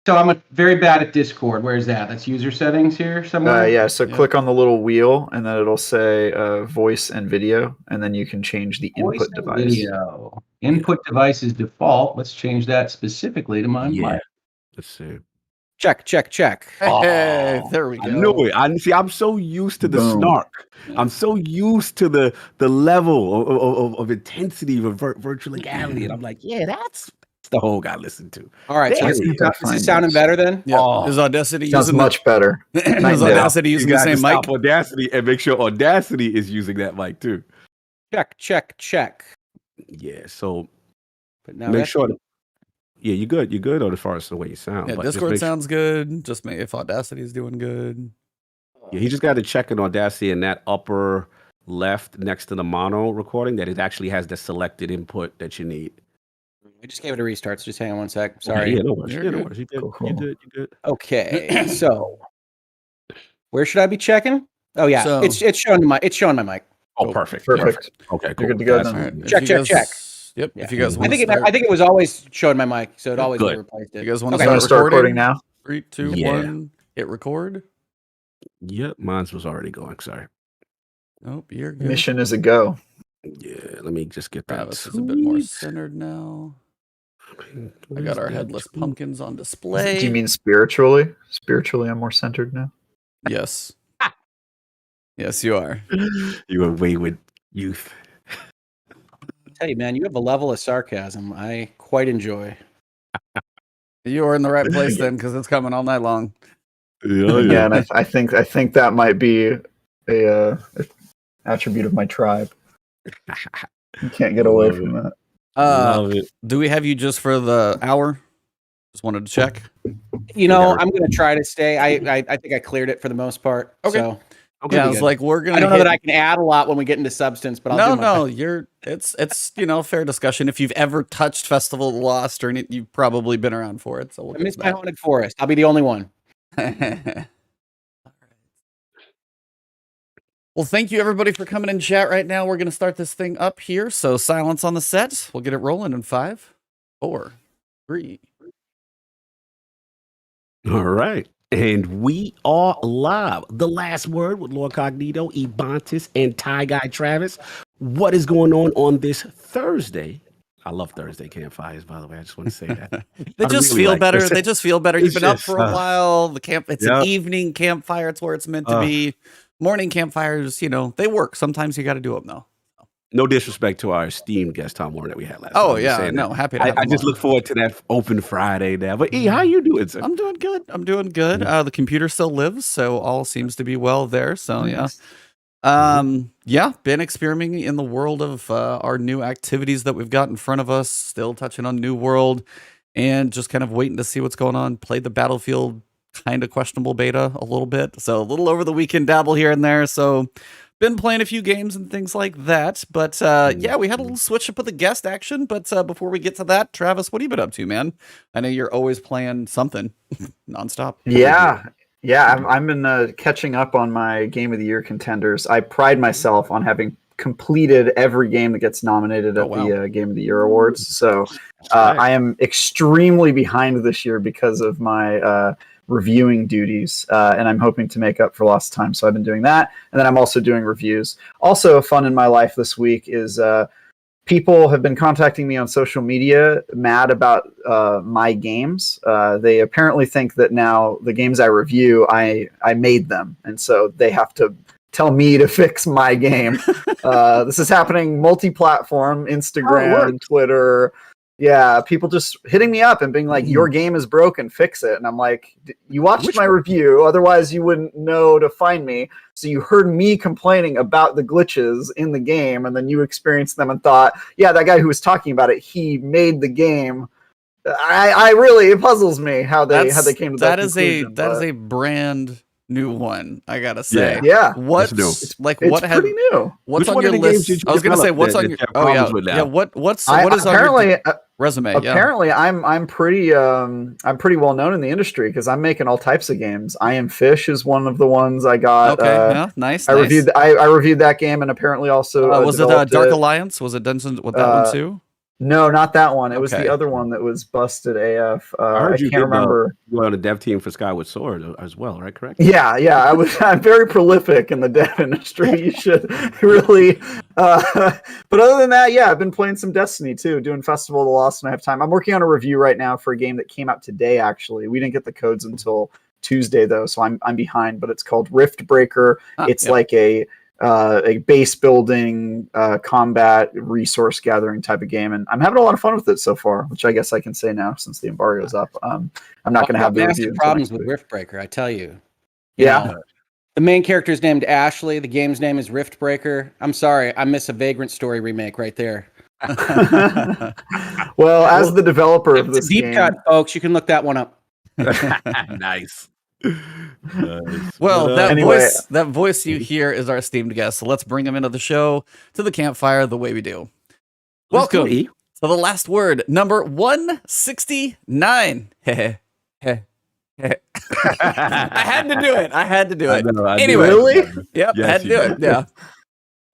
So I'm very bad at Discord. Where is that? That's user settings here somewhere? Yeah, so click on the little wheel, and then it'll say voice and video, and then you can change the Voice input and device. Video. Input device is default. Let's change that specifically to my mic. Let's see. Check. Hey, there we go. I knew it. I'm so used to the snark. I'm so used to the level of intensity of virtual legality, and I'm like, yeah, that's the Hoeg I listen to. All right, so Damn, is it sounding better then? Yeah. Is Audacity Sounds using much better. Is Audacity using the same mic? Stop Audacity and make sure Audacity is using that mic too. Check. Yeah, so But now make sure. Yeah, you're good. You're good as far as the way you sound. Yeah, but Discord sounds good. Just if Audacity is doing good. Yeah, he just got to check in Audacity in that upper left next to the mono recording that it actually has the selected input that you need. I just gave it a restart, so just hang on one sec. Sorry. Yeah, no worries. You're Yeah, no good. worries. You good. Cool. You good. You good. Okay, so where should I be checking? Oh yeah, So- it's showing my mic. Oh, perfect. Perfect. Okay, cool. You're good to go That's- then. All right, if Check, you check, guys- check. Yep. Yeah. If you guys I want think to start, I think it was always showing my mic, so it always Good. replaced it. you guys want Okay. to You want to start recording recording? now? 3, 2, Yeah. 1. Hit record. Yep, mine was already going. Sorry. Nope, you're good. Mission is a go. Yeah, let me just get that. Travis is a bit more centered now. I got our headless pumpkins on display. Do you mean spiritually? Spiritually, I'm more centered now. Yes. Yes, you are. You are wayward youth. Tell you, man, you have a level of sarcasm I quite enjoy. You are in the right place then, because it's coming all night long. Yeah, and I think that might be a attribute of my tribe. You can't get away from that. Love it. Do we have you just for the hour? Just wanted to check. You know, I'm gonna try to stay. I think I cleared it for the most part. Okay. So Okay. Yeah, be it's good. like we're gonna. I don't know hit- that I can add a lot when we get into substance, but I'll do my No, best. you're. It's fair discussion. If you've ever touched Festival of the Lost or any, you've probably been around for it. So we'll I get miss to my that. haunted forest. I'll be the only one. Well, thank you everybody for coming in chat right now. We're going to start this thing up here. So silence on the set. We'll get it rolling in 5, 4, 3. All right. And we are live. The last word with Lord Cognito, Ebontis, and Ty Guy Travis. What is going on this Thursday? I love Thursday campfires, by the way. I just want to say that. They I just really feel like better. this. They just feel better. You've It's been up just, for a while. The camp. It's Yep. an evening campfire. It's where it's meant to be. Morning campfires, they work. Sometimes you got to do them though. No disrespect to our esteemed guest Tom Warren that we had last. Oh I'm just yeah, saying no, that. happy to have I him just on. look forward to that open Friday now. But how you doing, sir? I'm doing good. The computer still lives, so all seems to be well there. So yeah. Been experimenting in the world of our new activities that we've got in front of us, still touching on New World and just kind of waiting to see what's going on. Played the Battlefield kind of questionable beta a little bit. So a little over the weekend dabble here and there. So been playing a few games and things like that. But we had a little switch up with the guest action. But before we get to that, Travis, what have you been up to, man? I know you're always playing something nonstop. Yeah, I'm been catching up on my Game of the Year contenders. I pride myself on having completed every game that gets nominated at the Game of the Year awards. So I am extremely behind this year because of my reviewing duties, and I'm hoping to make up for lost time. So I've been doing that, and then I'm also doing reviews. Also, fun in my life this week is people have been contacting me on social media mad about my games. They apparently think that now the games I review, I made them, and so they have to tell me to fix my game. This is happening multi-platform, Instagram, Twitter. Yeah, people just hitting me up and being like, your game is broken, fix it. And I'm like, you watched my review, otherwise you wouldn't know to find me. So you heard me complaining about the glitches in the game, and then you experienced them and thought, yeah, that guy who was talking about it, he made the game. I really, it puzzles me how they came to that conclusion. That is a brand new one, I gotta say. Yeah. What's It's what pretty new. What's Which on one your of the games list? did you I was gonna say develop what's that on you your have problems with now? what is on your resume? Apparently, I'm pretty well known in the industry because I'm making all types of games. I Am Fish is one of the ones I got. Okay, nice. I reviewed that game, and apparently also was it Dark Alliance? Was it Dungeons with that one too? No, not that one. It was Okay. the other one that was busted AF. I I heard you can't did remember. you were on the dev team for Skyward Sword as well, right? Correct? Yeah, I'm very prolific in the dev industry. You should really. But other than that, yeah, I've been playing some Destiny too, doing Festival of the Lost when I have time. I'm working on a review right now for a game that came out today. Actually, we didn't get the codes until Tuesday though, so I'm behind. But it's called Rift Breaker. It's like a base building, combat, resource gathering type of game, and I'm having a lot of fun with it so far, which I guess I can say now since the embargo's up. I'm not going to have the massive review problems with Riftbreaker, I tell you. You know, the main character is named Ashley. The game's name is Riftbreaker. I'm sorry, I miss a Vagrant Story remake right there. Well, as the developer of It's this a deep game, cut, folks. You can look that one up. Nice. Well, But, that voice you hear is our esteemed guest. So let's bring him into the show, to the campfire, the way we do. Welcome to the last word, number 169. I had to do it. Anyway, really? Yep, Yes, had to you do did. it. Yeah.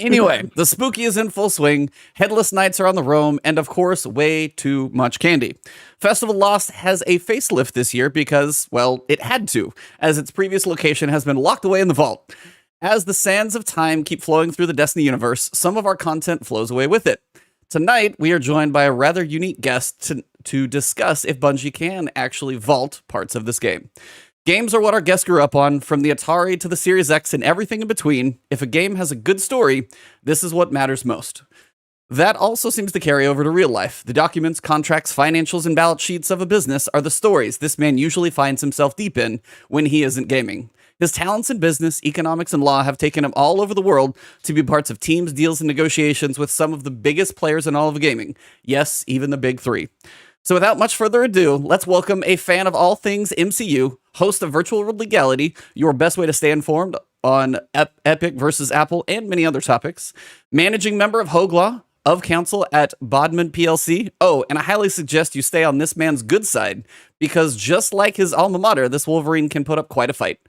Anyway, the spooky is in full swing, headless nights are on the roam, and of course, way too much candy. Festival Lost has a facelift this year because, well, it had to, as its previous location has been locked away in the vault. As the sands of time keep flowing through the Destiny universe, some of our content flows away with it. Tonight, we are joined by a rather unique guest to discuss if Bungie can actually vault parts of this game. Games are what our guests grew up on, from the Atari to the Series X and everything in between. If a game has a good story, this is what matters most. That also seems to carry over to real life. The documents, contracts, financials, and balance sheets of a business are the stories this man usually finds himself deep in when he isn't gaming. His talents in business, economics, and law have taken him all over the world to be parts of teams, deals, and negotiations with some of the biggest players in all of gaming. Yes, even the big three. So without much further ado, let's welcome a fan of all things MCU, host of Virtual World Legality, your best way to stay informed on Epic versus Apple and many other topics, managing member of Hoeg Law, of counsel at Bodman PLC. Oh, and I highly suggest you stay on this man's good side, because just like his alma mater, this Wolverine can put up quite a fight.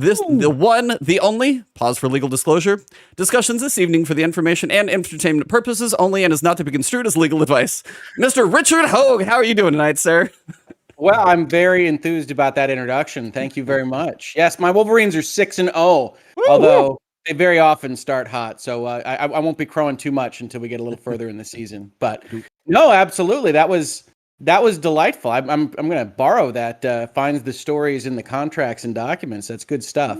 The one, the only, pause for legal disclosure, discussions this evening for the information and entertainment purposes only and is not to be construed as legal advice. Mr. Richard Hoeg, how are you doing tonight, sir? Well, I'm very enthused about that introduction. Thank you very much. Yes, my Wolverines are 6-0, although they very often start hot. So I won't be crowing too much until we get a little further in the season. But no, absolutely, that was delightful. I'm going to borrow that. Finds the stories in the contracts and documents. That's good stuff.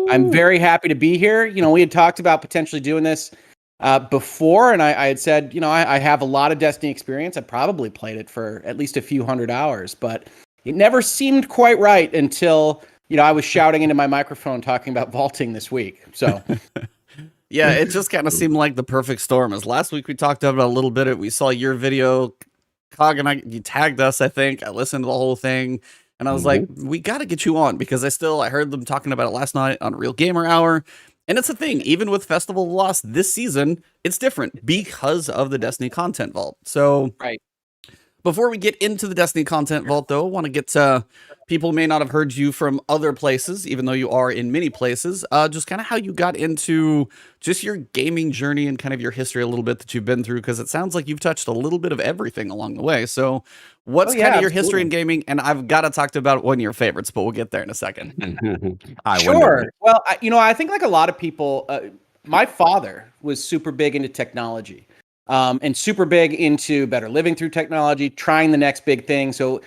I'm very happy to be here. You know, we had talked about potentially doing this before, and I had said, you know, I have a lot of Destiny experience. I probably played it for at least a few hundred hours, but it never seemed quite right until, you know, I was shouting into my microphone talking about vaulting this week. So. Yeah, it just kind of seemed like the perfect storm. As last week we talked about a little bit. We saw your video. Cog and you tagged us, I think. I listened to the whole thing, and I was like, we got to get you on, because I heard them talking about it last night on Real Gamer Hour. And it's a thing, even with Festival of the Lost this season, it's different because of the Destiny content vault. So, right. Before we get into the Destiny content vault, though, I want to get people may not have heard you from other places, even though you are in many places, just kind of how you got into just your gaming journey and kind of your history a little bit that you've been through, because it sounds like you've touched a little bit of everything along the way. So what's kind of your history in gaming? And I've got to talk about one of your favorites, but we'll get there in a second. Sure. Well, I think like a lot of people, my father was super big into technology. And super big into better living through technology, trying the next big thing. So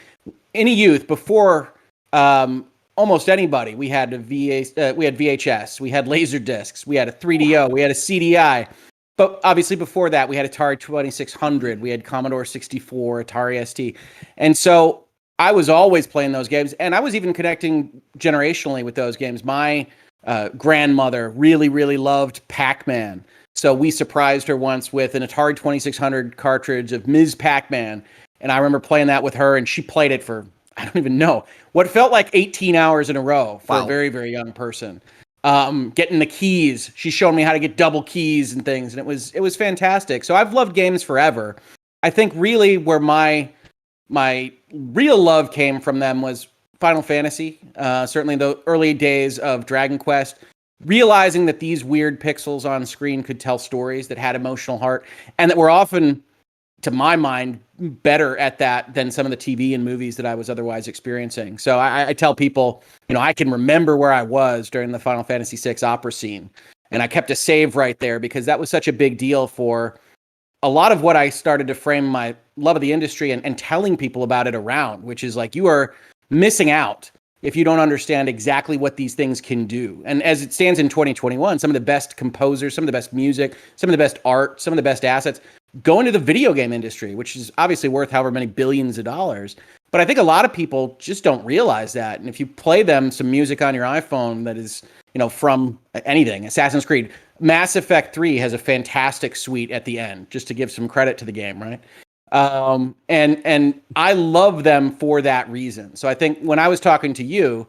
any youth before almost anybody, we had we had VHS, we had laser discs, we had a 3DO, we had a CDI. But obviously before that, we had Atari 2600, we had Commodore 64, Atari ST. And so I was always playing those games, and I was even connecting generationally with those games. My grandmother really, really loved Pac-Man. So we surprised her once with an Atari 2600 cartridge of Ms. Pac-Man. And I remember playing that with her, and she played it for, I don't even know, what felt like 18 hours in a row for a very, very young person. Getting the keys. She showed me how to get double keys and things, and it was fantastic. So I've loved games forever. I think really where my real love came from them was Final Fantasy. Certainly the early days of Dragon Quest. Realizing that these weird pixels on screen could tell stories that had emotional heart, and that were often to my mind, better at that than some of the TV and movies that I was otherwise experiencing. So I tell people, I can remember where I was during the Final Fantasy VI opera scene. And I kept a save right there because that was such a big deal for a lot of what I started to frame my love of the industry and telling people about it around, which is like, you are missing out if you don't understand exactly what these things can do. And as it stands in 2021, some of the best composers, some of the best music, some of the best art, some of the best assets go into the video game industry, which is obviously worth however many billions of dollars. But I think a lot of people just don't realize that. And if you play them some music on your iPhone that is, from anything, Assassin's Creed, Mass Effect 3 has a fantastic suite at the end, just to give some credit to the game, right? And I love them for that reason. So I think when I was talking to you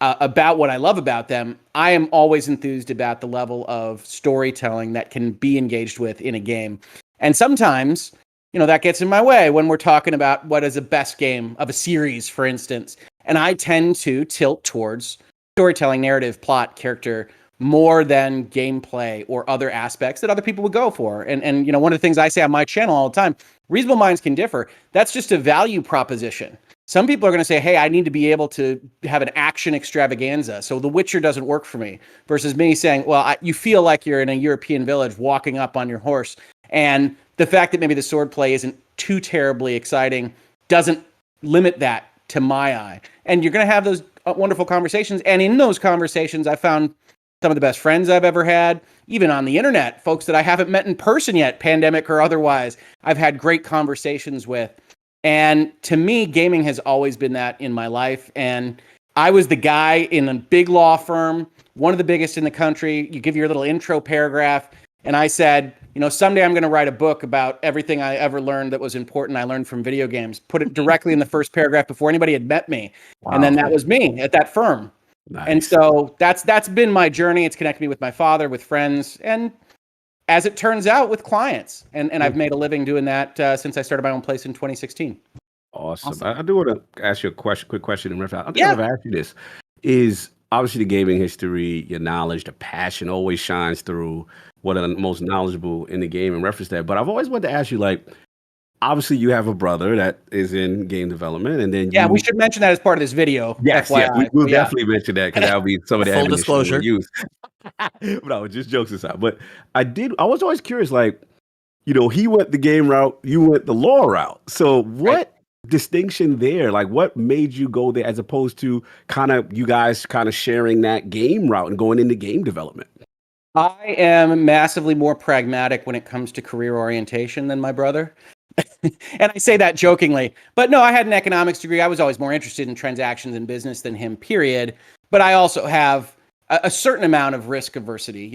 about what I love about them, I am always enthused about the level of storytelling that can be engaged with in a game. And sometimes, that gets in my way when we're talking about what is the best game of a series, for instance. And I tend to tilt towards storytelling, narrative, plot, character, more than gameplay or other aspects that other people would go for. And one of the things I say on my channel all the time, reasonable minds can differ. That's just a value proposition. Some people are going to say, hey, I need to be able to have an action extravaganza. So The Witcher doesn't work for me. Versus me saying, well, you feel like you're in a European village walking up on your horse. And the fact that maybe the swordplay isn't too terribly exciting doesn't limit that to my eye. And you're going to have those wonderful conversations. And in those conversations, I found some of the best friends I've ever had, even on the internet, folks that I haven't met in person yet, pandemic or otherwise, I've had great conversations with. And to me, gaming has always been that in my life. And I was the guy in a big law firm, one of the biggest in the country. You give your little intro paragraph. And I said, someday I'm going to write a book about everything I ever learned that was important I learned from video games. Put it directly in the first paragraph before anybody had met me. Wow. And then that was me at that firm. Nice. And so that's been my journey. It's connected me with my father, with friends, and as it turns out, with clients. And I've made a living doing that since I started my own place in 2016. Awesome. I do want to ask you a quick question. I think I've asked you this. Is obviously the gaming history, your knowledge, the passion always shines through. What are the most knowledgeable in the game in reference to that. But I've always wanted to ask you, obviously you have a brother that is in game development, and then we should mention that as part of this video. Yes, we'll definitely mention that because that'll be some of the full disclosure. We'll use. No, just jokes aside. But I was always curious, he went the game route, you went the law route. So what distinction there? What made you go there as opposed to you guys sharing that game route and going into game development? I am massively more pragmatic when it comes to career orientation than my brother. And I say that jokingly. But no, I had an economics degree. I was always more interested in transactions and business than him, period. But I also have a certain amount of risk aversity.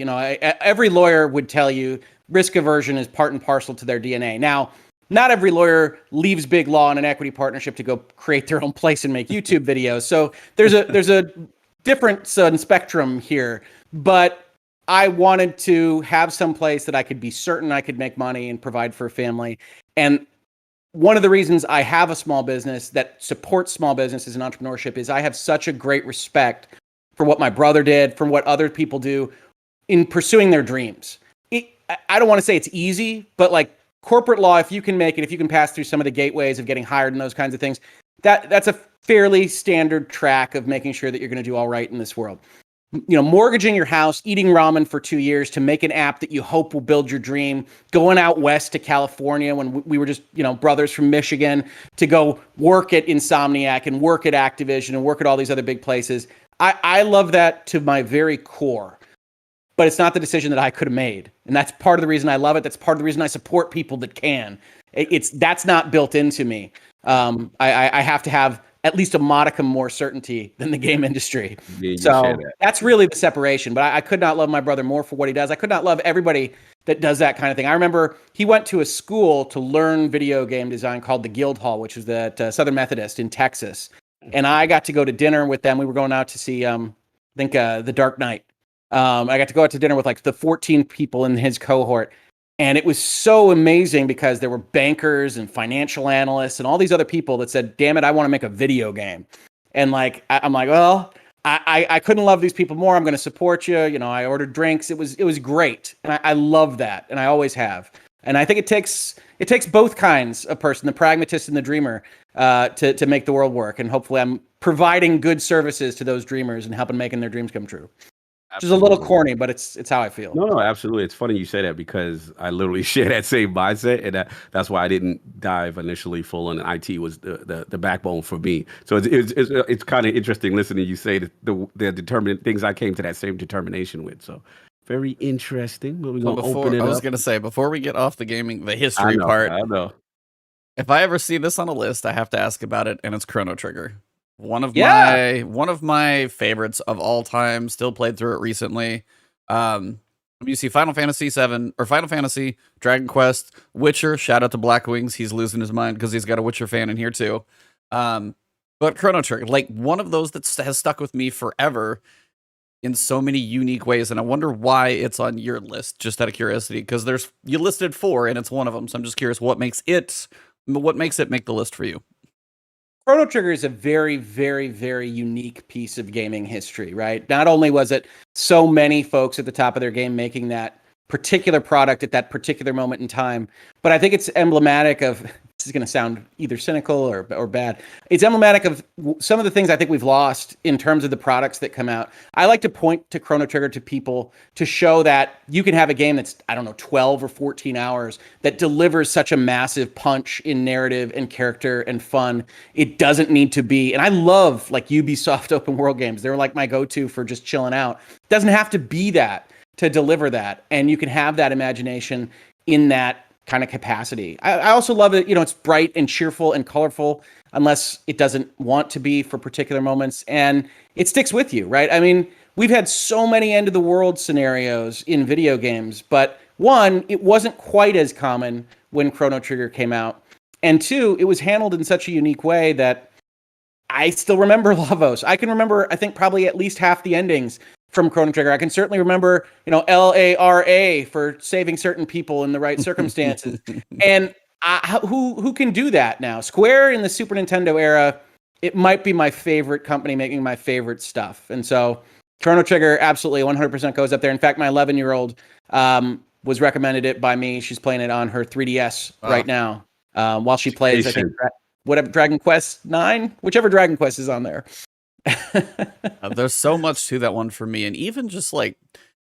Every lawyer would tell you risk aversion is part and parcel to their DNA. Now, not every lawyer leaves big law in an equity partnership to go create their own place and make YouTube videos. So there's a difference in spectrum here. But I wanted to have some place that I could be certain I could make money and provide for a family. And one of the reasons I have a small business that supports small businesses and entrepreneurship is I have such a great respect for what my brother did, from what other people do in pursuing their dreams. I don't want to say it's easy, but corporate law, if you can make it, if you can pass through some of the gateways of getting hired and those kinds of things, that's a fairly standard track of making sure that you're going to do all right in this world. Mortgaging your house, eating ramen for 2 years to make an app that you hope will build your dream, going out west to California when we were just, brothers from Michigan, to go work at Insomniac and work at Activision and work at all these other big places. I love that to my very core, but it's not the decision that I could have made. And that's part of the reason I love it. That's part of the reason I support people that can. That's not built into me. I have to have at least a modicum more certainty than the game industry. Yeah, so that's really the separation. But I could not love my brother more for what he does. I could not love everybody that does that kind of thing. I remember he went to a school to learn video game design called the Guildhall, which was at Southern Methodist in Texas. And I got to go to dinner with them. We were going out to see, The Dark Knight. I got to go out to dinner with the 14 people in his cohort. And it was so amazing because there were bankers and financial analysts and all these other people that said, damn it, I want to make a video game. And I'm like, well, I couldn't love these people more. I'm going to support you. I ordered drinks. It was great. And I love that. And I always have. And I think it takes both kinds of person, the pragmatist and the dreamer, to make the world work. And hopefully I'm providing good services to those dreamers and helping making their dreams come true. Which is a little corny, but it's how I feel. No, absolutely. It's funny you say that because I literally share that same mindset, and that's why I didn't dive initially full on. IT was the backbone for me. So it's kind of interesting listening to you say the determined things I came to that same determination with. So very interesting. But we're gonna open it up. I was gonna say before we get off the history part. I know. If I ever see this on a list, I have to ask about it, and it's Chrono Trigger. One of my favorites of all time. Still played through it recently. You see Final Fantasy 7 or Final Fantasy, Dragon Quest, Witcher. Shout out to Black Wings. He's losing his mind because he's got a Witcher fan in here too. But Chrono Trigger, like one of those that has stuck with me forever in so many unique ways, and I wonder why it's on your list. Just out of curiosity, because you listed 4 and it's one of them. So I'm just curious what makes it make the list for you. Chrono Trigger is a very, very, very unique piece of gaming history, right? Not only was it so many folks at the top of their game making that particular product at that particular moment in time, but I think it's emblematic of, this is going to sound either cynical or bad, it's emblematic of some of the things I think we've lost in terms of the products that come out. I like to point to Chrono Trigger to people to show that you can have a game that's, 12 or 14 hours that delivers such a massive punch in narrative and character and fun. It doesn't need to be, and I love like Ubisoft open world games. They're like my go-to for just chilling out. It doesn't have to be that to deliver that. And you can have that imagination in that kind of capacity. I also love it. It's bright and cheerful and colorful, unless it doesn't want to be for particular moments. And it sticks with you, right? I mean, we've had so many end of the world scenarios in video games, but one, it wasn't quite as common when Chrono Trigger came out. And two, it was handled in such a unique way that I still remember Lavos. I can remember, I think, probably at least half the endings from Chrono Trigger. I can certainly remember, LARA for saving certain people in the right circumstances. And who can do that now? Square in the Super Nintendo era, it might be my favorite company making my favorite stuff. And so Chrono Trigger absolutely 100% goes up there. In fact, my 11-year-old was recommended it by me. She's playing it on her 3DS right now while she plays, I think, whatever, Dragon Quest 9, whichever Dragon Quest is on there. There's so much to that one for me, and even just like,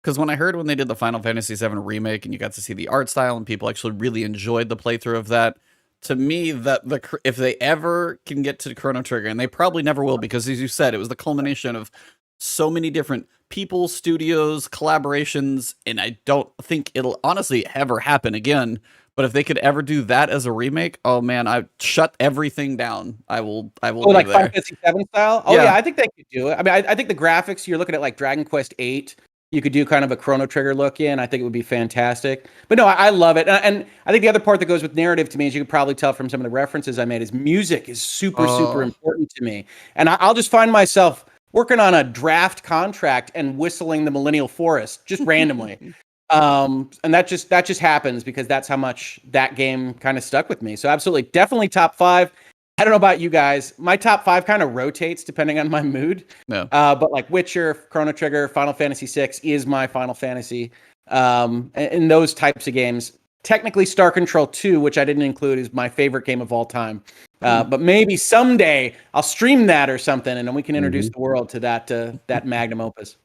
because when they did the Final Fantasy VII remake and you got to see the art style and people actually really enjoyed the playthrough of that, to me, that if they ever can get to Chrono Trigger, and they probably never will, because as you said, it was the culmination of so many different people, studios, collaborations, and I don't think it'll honestly ever happen again. But if they could ever do that as a remake, oh man, I shut everything down. I will. Oh, like Final Fantasy VII style. Oh yeah, I think they could do it. I mean, I think the graphics, you're looking at like Dragon Quest 8. You could do kind of a Chrono Trigger look in. I think it would be fantastic. But no, I love it. And I think the other part that goes with narrative to me, as you could probably tell from some of the references I made, is music is super important to me. And I'll just find myself working on a draft contract and whistling the Millennial Forest just randomly. And that just happens because that's how much that game kind of stuck with me. So absolutely, definitely top 5. I don't know about you guys. My top 5 kind of rotates depending on my mood. No. But like Witcher, Chrono Trigger, Final Fantasy VI is my Final Fantasy. And those types of games. Technically, Star Control 2, which I didn't include, is my favorite game of all time. But maybe someday I'll stream that or something, and then we can introduce the world to that magnum opus.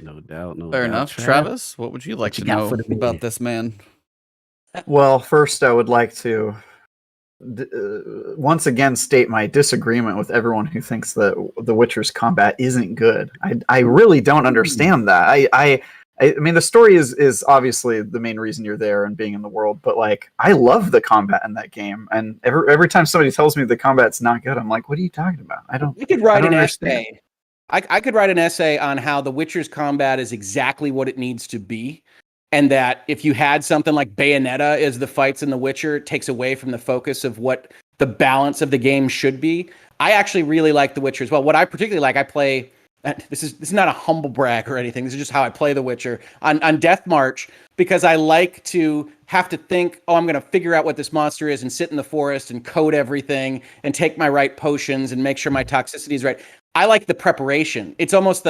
No doubt. Fair enough. Travis, what would you like to know about this man? Well, first I would like to once again state my disagreement with everyone who thinks that The Witcher's combat isn't good. I really don't understand that. I mean, the story is obviously the main reason you're there and being in the world, but like, I love the combat in that game, and every time somebody tells me the combat's not good, I'm like, what are you talking about? We could write an essay. I could write an essay on how The Witcher's combat is exactly what it needs to be, and that if you had something like Bayonetta as the fights in The Witcher, it takes away from the focus of what the balance of the game should be. I actually really like The Witcher as well. What I particularly like, I play. This is not a humble brag or anything. This is just how I play The Witcher on Death March, because I like to have to think, I'm going to figure out what this monster is and sit in the forest and code everything and take my right potions and make sure my toxicity is right. I like the preparation. It's almost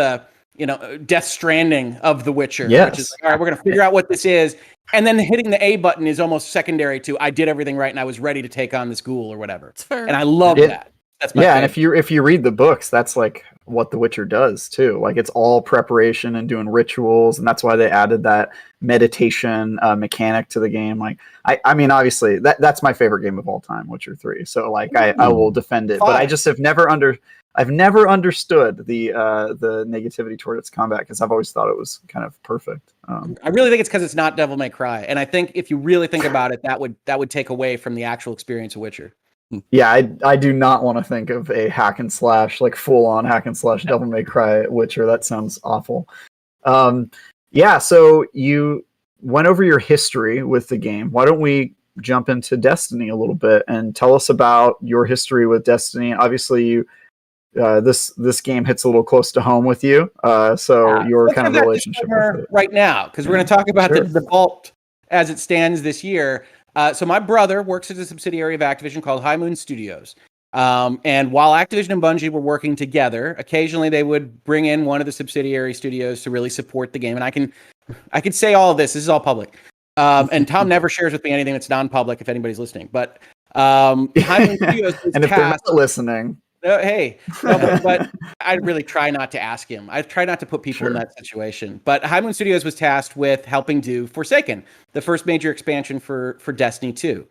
Death Stranding of The Witcher, Yes. which is like, all right, we're going to figure out what this is. And then hitting the A button is almost secondary to I did everything right and I was ready to take on this ghoul or whatever. It's fair. And I love that. That's my and favorite. if you read the books, that's like what The Witcher does too. Like it's all preparation and doing rituals, and that's why they added that meditation mechanic to the game. Like I mean, obviously that's my favorite game of all time, Witcher 3. So like I will defend it, but I just have never understood the negativity toward its combat because I've always thought it was kind of perfect. I really think it's because it's not Devil May Cry, and I think if you really think about it, that would take away from the actual experience of Witcher. Yeah, I do not want to think of a hack and slash, like full on hack and slash Devil May Cry Witcher. That sounds awful. So you went over your history with the game. Why don't we jump into Destiny a little bit and tell us about your history with Destiny? Obviously, you this game hits a little close to home with you. Your kind of relationship with it right now, because we're going to talk about the vault as it stands this year. So my brother works at a subsidiary of Activision called High Moon Studios. And while Activision and Bungie were working together, occasionally they would bring in one of the subsidiary studios to really support the game. And I can say all of this. This is all public. And Tom never shares with me anything that's non-public if anybody's listening. But High Moon Studios was and if they're not listening, but I really try not to ask him. I try not to put people in that situation. But High Moon Studios was tasked with helping do Forsaken, the first major expansion for Destiny 2.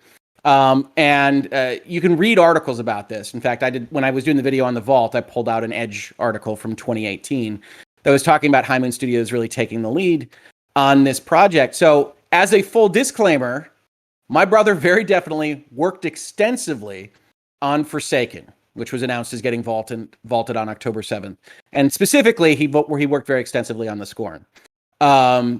And you can read articles about this. In fact, I did when I was doing the video on the Vault, I pulled out an Edge article from 2018 that was talking about High Moon Studios really taking the lead on this project. So as a full disclaimer, my brother very definitely worked extensively on Forsaken, which was announced as getting vaulted on October 7th. And specifically, he worked very extensively on the Scorn.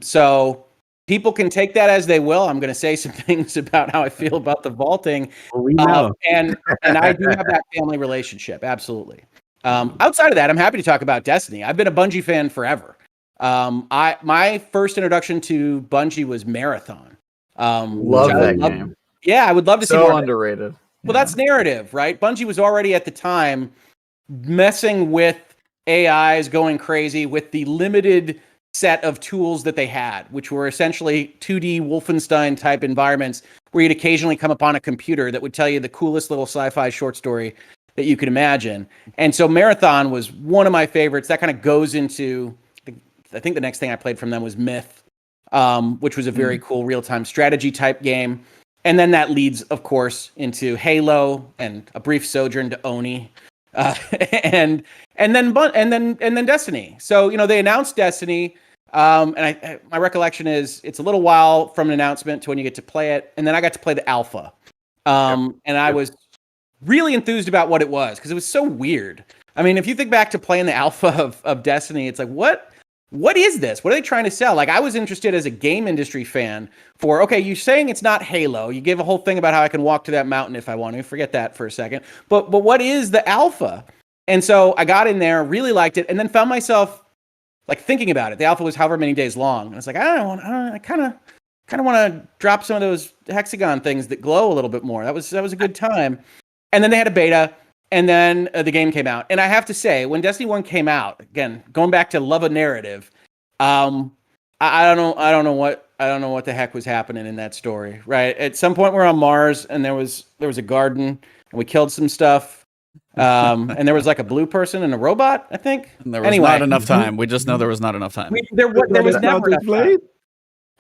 So people can take that as they will. I'm going to say some things about how I feel about the vaulting. And I do have that family relationship, absolutely. Outside of that, I'm happy to talk about Destiny. I've been a Bungie fan forever. My first introduction to Bungie was Marathon. Love that game. Yeah, I would love to see more underrated. Well, that's narrative, right? Bungie was already at the time messing with AIs, going crazy with the limited set of tools that they had, which were essentially 2D Wolfenstein type environments where you'd occasionally come upon a computer that would tell you the coolest little sci-fi short story that you could imagine. And so Marathon was one of my favorites. That kind of goes into, I think the next thing I played from them was Myth, which was a very cool real-time strategy type game. And then that leads, of course, into Halo and a brief sojourn to Oni, and then Destiny. So they announced Destiny, and my recollection is it's a little while from an announcement to when you get to play it, and then I got to play the alpha, and I was really enthused about what it was because it was so weird. I mean, if you think back to playing the alpha of Destiny, it's like what is this? What are they trying to sell? Like, I was interested as a game industry fan for, okay, you're saying it's not Halo. You gave a whole thing about how I can walk to that mountain if I want to. Forget that for a second. But what is the alpha? And so I got in there, really liked it, and then found myself like thinking about it. The alpha was however many days long. And I was like, I kind of want to drop some of those hexagon things that glow a little bit more. That was a good time. And then they had a beta. And then the game came out. And I have to say, when Destiny 1 came out, again, going back to love a narrative, I don't know what the heck was happening in that story, right? At some point we're on Mars and there was a garden and we killed some stuff. And there was like a blue person and a robot, I think. And there was not enough time. We just know there was not enough time. There was never enough time.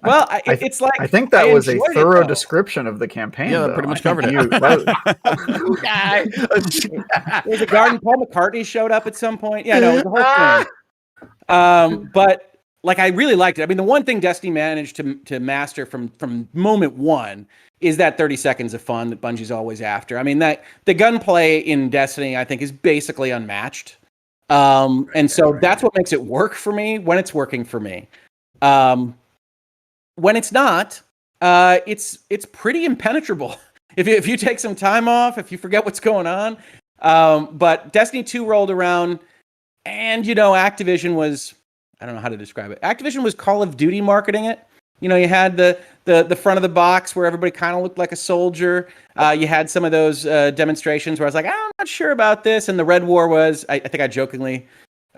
Well, it's like I think that was a thorough description of the campaign. Yeah, that pretty much covered it. There's a garden. Paul McCartney showed up at some point. Yeah, no, it was the whole thing. But like, I really liked it. I mean, the one thing Destiny managed to master from moment one is that 30 seconds of fun that Bungie's always after. I mean, that the gunplay in Destiny, I think, is basically unmatched. And so that's what makes it work for me when it's working for me. When it's not, it's pretty impenetrable. If you take some time off, if you forget what's going on. But Destiny 2 rolled around, and Activision was, I don't know how to describe it. Activision was Call of Duty marketing it. You had the front of the box where everybody kind of looked like a soldier. You had some of those demonstrations where I was like, I'm not sure about this. And the Red War was, I think I jokingly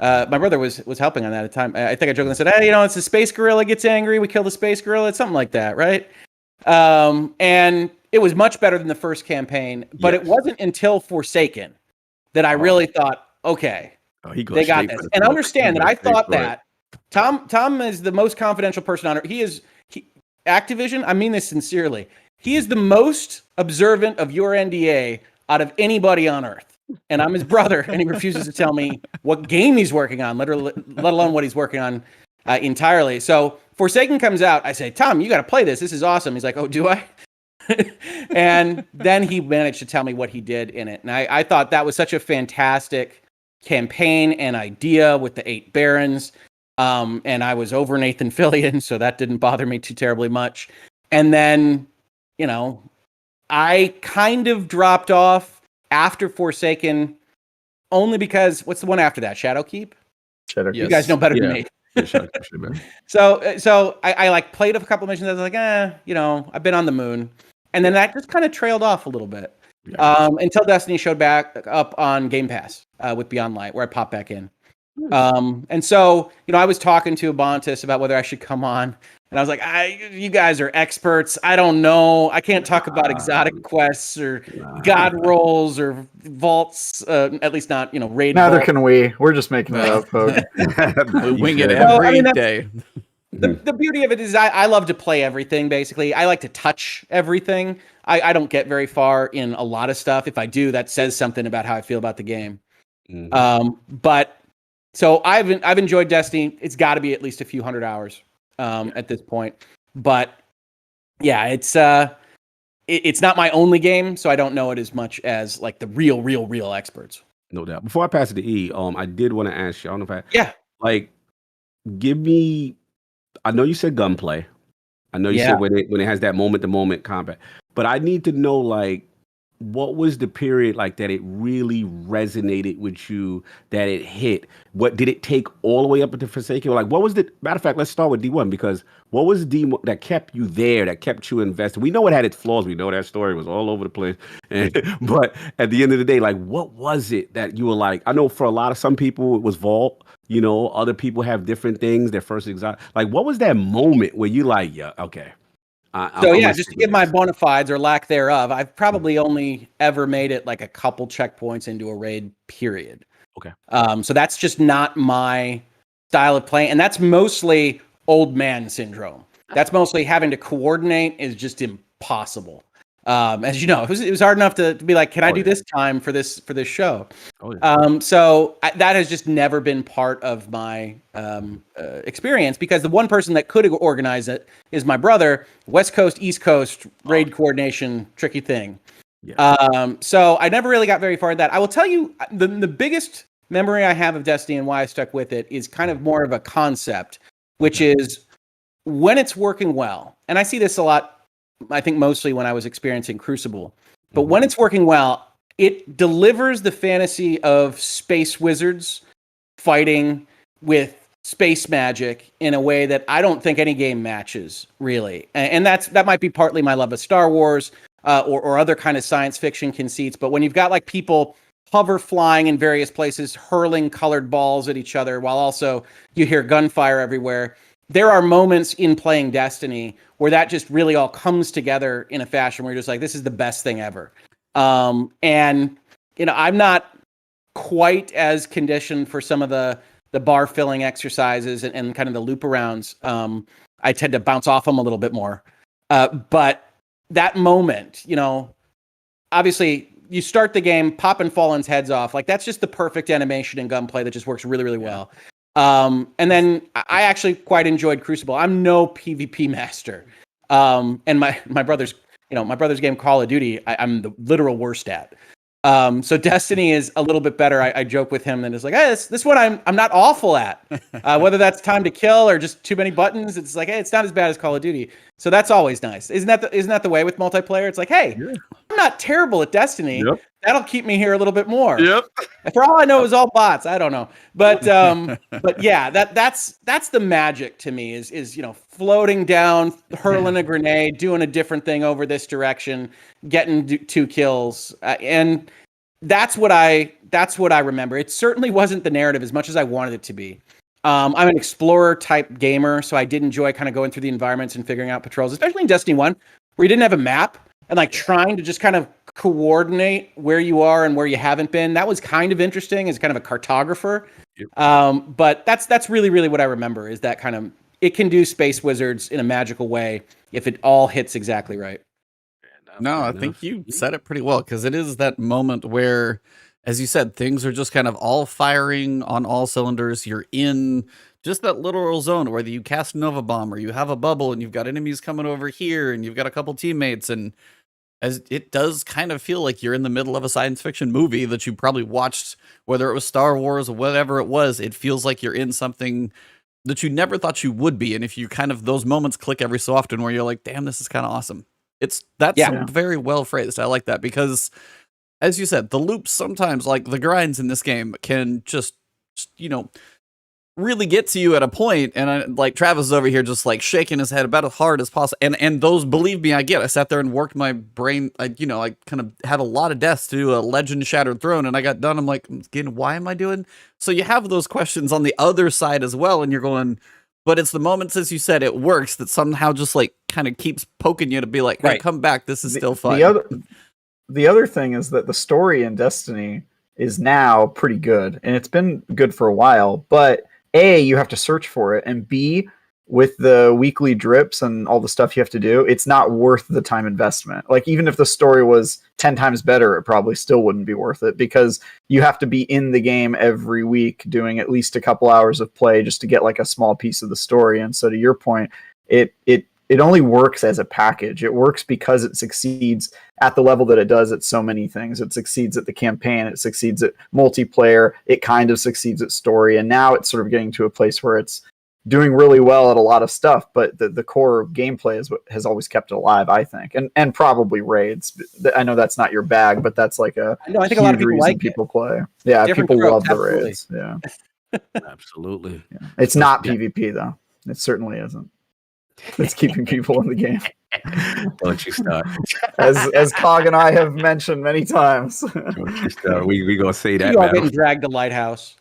My brother was helping on that at the time. I think I jokingly said, "Hey, it's the space gorilla gets angry. We kill the space gorilla." It's something like that, right? And it was much better than the first campaign, but it wasn't until Forsaken that I really thought, okay, they got this. And understand that I thought that Tom is the most confidential person on earth. Activision, I mean this sincerely. He is the most observant of your NDA out of anybody on earth. And I'm his brother, and he refuses to tell me what game he's working on, let alone what he's working on entirely. So Forsaken comes out. I say, Tom, you got to play this. This is awesome. He's like, oh, do I? And then he managed to tell me what he did in it. And I thought that was such a fantastic campaign and idea with the 8 barons. And I was over Nathan Fillion, so that didn't bother me too terribly much. And then, I kind of dropped off after Forsaken, only because what's the one after that? Shadowkeep? Shadowkeep. You guys know better than me. So I played a couple missions. I was like, I've been on the moon. And then that just kind of trailed off a little bit. Until Destiny showed back up on Game Pass with Beyond Light, where I popped back in. And so, I was talking to Ebontis about whether I should come on. And I was like, you guys are experts. I don't know. I can't talk about exotic quests or god rolls or vaults, at least not, raid. Neither can we. We're just making it up, Hoeg. We wing it every day. The beauty of it is I love to play everything, basically. I like to touch everything. I don't get very far in a lot of stuff. If I do, that says something about how I feel about the game. But so I've enjoyed Destiny. It's got to be at least a few hundred hours at this point. But yeah, it's not my only game, so I don't know it as much as like the real experts. No doubt. Before I pass it to E, I did want to ask you. I don't know if give me. I know you said gunplay. I know you said when it has that moment-to-moment combat, but I need to know what was the period that it really resonated with you, that it hit? What did it take all the way up into Forsaken? What was the matter of fact? Let's start with D1 because what was D1 that kept you there, that kept you invested? We know it had its flaws. We know that story was all over the place, but at the end of the day, what was it that you were I know for some people it was Vault. Other people have different things. Their first exotic. What was that moment where you okay? Just to give my bona fides or lack thereof, I've probably only ever made it a couple checkpoints into a raid, period. Okay. So that's just not my style of playing. And that's mostly old man syndrome. That's mostly having to coordinate is just impossible. As you know, it was hard enough to be can I do this time for this show? Oh, yeah. So that has just never been part of my experience because the one person that could organize it is my brother. West Coast, East Coast, raid coordination, tricky thing. Yeah. So I never really got very far in that. I will tell you the biggest memory I have of Destiny and why I stuck with it is kind of more of a concept, which is when it's working well. And I see this a lot. I think mostly when I was experiencing Crucible. But when it's working well, it delivers the fantasy of space wizards fighting with space magic in a way that I don't think any game matches, really. And that might be partly my love of Star Wars or other kind of science fiction conceits. But when you've got people hover flying in various places, hurling colored balls at each other, while also you hear gunfire everywhere, there are moments in playing Destiny where that just really all comes together in a fashion where you're just this is the best thing ever. And, I'm not quite as conditioned for some of the bar filling exercises and kind of the loop arounds. I tend to bounce off them a little bit more. But that moment, obviously you start the game, popping Fallen's heads off. That's just the perfect animation and gunplay that just works really, really well. And then I actually quite enjoyed Crucible. I'm no PvP master. And my brother's game Call of Duty, I'm the literal worst at. So Destiny is a little bit better. I joke with him and it's hey, this one I'm not awful at. Whether that's time to kill or just too many buttons, it's hey, it's not as bad as Call of Duty. So that's always nice. Isn't that the way with multiplayer? It's hey, I'm not terrible at Destiny. Yep. That'll keep me here a little bit more. Yep. For all I know, it was all bots. I don't know. But but yeah, that's the magic to me is floating down, hurling a grenade, doing a different thing over this direction, getting 2 kills. And that's what I remember. It certainly wasn't the narrative as much as I wanted it to be. I'm an explorer type gamer, so I did enjoy kind of going through the environments and figuring out patrols, especially in Destiny 1, where you didn't have a map and like trying to just kind of coordinate where you are and where you haven't been. That was kind of interesting as kind of a cartographer. But that's really, really what I remember is that kind of, it can do Space Wizards in a magical way if it all hits exactly right. No, I think you said it pretty well, because it is that moment where, as you said, things are just kind of all firing on all cylinders. You're in just that literal zone where you cast Nova Bomb or you have a bubble and you've got enemies coming over here and you've got a couple teammates, and as it does kind of feel like you're in the middle of a science fiction movie that you probably watched, whether it was Star Wars or whatever it was. It feels like you're in something that you never thought you would be. And if you kind of, those moments click every so often where you're like, damn, this is kind of awesome. That's very well phrased. I like that, because as you said, the loops sometimes, like the grinds in this game, can just really get to you at a point. And like Travis is over here just like shaking his head about as hard as possible. And those, believe me, I sat there and worked my brain. I kind of had a lot of deaths to do a Legend Shattered Throne, and I got done. I'm like, again, why am I doing? So you have those questions on the other side as well, and you're going, but it's the moments, as you said, it works, that somehow just like kind of keeps poking you to be like, hey, come back. This is still fun. The other thing is that the story in Destiny is now pretty good, and it's been good for a while, but A, you have to search for it, and B, with the weekly drips and all the stuff you have to do, it's not worth the time investment. Like, even if the story was 10 times better, it probably still wouldn't be worth it, because you have to be in the game every week doing at least a couple hours of play just to get like a small piece of the story. And so to your point, it only works as a package. It works because it succeeds at the level that it does at so many things. It succeeds at the campaign. It succeeds at multiplayer. It kind of succeeds at story. And now it's sort of getting to a place where it's doing really well at a lot of stuff, but the core gameplay is what has always kept it alive, I think. And probably raids. I know that's not your bag, but that's like I think a lot of people like people play. Yeah, people love the raids. Yeah. Absolutely. Yeah. It's not PvP though. It certainly isn't. It's keeping people in the game. Don't you start. As Cog and I have mentioned many times. Don't you start. We gonna say that. You all getting dragged to Lighthouse.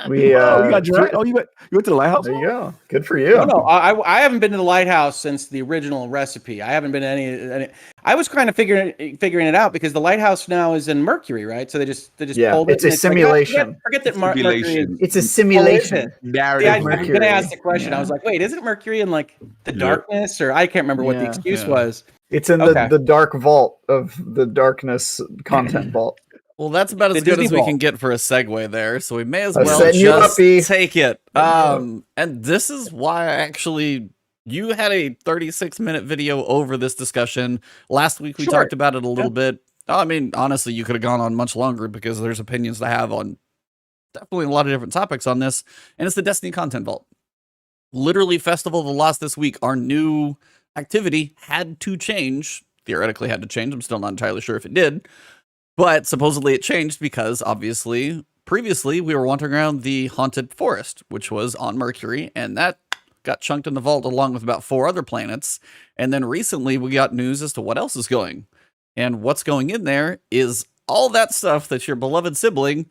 We got dragged. Oh, you went to the Lighthouse? There you go. Good for you. No, I haven't been to the Lighthouse since the original recipe. I haven't been to any. I was kind of figuring it out, because the Lighthouse now is in Mercury, right? So they just pulled it. It's a simulation. Like, forget that Mercury is, it's a simulation. I was going to ask the question. I was like, wait, isn't Mercury in like the darkness, or I can't remember what the excuse was. It's in the dark vault of the darkness content vault. Well, that's about as good as we can get for a segue there, so we may as well just take it. And this is why you had a 36-minute video over this discussion. Last week we talked about it a little bit. I mean, honestly, you could have gone on much longer, because there's opinions to have on definitely a lot of different topics on this, and it's the Destiny Content Vault. Literally, Festival of the Lost this week, our new activity had to change. Theoretically had to change. I'm still not entirely sure if it did. But supposedly it changed because, obviously, previously we were wandering around the Haunted Forest, which was on Mercury, and that got chunked in the vault along with about 4 other planets. And then recently we got news as to what else is going. And what's going in there is all that stuff that your beloved sibling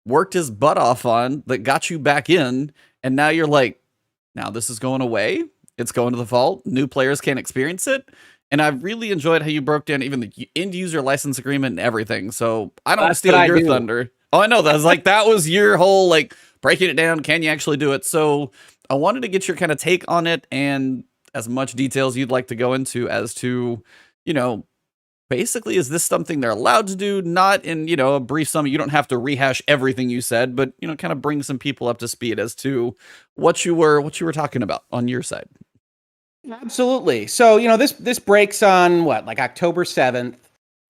worked his butt off on that got you back in. And now you're like, now this is going away. It's going to the vault. New players can't experience it. And I really enjoyed how you broke down even the end user license agreement and everything. So I don't steal your thunder. Oh, I know. That was your whole like breaking it down. Can you actually do it? So I wanted to get your kind of take on it, and as much details you'd like to go into as to, basically, is this something they're allowed to do? Not in, a brief summary. You don't have to rehash everything you said, but, kind of bring some people up to speed as to what you were talking about on your side. Absolutely. So, this breaks on like October 7th.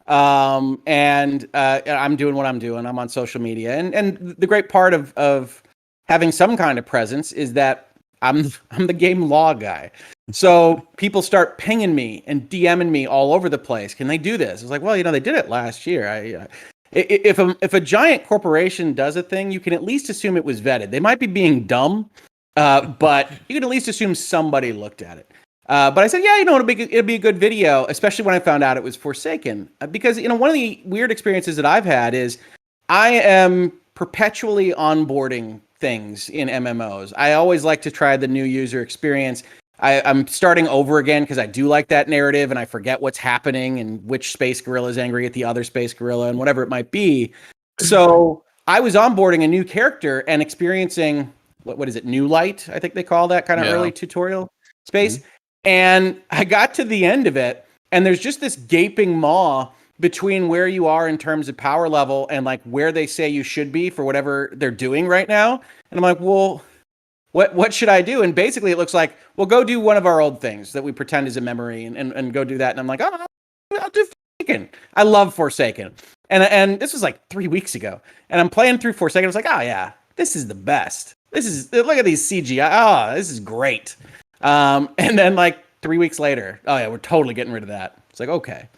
And I'm doing what I'm doing. I'm on social media. And the great part of having some kind of presence is that I'm the game law guy. So people start pinging me and DMing me all over the place. Can they do this? It's like, well, they did it last year. If a giant corporation does a thing, you can at least assume it was vetted. They might be being dumb, but you can at least assume somebody looked at it. But I said, yeah, it'll be a good video, especially when I found out it was Forsaken. Because, one of the weird experiences that I've had is I am perpetually onboarding things in MMOs. I always like to try the new user experience. I'm starting over again because I do like that narrative and I forget what's happening and which space gorilla is angry at the other space gorilla and whatever it might be. So I was onboarding a new character and experiencing, what is it, New Light, I think they call that kind of early tutorial space. And I got to the end of it, and there's just this gaping maw between where you are in terms of power level and like where they say you should be for whatever they're doing right now. And I'm like, well, what should I do? And basically it looks like, well, go do one of our old things that we pretend is a memory and go do that. And I'm like, oh, I'll do Forsaken. I love Forsaken. And this was like 3 weeks ago. And I'm playing through Forsaken. I was like, oh yeah, this is the best. Look at these CGI. Oh, this is great. And then like 3 weeks later, oh yeah, we're totally getting rid of that. It's like, okay.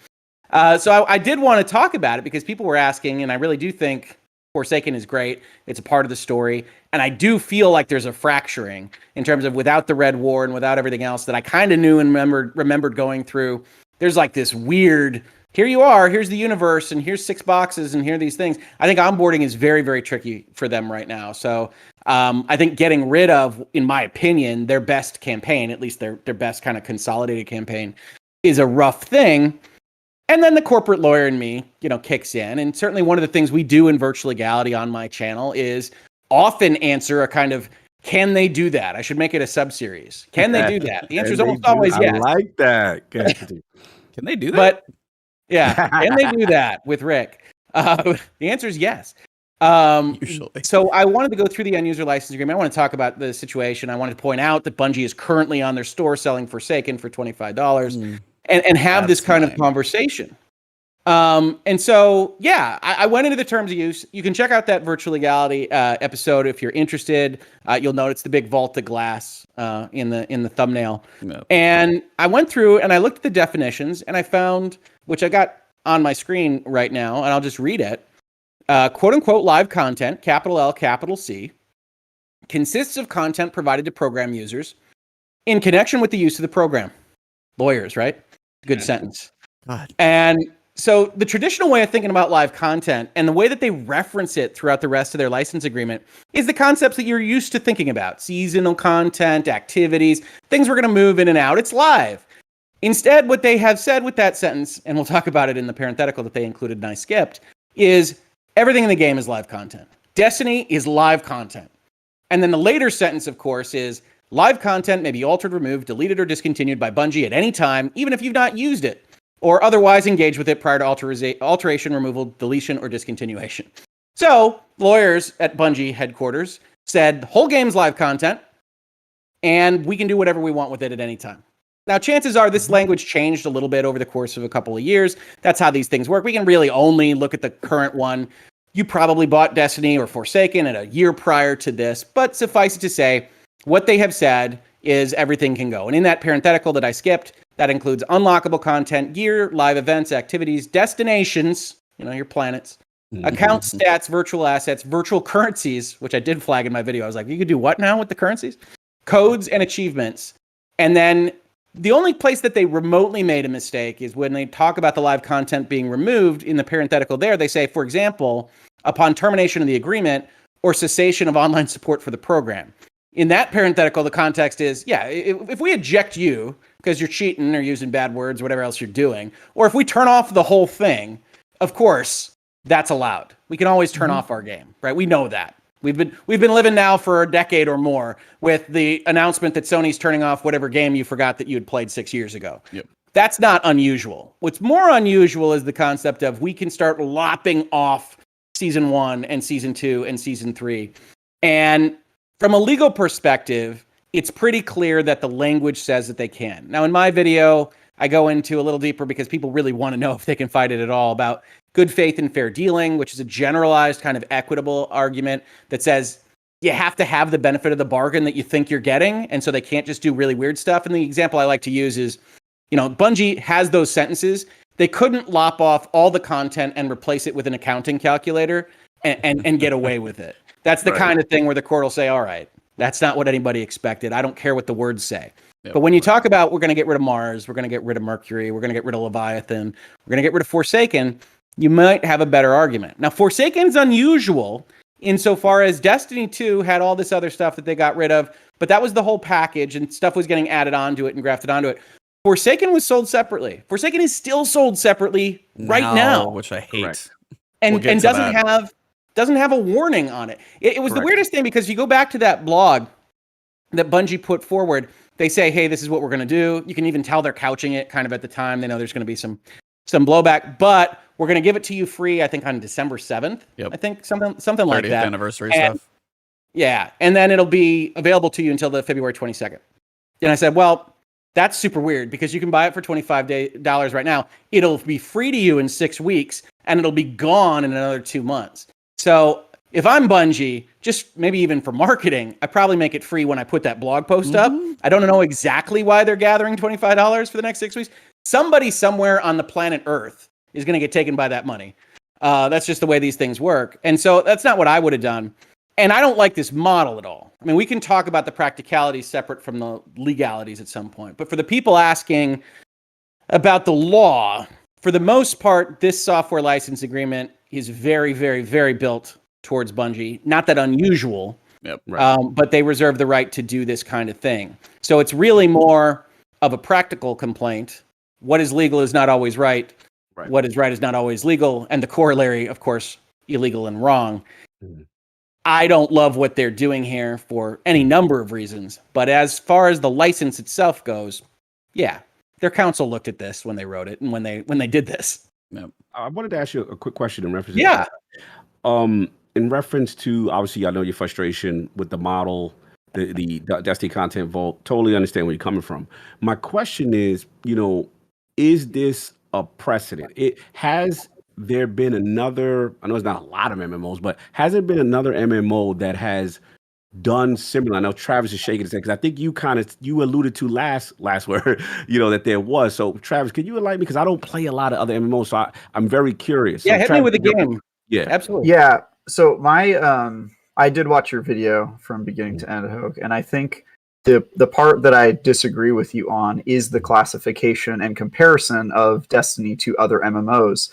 So I did want to talk about it because people were asking, and I really do think Forsaken is great. It's a part of the story. And I do feel like there's a fracturing in terms of without the Red War and without everything else that I kind of knew and remembered going through. There's like this weird, here you are, here's the universe, and here's 6 boxes, and here are these things. I think onboarding is very, very tricky for them right now. So I think getting rid of, in my opinion, their best campaign, at least their best kind of consolidated campaign, is a rough thing. And then the corporate lawyer in me, kicks in. And certainly one of the things we do in Virtual Legality on my channel is often answer a kind of, can they do that? I should make it a sub-series. Can they do that? The answer is almost always yes. I like that. Can they do that? But yeah, can they do that with Rick? The answer is yes. Usually. So I wanted to go through the end user license agreement. I want to talk about the situation. I wanted to point out that Bungie is currently on their store selling Forsaken for $25 and have this kind of conversation. And so, yeah, I went into the terms of use. You can check out that Virtual Legality episode if you're interested. You'll notice the big vault of glass in the thumbnail. Yep. And I went through and I looked at the definitions and I found, which I got on my screen right now, and I'll just read it. Quote unquote live content, capital L, capital C, consists of content provided to program users in connection with the use of the program. Lawyers, right? Good sentence. God. And so the traditional way of thinking about live content and the way that they reference it throughout the rest of their license agreement is the concepts that you're used to thinking about. Seasonal content, activities, things we're going to move in and out. It's live. Instead, what they have said with that sentence, and we'll talk about it in the parenthetical that they included and I skipped, is everything in the game is live content. Destiny is live content. And then the later sentence, of course, is live content may be altered, removed, deleted, or discontinued by Bungie at any time, even if you've not used it, or otherwise engage with it prior to alteration, removal, deletion, or discontinuation. So, lawyers at Bungie headquarters said, the whole game's live content, and we can do whatever we want with it at any time. Now, chances are this language changed a little bit over the course of a couple of years. That's how these things work. We can really only look at the current one. You probably bought Destiny or Forsaken at a year prior to this, but suffice it to say, what they have said is everything can go. And in that parenthetical that I skipped, that includes unlockable content, gear, live events, activities, destinations, your planets, account stats, virtual assets, virtual currencies, which I did flag in my video. I was like, you could do what now with the currencies? Codes and achievements. And then the only place that they remotely made a mistake is when they talk about the live content being removed in the parenthetical there, they say, for example, upon termination of the agreement or cessation of online support for the program. In that parenthetical, the context is, yeah, if we eject you because you're cheating or using bad words, whatever else you're doing, or if we turn off the whole thing, of course, that's allowed. We can always turn off our game, right? We know that. We've been living now for a decade or more with the announcement that Sony's turning off whatever game you forgot that you had played 6 years ago. Yep. That's not unusual. What's more unusual is the concept of we can start lopping off season 1 and season 2 and season 3. And from a legal perspective, it's pretty clear that the language says that they can. Now, in my video, I go into a little deeper because people really want to know if they can fight it at all about good faith and fair dealing, which is a generalized kind of equitable argument that says you have to have the benefit of the bargain that you think you're getting. And so they can't just do really weird stuff. And the example I like to use is, Bungie has those sentences. They couldn't lop off all the content and replace it with an accounting calculator and get away with it. That's the kind of thing where the court will say, all right, that's not what anybody expected. I don't care what the words say. Yep. But when you talk about we're going to get rid of Mars, we're going to get rid of Mercury, we're going to get rid of Leviathan, we're going to get rid of Forsaken, you might have a better argument. Now, Forsaken's unusual insofar as Destiny 2 had all this other stuff that they got rid of, but that was the whole package and stuff was getting added onto it and grafted onto it. Forsaken was sold separately. Forsaken is still sold separately right now, which I hate. Correct. and doesn't have a warning on it. It was the weirdest thing because you go back to that blog that Bungie put forward. They say, "Hey, this is what we're going to do." You can even tell they're couching it kind of at the time. They know there's going to be some blowback, but we're going to give it to you free. I think on December 7th. Yep. I think something like that. Anniversary and, stuff. Yeah, and then it'll be available to you until the February 22nd. And I said, well, that's super weird because you can buy it for $25 right now. It'll be free to you in 6 weeks, and it'll be gone in another 2 months. So if I'm Bungie, just maybe even for marketing, I probably make it free when I put that blog post up. I don't know exactly why they're gathering $25 for the next 6 weeks. Somebody somewhere on the planet Earth is going to get taken by that money. That's just the way these things work. And so that's not what I would have done. And I don't like this model at all. I mean, we can talk about the practicalities separate from the legalities at some point. But for the people asking about the law, for the most part, this software license agreement is very, very, very built towards Bungie. Not that unusual, Yep. but they reserve the right to do this kind of thing. So it's really more of a practical complaint. What is legal is not always right. What is right is not always legal. And the corollary, of course, illegal and wrong. I don't love what they're doing here for any number of reasons. But as far as the license itself goes, yeah, their counsel looked at this when they wrote it and when they did this. Yep. I wanted to ask you a quick question in reference. Yeah. In reference to, obviously, I know your frustration with the model, the Destiny content vault. Totally understand where you're coming from. My question is, is this a precedent? Has there been another, I know it's not a lot of MMOs, but has there been another MMO that has done similar? I know Travis is shaking his head because I think you alluded to last word, that there was. So Travis, can you enlighten me? Because I don't play a lot of other MMOs, so I'm very curious. Yeah, so hit Travis, me with a game. Yeah, absolutely. Yeah. So I did watch your video from beginning to end, Hoeg, and I think the part that I disagree with you on is the classification and comparison of Destiny to other MMOs.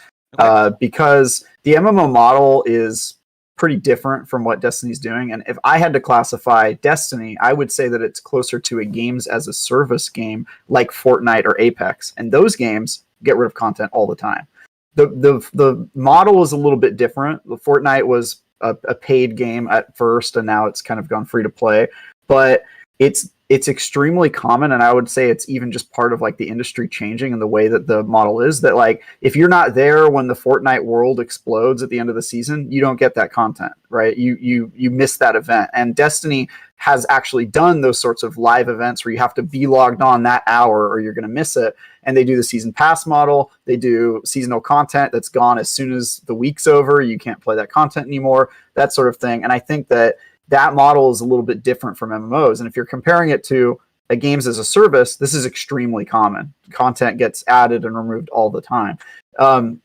Because the MMO model is pretty different from what Destiny's doing. And if I had to classify Destiny, I would say that it's closer to a games as a service game like Fortnite or Apex. And those games get rid of content all the time. The model is a little bit different. The Fortnite was a paid game at first, and now it's kind of gone free to play. But it's extremely common, and I would say it's even just part of like the industry changing and the way that the model is, that like if you're not there when the Fortnite world explodes at the end of the season, you don't get that content, right? You miss that event. And Destiny has actually done those sorts of live events where you have to be logged on that hour or you're going to miss it. And they do the season pass model. They do seasonal content that's gone as soon as the week's over. You can't play that content anymore, that sort of thing. And I think that model is a little bit different from MMOs. And if you're comparing it to a games as a service, this is extremely common. Content gets added and removed all the time. The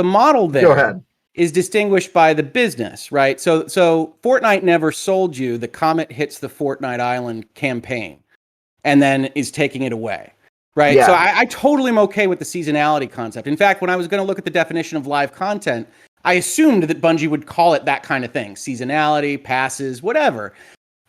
model there go ahead. Is distinguished by the business, right? So Fortnite never sold you the Comet Hits the Fortnite Island campaign and then is taking it away, right? Yeah. So I totally am okay with the seasonality concept. In fact, when I was going to look at the definition of live content, I assumed that Bungie would call it that kind of thing, seasonality, passes, whatever.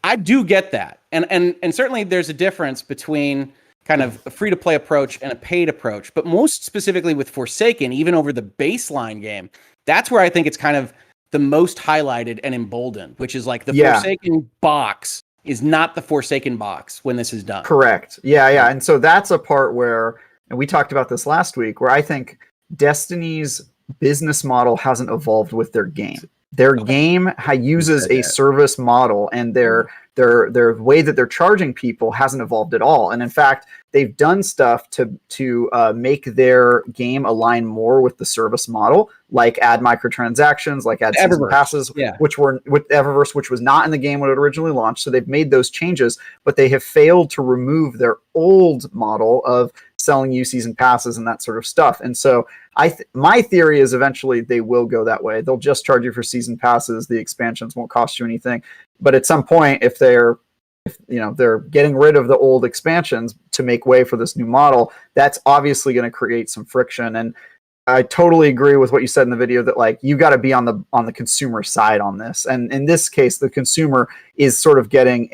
I do get that. And certainly there's a difference between kind of a free-to-play approach and a paid approach. But most specifically with Forsaken, even over the baseline game, that's where I think it's kind of the most highlighted and emboldened, which is like the Forsaken box is not the Forsaken box when this is done. Correct. Yeah. And so that's a part where, and we talked about this last week, where I think Destiny's business model hasn't evolved with their game. Their game uses a service model, and their way that they're charging people hasn't evolved at all. And in fact, they've done stuff to make their game align more with the service model, like add microtransactions, like add season passes, which were with Eververse, which was not in the game when it originally launched. So they've made those changes, but they have failed to remove their old model of selling you season passes and that sort of stuff. And so my theory is eventually they will go that way. They'll just charge you for season passes. The expansions won't cost you anything. But at some point, if they're if they're getting rid of the old expansions to make way for this new model, that's obviously going to create some friction. And I totally agree with what you said in the video that like you got to be on the consumer side on this. And in this case, the consumer is sort of getting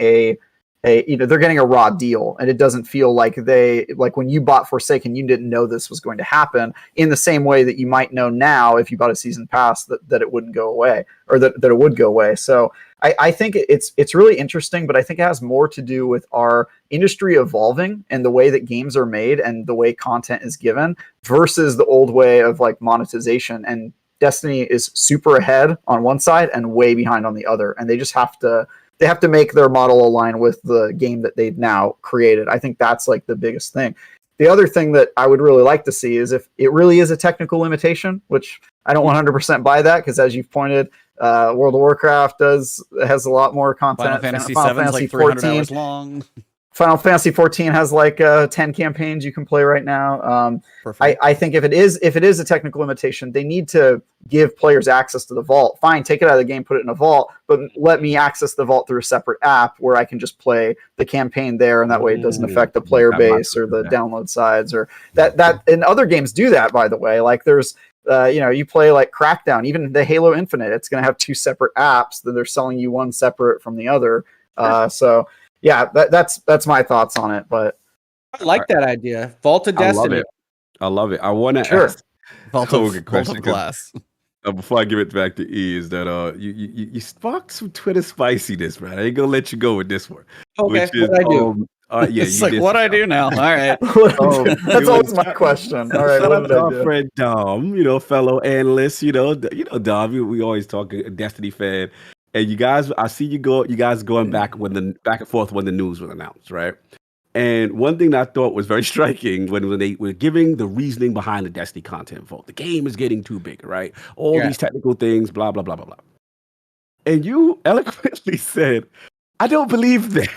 they're getting a raw deal, and it doesn't feel like when you bought Forsaken, you didn't know this was going to happen in the same way that you might know now if you bought a season pass that it wouldn't go away, or that it would go away. So I think it's really interesting, but I think it has more to do with our industry evolving and the way that games are made and the way content is given versus the old way of like monetization. And Destiny is super ahead on one side and way behind on the other, and they just have to make their model align with the game that they've now created. I think that's like the biggest thing. The other thing that I would really like to see is if it really is a technical limitation, which I don't 100% buy that, because as you've pointed, World of Warcraft has a lot more content. Final Fantasy 7 is like 300 hours long. Final Fantasy 14 has like 10 campaigns you can play right now. I think if it is a technical limitation, they need to give players access to the vault. Fine, take it out of the game, put it in a vault, but let me access the vault through a separate app where I can just play the campaign there, and that way it doesn't affect the player base or the download sides or that. And other games do that, by the way. Like there's you play like Crackdown, even the Halo Infinite, it's going to have two separate apps that they're selling you one separate from the other. So. Yeah, that's my thoughts on it, but I like that idea. Vault of Destiny. I love it. I want to ask Vault Hoeg a question. of Glass. Before I give it back to E, is that you sparked some Twitter spiciness, man. I ain't gonna let you go with this one. Okay, which is, what I do? Yeah, It's like what I do now. All right. that's always my question. All right, shout what out did to I our do? friend Dom, fellow analyst, Dom, we always talk a Destiny fan. And you guys, I see you guys going back and forth when the news was announced, right? And one thing that I thought was very striking when they were giving the reasoning behind the Destiny content vote. The game is getting too big, right? All these technical things, blah, blah, blah, blah, blah. And you eloquently said, I don't believe them.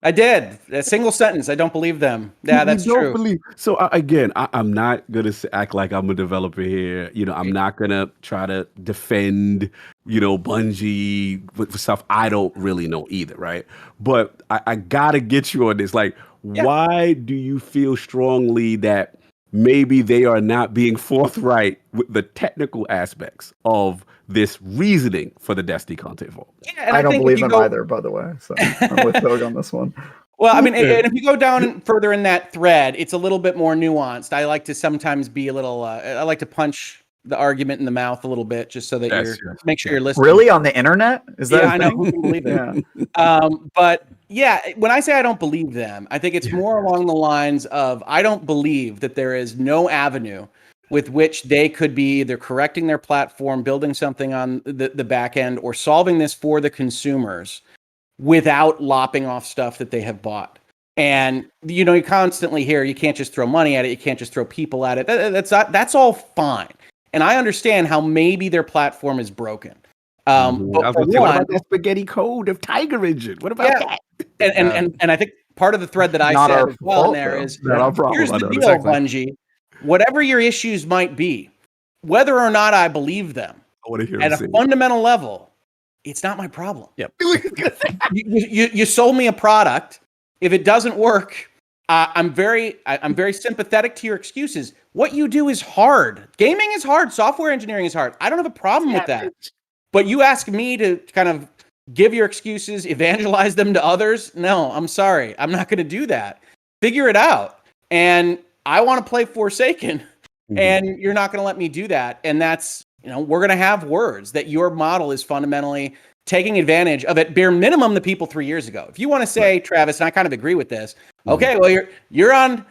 I did. A single sentence. I don't believe them. Yeah, that's true. So again, I'm not gonna act like I'm a developer here. I'm not gonna try to defend, Bungie with stuff I don't really know either, right? But I gotta get you on this. Like, why do you feel strongly that maybe they are not being forthright with the technical aspects of this reasoning for the Destiny content vault? Yeah, and I don't believe them either, by the way. So I'm with Hoeg on this one. Well, I mean, and if you go down further in that thread, it's a little bit more nuanced. I like to sometimes be a little. I like to punch the argument in the mouth a little bit, just so that make sure you're listening. Really, on the internet? Is that? Yeah, I know. Who can believe it? But yeah, when I say I don't believe them, I think it's more along the lines of I don't believe that there is no avenue with which they could be either correcting their platform, building something on the back end, or solving this for the consumers without lopping off stuff that they have bought. And, you constantly hear you can't just throw money at it. You can't just throw people at it. That's all fine. And I understand how maybe their platform is broken. But what about that spaghetti code of Tiger Engine? What about that? And I think part of the thread that I said as well in there is, here's the deal, Bungie. Whatever your issues might be, whether or not I believe them, at a fundamental level, it's not my problem. Yep. You sold me a product. If it doesn't work, I'm very sympathetic to your excuses. What you do is hard. Gaming is hard. Software engineering is hard. I don't have a problem with that. But you ask me to kind of give your excuses, evangelize them to others. No, I'm sorry. I'm not going to do that. Figure it out. And I want to play Forsaken, and you're not going to let me do that. And that's, we're going to have words that your model is fundamentally taking advantage of, at bare minimum, the people 3 years ago. If you want to say, Travis, and I kind of agree with this. Okay, well, you're on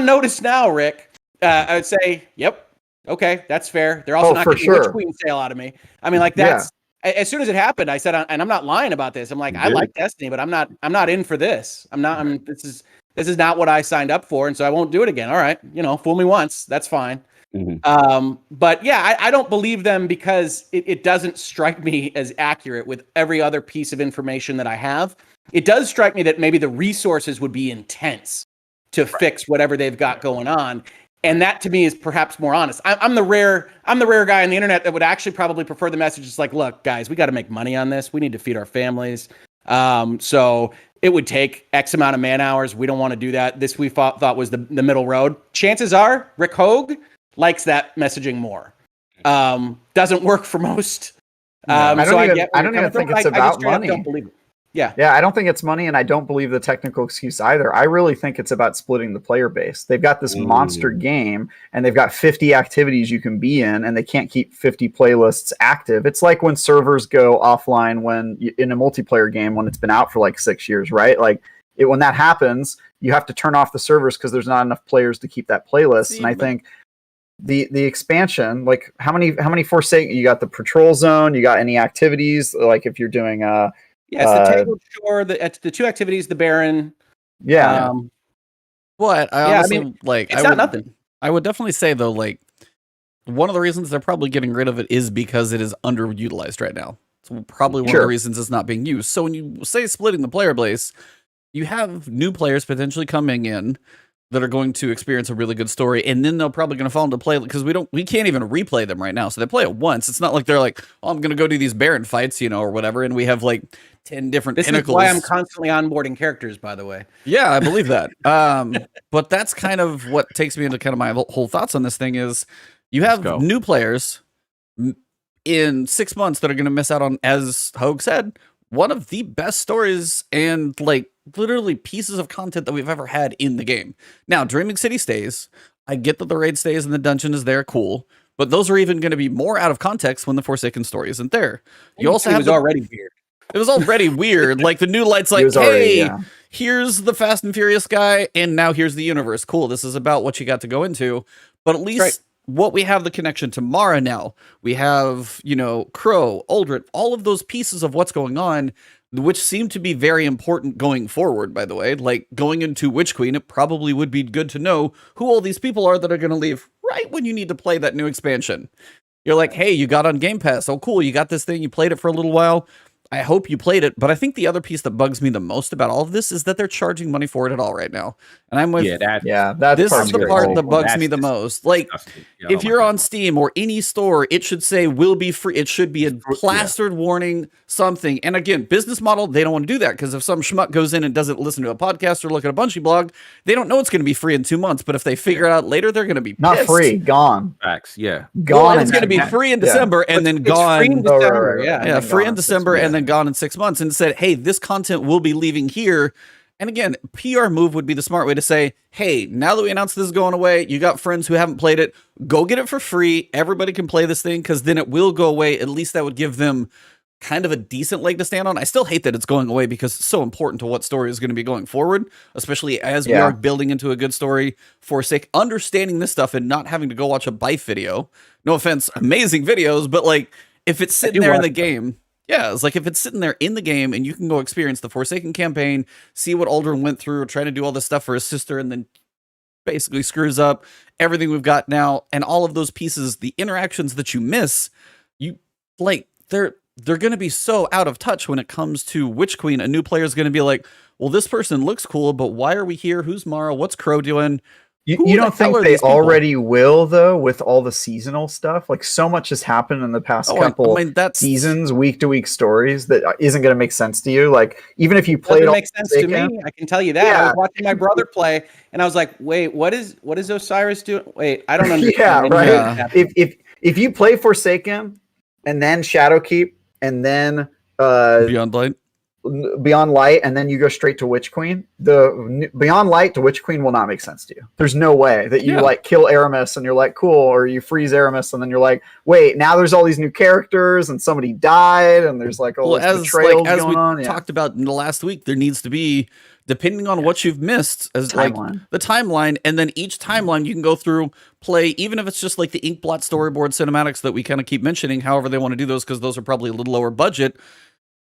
notice now, Rick. I would say, yep. Okay, that's fair. They're also not getting a Witch Queen sale out of me. I mean, like that's as soon as it happened, I said, and I'm not lying about this. I'm like, I like Destiny, but I'm not in for this. This is not what I signed up for, and so I won't do it again. All right, fool me once, that's fine. But yeah, I don't believe them because it doesn't strike me as accurate with every other piece of information that I have. It does strike me that maybe the resources would be intense to fix whatever they've got going on. And that to me is perhaps more honest. I'm the rare guy on the internet that would actually probably prefer the message. It's like, look, guys, we got to make money on this. We need to feed our families. So it would take X amount of man hours. We don't want to do that. This we thought was the middle road. Chances are Rick Hoeg likes that messaging more. Doesn't work for most. I don't even think it's about money. Don't believe it. Yeah. I don't think it's money, and I don't believe the technical excuse either. I really think it's about splitting the player base. They've got this monster game, and they've got 50 activities you can be in, and they can't keep 50 playlists active. It's like when servers go offline in a multiplayer game when it's been out for like 6 years, right? Like when that happens, you have to turn off the servers because there's not enough players to keep that playlist. And I think the expansion, like how many Forsaken, you got the patrol zone, you got any activities, like if you're doing it's the table shore, the 2 activities, the Baron. Yeah. But I mean, it's not nothing. I would definitely say though, like one of the reasons they're probably getting rid of it is because it is underutilized right now. It's probably one of the reasons it's not being used. So when you say splitting the player base, you have new players potentially coming in that are going to experience a really good story, and then they're probably going to fall into play because we can't even replay them right now. So they play it once. It's not like they're like, oh, I'm going to go do these Baron fights, or whatever, and we have like 10 different Pinnacles. Is why I'm constantly onboarding characters, by the way. Yeah, I believe that. But that's kind of what takes me into kind of my whole thoughts on this thing is you have new players in 6 months that are going to miss out on, as Hoeg said, one of the best stories and like literally pieces of content that we've ever had in the game. Now, Dreaming City stays. I get that the raid stays and the dungeon is there, cool. But those are even going to be more out of context when the Forsaken story isn't there. You also have already weird. It was already weird. Like the new light's like, hey, here's the Fast and Furious guy, and now here's the universe. Cool. This is about what you got to go into. But at least what we have the connection to Mara now. We have, Crow, Uldred, all of those pieces of what's going on, which seem to be very important going forward, by the way. Like going into Witch Queen, it probably would be good to know who all these people are that are going to leave right when you need to play that new expansion. You're like, hey, you got on Game Pass. Oh, cool. You got this thing. You played it for a little while. I hope you played it, but I think the other piece that bugs me the most about all of this is that they're charging money for it at all right now. And I'm with this is the part that bugs me the most. Like if you're on Steam or any store, it should say will be free. It should be a plastered warning, something. And again, business model, they don't want to do that because if some schmuck goes in and doesn't listen to a podcast or look at a Bungie blog, they don't know it's going to be free in 2 months. But if they figure it out later, they're going to be not free, gone. Facts, gone. Well, it's going to be free in December and then gone. Free in December, free in December and then gone in 6 months, and said, hey, this content will be leaving here. And again, PR move would be the smart way to say, hey, now that we announced this is going away, you got friends who haven't played it, go get it for free. Everybody can play this thing because then it will go away. At least that would give them kind of a decent leg to stand on. I still hate that it's going away because it's so important to what story is going to be going forward, especially as we are building into a good story for sake understanding this stuff and not having to go watch a Bife video. No offense, amazing videos, but like if it's sitting there in the game. Yeah, it's like if it's sitting there in the game and you can go experience the Forsaken campaign, see what Uldren went through, trying to do all this stuff for his sister, and then basically screws up everything we've got now, and all of those pieces, the interactions that you miss, you like they're going to be so out of touch when it comes to Witch Queen. A new player is going to be like, well, this person looks cool, but why are we here? Who's Mara? What's Crow doing? You don't think they already will, though, with all the seasonal stuff? Like, so much has happened in the past couple seasons, week-to-week stories that isn't going to make sense to you. Like, even if you played all... It makes sense to me. I can tell you that. I was watching my brother play, and I was like, wait, what is Osiris doing? Wait, I don't understand. If you play Forsaken, and then Shadowkeep, and then... Beyond Light, and then you go straight to Witch Queen. The Beyond Light to Witch Queen will not make sense to you. There's no way that you like kill Aramis and you're like cool, or you freeze Aramis and then you're like, wait, now there's all these new characters and somebody died and there's like all these betrayals going on. As we talked about in the last week, there needs to be, depending on what you've missed, as timeline. Like the timeline, and then each timeline you can go through, play, even if it's just like the Inkblot storyboard cinematics that we kind of keep mentioning, however they want to do those, because those are probably a little lower budget.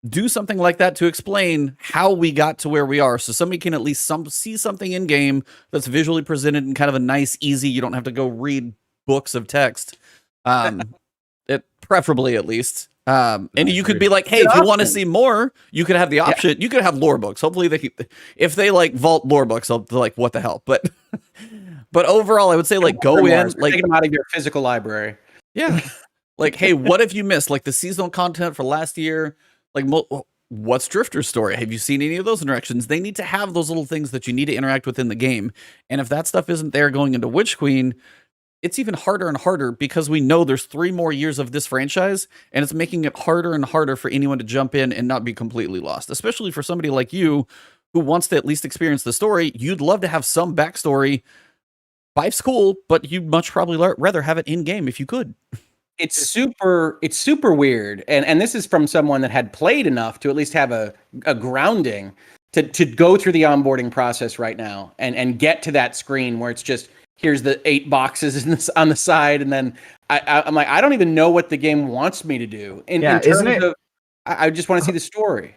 Do something like that to explain how we got to where we are, so somebody can at least see something in game that's visually presented in kind of a nice, easy. You don't have to go read books of text, preferably at least. And you could be like, hey, if you want to see more, you could have the option. You could have lore books. Hopefully, if they like vault lore books, they're like, what the hell? But overall, I would say like go in, like take them out of your physical library. Yeah, like hey, what have you missed? Like the seasonal content for last year. Like what's Drifter's story? Have you seen any of those interactions? They need to have those little things that you need to interact with in the game. And if that stuff isn't there going into Witch Queen, it's even harder and harder because we know there's 3 more years of this franchise, and it's making it harder and harder for anyone to jump in and not be completely lost, especially for somebody like you who wants to at least experience the story. You'd love to have some backstory. 5's cool, but you'd much probably rather have it in game if you could. It's super weird. And this is from someone that had played enough to at least have a grounding to go through the onboarding process right now and get to that screen where it's just, here's the 8 boxes on the side. And then I'm like, I don't even know what the game wants me to do. In terms of, I just want to see the story.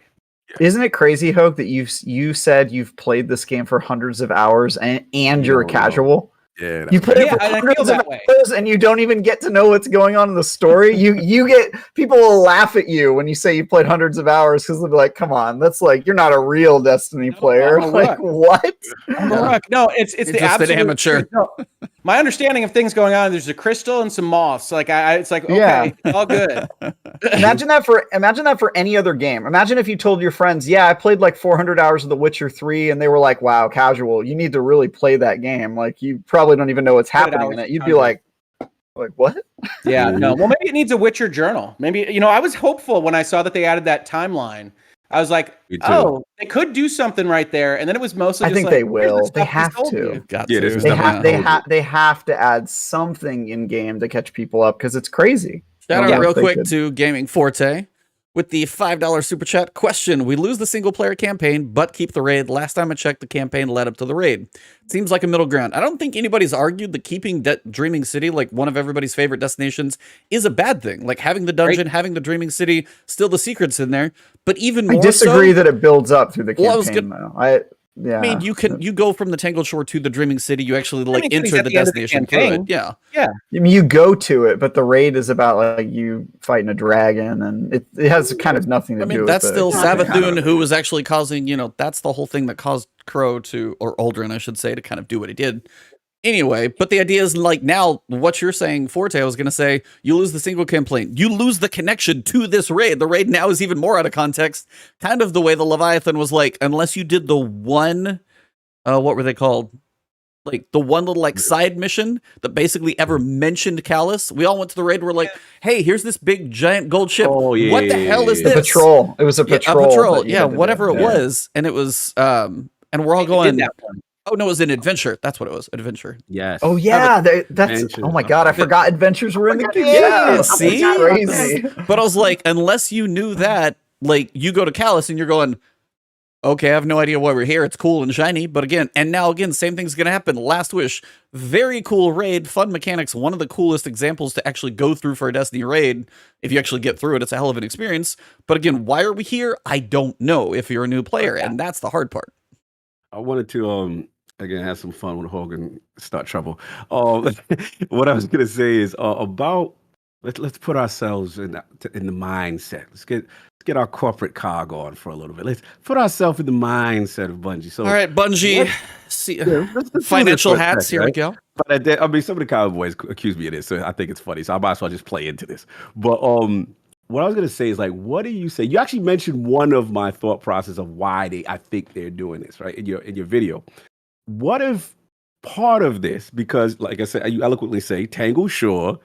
Isn't it crazy, Hoeg, that you said you've played this game for hundreds of hours and you're a casual? Yeah, you play it for hundreds of hours and you don't even get to know what's going on in the story. You get, people will laugh at you when you say you played hundreds of hours because they'll be like, "Come on, that's like you're not a real Destiny player." Like what? No, it's the just absolute an amateur. No, my understanding of things going on. There's a crystal and some moths. Like it's like okay, all good. Imagine that for any other game. Imagine if you told your friends, "Yeah, I played like 400 hours of The Witcher 3," and they were like, "Wow, casual. You need to really play that game. Like you probably don't even know what's happening in it." You'd be like what? Yeah, no. Well, maybe it needs a Witcher journal. Maybe, I was hopeful when I saw that they added that timeline. I was like, oh, they could do something right there. And then it was mostly just they will. They have to. They have to add something in game to catch people up because it's crazy. Shout out real quick to Gaming Forte with the $5 super chat question. We lose the single player campaign, but keep the raid. Last time I checked, the campaign led up to the raid. Seems like a middle ground. I don't think anybody's argued that keeping Dreaming City, like one of everybody's favorite destinations, is a bad thing. Like having the dungeon, having the Dreaming City, still the secrets in there. But even more, I disagree that it builds up through the campaign. I mean, you go from the Tangled Shore to the Dreaming City. You actually enter the destination through it. Yeah. I mean, you go to it, but the raid is about like you fighting a dragon, and it has kind of nothing to do with it. That's still Savathun, who was actually causing, that's the whole thing that caused Crow or Aldrin, I should say, to kind of do what he did. Anyway, but the idea is like now what you're saying, Forte, I was going to say, you lose the single campaign. You lose the connection to this raid. The raid now is even more out of context. Kind of the way the Leviathan was like, unless you did the one, what were they called? Like the one little side mission that basically ever mentioned Callus. We all went to the raid. We're like, hey, here's this big giant gold ship. Oh, yeah, what the hell is this? Patrol. It was a patrol. A patrol. Yeah, whatever it was. And it was, and we're all going, oh, no, it was an adventure. That's what it was. Adventure. Yes. Oh, yeah. That's. Oh, my God. I forgot adventures were in the game. Yeah, see? Crazy. But I was like, unless you knew that, like, you go to Callus and you're going, okay, I have no idea why we're here. It's cool and shiny. But again, same thing's going to happen. Last Wish. Very cool raid. Fun mechanics. One of the coolest examples to actually go through for a Destiny raid. If you actually get through it, it's a hell of an experience. But again, why are we here? I don't know if you're a new player. And that's the hard part. I wanted to, again, have some fun with Hoeg and start trouble. What I was gonna say is about let's put ourselves in the mindset. Let's get our corporate cog on for a little bit. Let's put ourselves in the mindset of Bungie. So, all right, Bungie, financial hats. Here we go. But some of the Cowboys accuse me of this, so I think it's funny. So I might as well just play into this. But what I was gonna say is like, what do you say? You actually mentioned one of my thought process of why I think they're doing this, right? In your video. What if part of this, because like I said, you eloquently say Tangled Shore,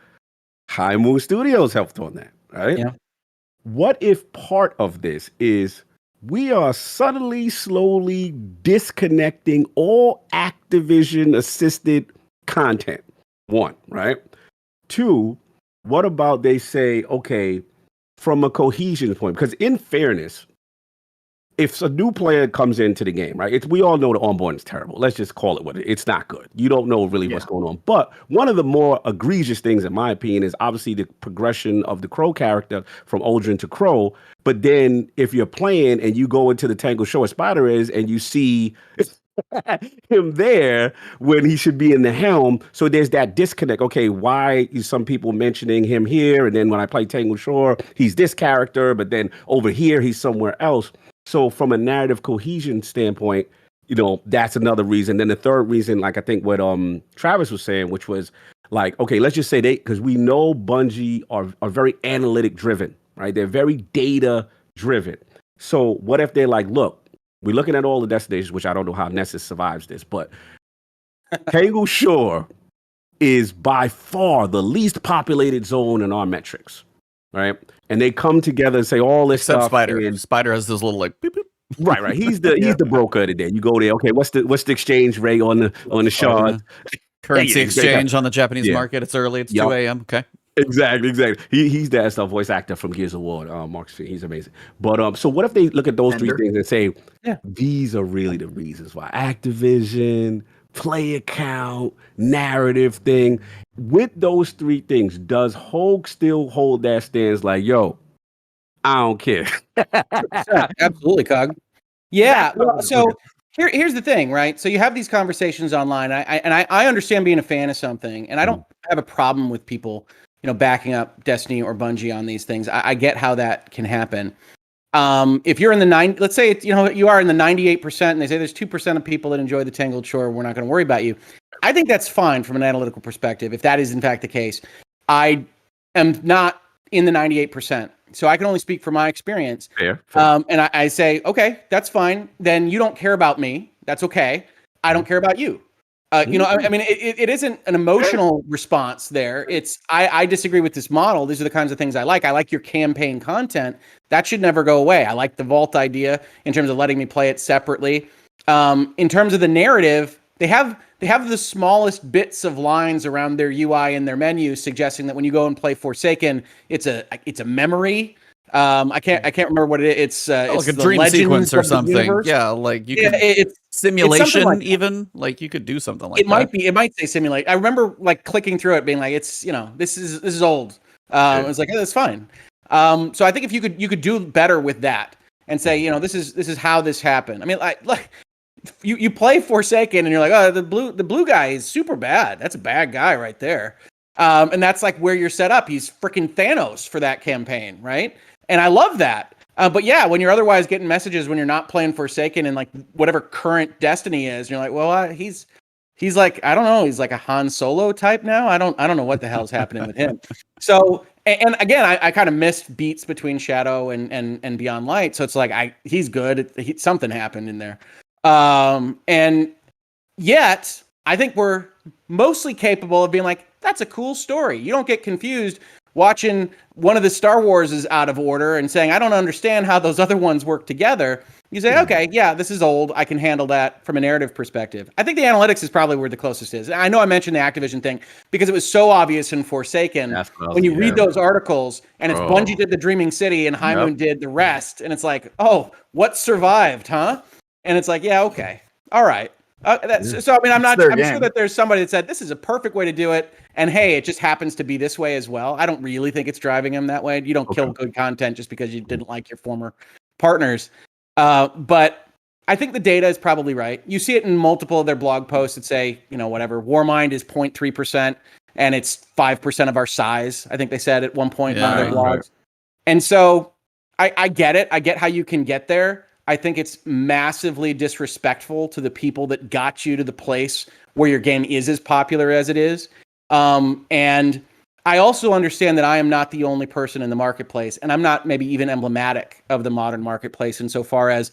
High Moon Studios helped on that, right? Yeah. What if part of this is we are suddenly, slowly disconnecting all Activision assisted content? One, right? Two, what about they say, okay, from a cohesion point, because in fairness, if a new player comes into the game, right? We all know the onboarding is terrible. Let's just call it what it is. It's not good. You don't know really what's going on. But one of the more egregious things, in my opinion, is obviously the progression of the Crow character from Aldrin to Crow. But then if you're playing and you go into the Tangled Shore Spider is and you see him there when he should be in the helm. So there's that disconnect. Okay, why is some people mentioning him here? And then when I play Tangled Shore, he's this character, but then over here, he's somewhere else. So from a narrative cohesion standpoint, that's another reason. Then the third reason, like I think what Travis was saying, which was like, okay, let's just say because we know Bungie are very analytic driven, right? They're very data driven. So what if they're like, look, we're looking at all the destinations, which I don't know how Nessus survives this, but Tangle Shore is by far the least populated zone in our metrics, right? And they come together and say all this Except stuff. Spider. And, Spider has this little like beep, beep. right. He's the broker today. You go there. Okay, what's the exchange rate on the shard? Currency Yeah, exchange on the Japanese yeah. market. It's early. It's 2 a.m. Okay. Exactly. He's that voice actor from Gears of War. Mark, he's amazing. But so what if they look at those three things and say, these are really the reasons why Activision, player count, narrative thing. With those three things, does Hoeg still hold that stance? Like, yo, I don't care. Absolutely, Cog. Yeah. Well, so here's the thing, right? So you have these conversations online, and I understand being a fan of something, and I don't have a problem with people, backing up Destiny or Bungie on these things. I get how that can happen. If you're in the let's say you are in the 98%, and they say there's 2% of people that enjoy the Tangled Shore, we're not going to worry about you. I think that's fine from an analytical perspective. If that is in fact the case, I am not in the 98%. So I can only speak from my experience. Fair. And I say, okay, that's fine. Then you don't care about me. That's okay. I don't care about you. I mean, it isn't an emotional response there. It's, I disagree with this model. These are the kinds of things I like. I like your campaign content. That should never go away. I like the vault idea in terms of letting me play it separately. In terms of the narrative, they have the smallest bits of lines around their UI and their menu suggesting that when you go and play Forsaken, it's a memory. I can't remember what it is. It's like a the dream Legends sequence or of the something. universe. Yeah, like you could it's simulation like even. Like you could do something like it that. It might say simulate. I remember like clicking through it, being like, it's this is old. I was like, that's fine. So I think if you could do better with that and say, this is how this happened. I mean, like you play Forsaken and you're like, oh, the blue guy is super bad. That's a bad guy right there. And that's like where you're set up. He's freaking Thanos for that campaign, right? And I love that. But yeah, when you're otherwise getting messages when you're not playing Forsaken and like whatever current Destiny is, and you're like, well, he's like, I don't know, he's like a Han Solo type now. I don't know what the hell's happening with him. So, and again, I kind of missed beats between Shadow and Beyond Light. So it's like he's good. Something happened in there. And yet I think we're mostly capable of being like, that's a cool story. You don't get confused watching one of the Star Wars is out of order and saying, I don't understand how those other ones work together. You say, okay, yeah, this is old. I can handle that from a narrative perspective. I think the analytics is probably where the closest is. I know I mentioned the Activision thing because it was so obvious in Forsaken when you read those articles and it's Bungie did the Dreaming City and High Moon did the rest. And it's like, oh, what survived, huh? And it's like, yeah, okay. All right. So, I mean, I'm sure that there's somebody that said, this is a perfect way to do it. And hey, it just happens to be this way as well. I don't really think it's driving them that way. You don't kill good content just because you didn't like your former partners. But I think the data is probably right. You see it in multiple of their blog posts that say, whatever, Warmind is 0.3% and it's 5% of our size. I think they said at one point on their blogs. Right. And so I get it. I get how you can get there. I think it's massively disrespectful to the people that got you to the place where your game is as popular as it is. And I also understand that I am not the only person in the marketplace, and I'm not maybe even emblematic of the modern marketplace insofar as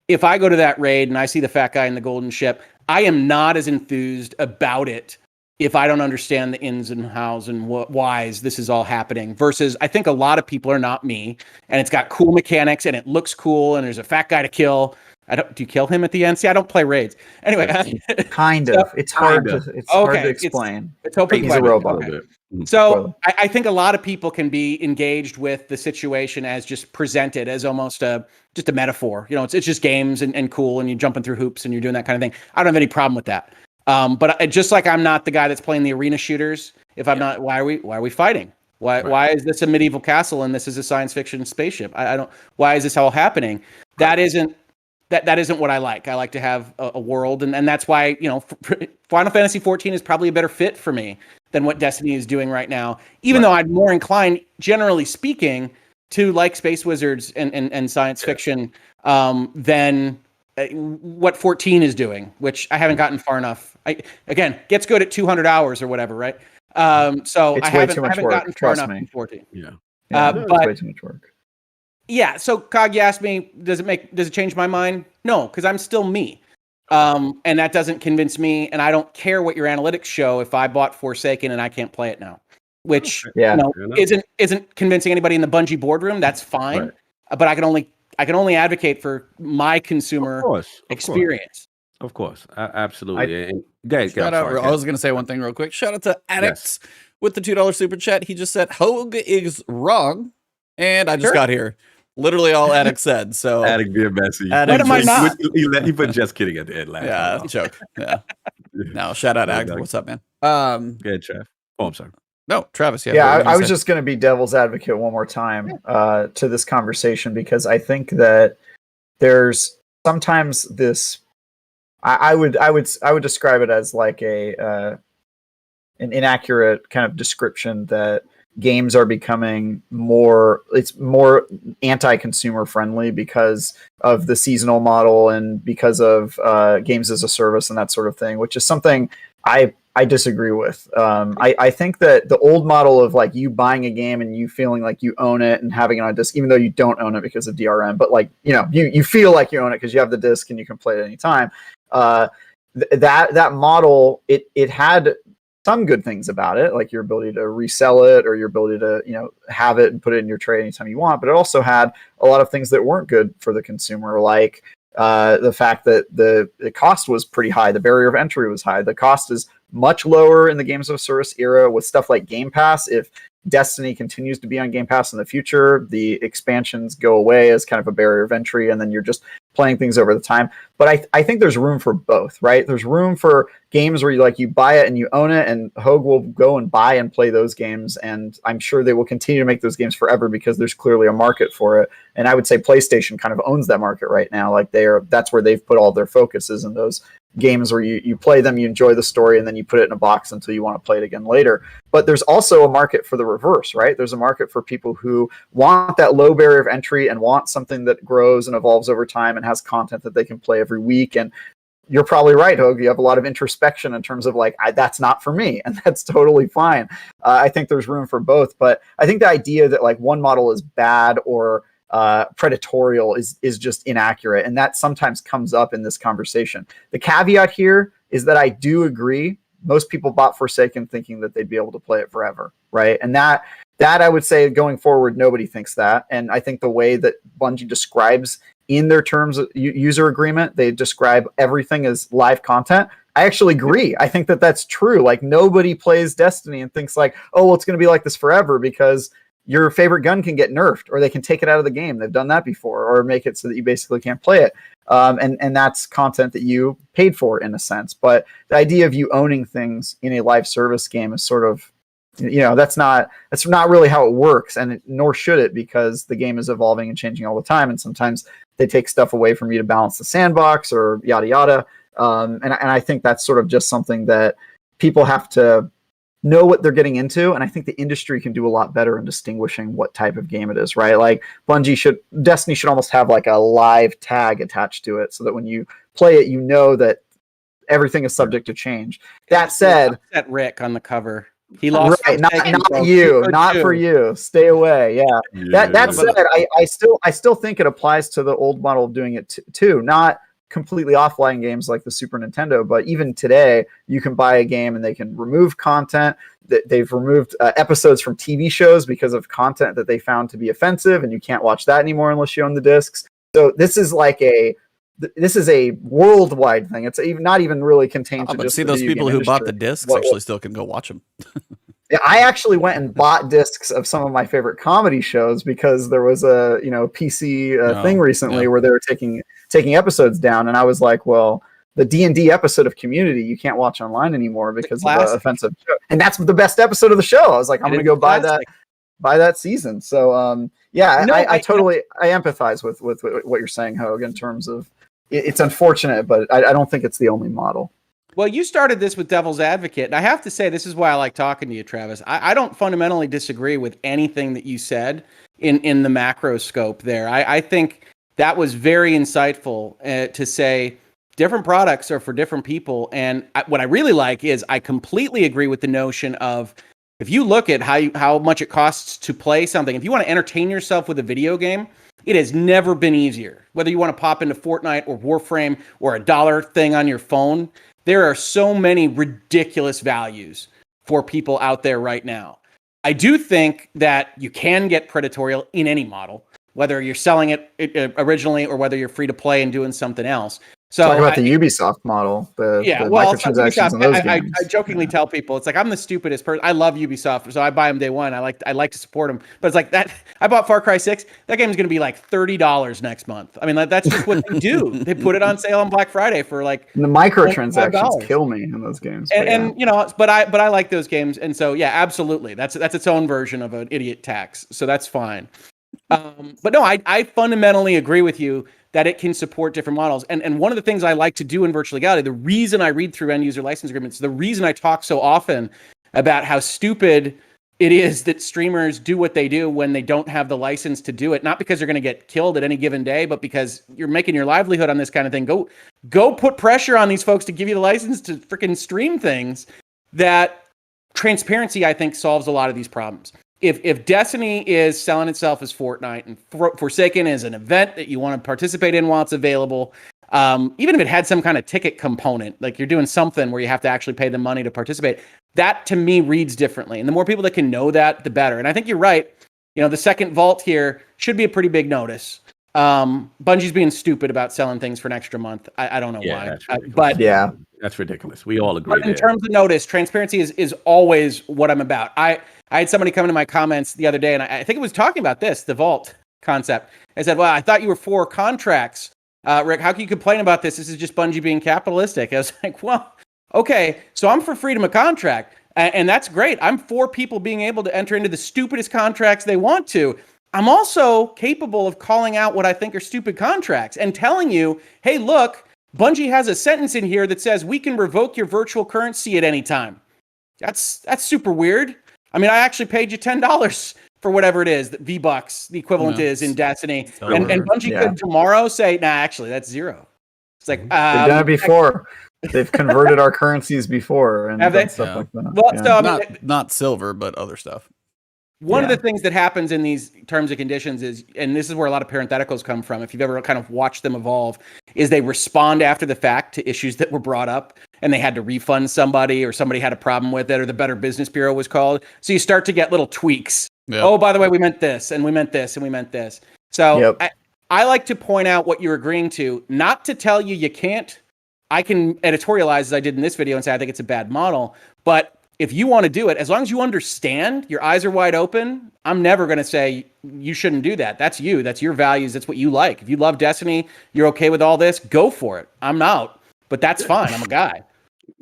if I go to that raid and I see the fat guy in the golden ship, I am not as enthused about it if I don't understand the ins and hows and whys this is all happening, versus I think a lot of people are not me, and it's got cool mechanics and it looks cool and there's a fat guy to kill. Do you kill him at the end? See, I don't play raids. Anyway. Kind of. It's hard to explain. It's open. He's a robot. Okay. So I think a lot of people can be engaged with the situation as just presented as almost just a metaphor. It's just games and cool and you're jumping through hoops and you're doing that kind of thing. I don't have any problem with that. But just like I'm not the guy that's playing the arena shooters. If I'm not, why are we fighting? Why is this a medieval castle and this is a science fiction spaceship? I don't. Why is this all happening? That isn't what I like. I like to have a world, and that's why Final Fantasy 14 is probably a better fit for me than what Destiny is doing right now. Even though I'm more inclined, generally speaking, to like Space Wizards and science fiction than what 14 is doing, which I haven't gotten far enough. Again, gets good at 200 hours or whatever, right? So it's I haven't gotten far enough in 14. but way too much work. Yeah. So Cog, you asked me, does it change my mind? No, because I'm still me. And that doesn't convince me, and I don't care what your analytics show if I bought Forsaken and I can't play it now. Which isn't convincing anybody in the Bungie boardroom. That's fine. Right. But I can only advocate for my consumer experience. Of course. Absolutely. I was going to say one thing real quick. Shout out to Addicts with the $2 super chat. He just said Hoeg is wrong, and I just got here. Literally all Addict said. So Addict being messy. What am I not? He put just kidding at the end last time. Joke. Yeah. No, shout out Addict. What's up, man? Good, Trev. Oh, I'm sorry. No, Travis. I was just going to be devil's advocate one more time to this conversation, because I think that there's sometimes this. I would describe it as like an inaccurate kind of description that games are becoming more anti-consumer friendly because of the seasonal model and because of games as a service and that sort of thing, which is something I disagree with. I think that the old model of like you buying a game and you feeling like you own it and having it on disc, even though you don't own it because of DRM, but like, you feel like you own it because you have the disc and you can play it anytime. That model, it had some good things about it, like your ability to resell it or your ability to, have it and put it in your tray anytime you want. But it also had a lot of things that weren't good for the consumer, like the fact that the cost was pretty high. The barrier of entry was high. The cost is much lower in the games of service era with stuff like Game Pass. If Destiny continues to be on Game Pass in the future, the expansions go away as kind of a barrier of entry, and then you're just playing things over the time. But I think there's room for both, right? There's room for games where you buy it and you own it, and Hoeg will go and buy and play those games, and I'm sure they will continue to make those games forever because there's clearly a market for it. And I would say PlayStation kind of owns that market right now. Like that's where they've put all their focuses in those games where you play them, you enjoy the story, and then you put it in a box until you want to play it again later. But there's also a market for the reverse, right? There's a market for people who want that low barrier of entry and want something that grows and evolves over time and has content that they can play every week. And you're probably right, Hoeg. You have a lot of introspection in terms of like, that's not for me, and that's totally fine. I think there's room for both, but I think the idea that like one model is bad or predatorial is just inaccurate, and that sometimes comes up in this conversation. The caveat here is that I do agree most people bought Forsaken thinking that they'd be able to play it forever, right? And that I would say going forward, nobody thinks that. And I think the way that Bungie describes in their terms of user agreement, they describe everything as live content. I actually agree. I think that that's true. Like nobody plays Destiny and thinks like, oh, well, it's going to be like this forever because your favorite gun can get nerfed or they can take it out of the game. They've done that before, or make it so that you basically can't play it. And that's content that you paid for in a sense. But the idea of you owning things in a live service game is sort of, that's not really how it works, and nor should it, because the game is evolving and changing all the time. And sometimes they take stuff away from you to balance the sandbox or yada, yada. And I think that's sort of just something that people have to know what they're getting into, and I think the industry can do a lot better in distinguishing what type of game it is, right? Like Destiny should almost have like a live tag attached to it so that when you play it, you know that everything is subject to change. That said, that Rick on the cover, he lost. Right, not you, not for you. Stay away. Yeah. That said, I still think it applies to the old model of doing it too. Not completely offline games like the Super Nintendo, but even today you can buy a game and they can remove content. They've removed episodes from TV shows because of content that they found to be offensive, and you can't watch that anymore unless you own the discs. So this is a worldwide thing. It's not even really contained to just those people who bought the discs actually still can go watch them. Yeah, I actually went and bought discs of some of my favorite comedy shows because there was a PC thing recently where they were taking episodes down, and I was like, well, the D&D episode of Community you can't watch online anymore because of the offensive joke. And that's the best episode of the show. I was like, I'm going to go buy that season. So I totally empathize with what you're saying, Hoeg, in terms of it's unfortunate, but I don't think it's the only model. Well, you started this with Devil's Advocate, and I have to say, this is why I like talking to you, Travis. I don't fundamentally disagree with anything that you said in the macro scope there. I think that was very insightful to say different products are for different people. And what I really like is I completely agree with the notion of, if you look at how much it costs to play something, if you want to entertain yourself with a video game, It has never been easier. Whether you want to pop into Fortnite or Warframe or a dollar thing on your phone, there are so many ridiculous values for people out there right now. I do think that you can get predatory in any model, whether you're selling it originally or whether you're free to play and doing something else. So talk about the Ubisoft model, the microtransactions in those games. I jokingly tell people it's like I'm the stupidest person. I love Ubisoft, so I buy them day one. I like to support them, but it's like that. I bought Far Cry 6. That game is going to be like $30 next month. I mean, that's just what they do. They put it on sale on Black Friday for like the microtransactions kill me in those games. And you know, but I like those games, and so yeah, absolutely, that's its own version of an idiot tax. So that's fine. But no, I fundamentally agree with you that it can support different models. And one of the things I like to do in virtual legality, the reason I read through end user license agreements, the reason I talk so often about how stupid it is that streamers do what they do when they don't have the license to do it, not because they're going to get killed at any given day, but because you're making your livelihood on this kind of thing. Go put pressure on these folks to give you the license to freaking stream things. That transparency, I think, solves a lot of these problems. If Destiny is selling itself as Fortnite and Forsaken is an event that you want to participate in while it's available, even if it had some kind of ticket component, like you're doing something where you have to actually pay the money to participate, that to me reads differently. And the more people that can know that, the better. And I think you're right. You know, the second vault here should be a pretty big notice. Bungie's being stupid about selling things for an extra month. I don't know why. But yeah, that's ridiculous. We all agree. But in terms of notice, transparency is always what I'm about. I had somebody come into my comments the other day, and I think it was talking about the vault concept. I said, well, I thought you were for contracts. Rick, how can you complain about this? This is just Bungie being capitalistic. I was like, well, okay, so I'm for freedom of contract, and that's great. I'm for people being able to enter into the stupidest contracts they want to. I'm also capable of calling out what I think are stupid contracts and telling you, hey, look, Bungie has a sentence in here that says we can revoke your virtual currency at any time. That's super weird. I mean, I actually paid you $10 for whatever it is that V-Bucks, the equivalent is in Destiny. And Bungie could tomorrow say, nah, actually, that's $0. It's like, they've done it before. They've converted our currencies before. And have they? Stuff like that. Well, so, I mean, not silver, but other stuff. One of the things that happens in these terms and conditions is, and this is where a lot of parentheticals come from, if you've ever kind of watched them evolve, is they respond after the fact to issues that were brought up and they had to refund somebody or somebody had a problem with it or the Better Business Bureau was called. So you start to get little tweaks. Yep. Oh, by the way, we meant this and we meant this and we meant this. So I like to point out what you're agreeing to, not to tell you can't. I can editorialize as I did in this video and say I think it's a bad model, but if you want to do it, as long as you understand, your eyes are wide open, I'm never going to say you shouldn't do that. That's you. That's your values. That's what you like. If you love Destiny, you're okay with all this, go for it. I'm out, but that's fine. I'm a guy.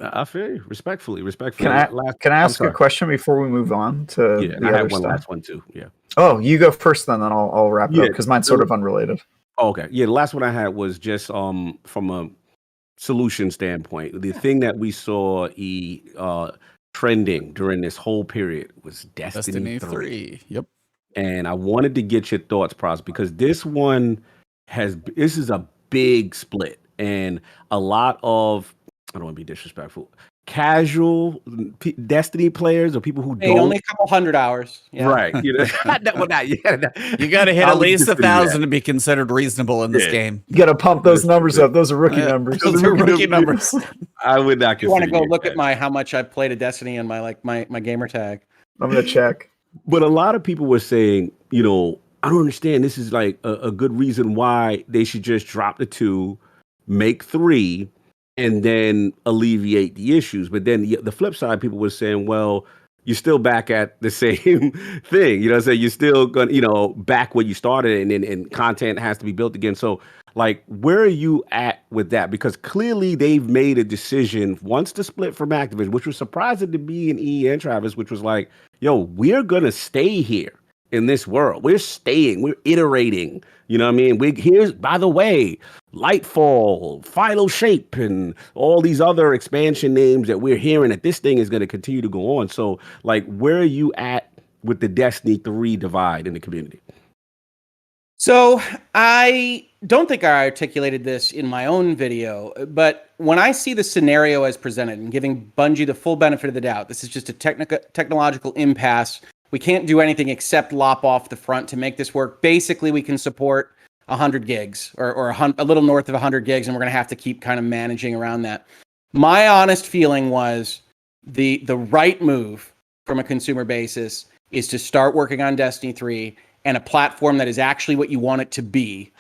I feel you. Respectfully. Can I ask a question before we move on to the I other have one stuff? last one too. Yeah. Oh, you go first then I'll wrap it up because mine's sort of unrelated. Oh, okay. Yeah, the last one I had was just from a solution standpoint. The thing that we saw trending during this whole period was Destiny 3. Yep. And I wanted to get your thoughts, Pros, because this is a big split. And a lot of, I don't want to be disrespectful, casual Destiny players or people who don't. Only a couple 100 hours. Yeah. Right. You know, you got to hit at least 1,000 to be considered reasonable in this game. You got to pump those numbers up. Those are rookie numbers. Those are rookie numbers. I would not. You want to go look at how much I've played a Destiny and my gamer tag. I'm gonna check. But a lot of people were saying, I don't understand. This is like a good reason why they should just drop the 2, make 3. And then alleviate the issues. But then the flip side, people were saying, well, you're still back at the same thing. You're still going to, back where you started and content has to be built again. So like, where are you at with that? Because clearly they've made a decision once to split from Activision, which was surprising to me and E and Travis, which was like, we're going to stay here in this world. We're staying, we're iterating. You know what I mean? Here's, by the way, Lightfall, Final Shape, and all these other expansion names that we're hearing that this thing is going to continue to go on. So, like, where are you at with the Destiny 3 divide in the community? So, I don't think I articulated this in my own video, but when I see the scenario as presented and giving Bungie the full benefit of the doubt, this is just a technological impasse We can't do anything except lop off the front to make this work. Basically, we can support 100 gigs or a little north of 100 gigs, and we're going to have to keep kind of managing around that. My honest feeling was the right move from a consumer basis is to start working on Destiny 3 and a platform that is actually what you want it to be,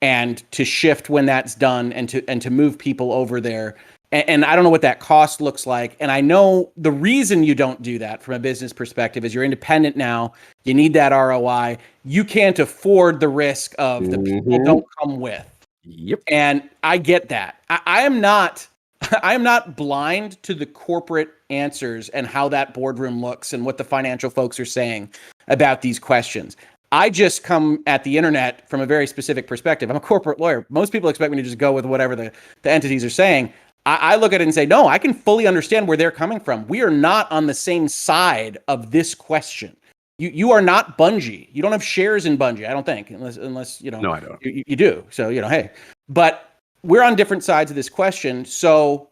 and to shift when that's done, and to move people over there. And I don't know what that cost looks like. And I know the reason you don't do that from a business perspective is you're independent now. You need that ROI. You can't afford the risk of the people don't come with. Yep. And I get that. I am not blind to the corporate answers and how that boardroom looks and what the financial folks are saying about these questions. I just come at the internet from a very specific perspective. I'm a corporate lawyer. Most people expect me to just go with whatever the entities are saying. I look at it and say, no, I can fully understand where they're coming from. We are not on the same side of this question. You are not Bungie. You don't have shares in Bungie, I don't think, unless you know. No, I don't. You do. So, hey. But we're on different sides of this question. So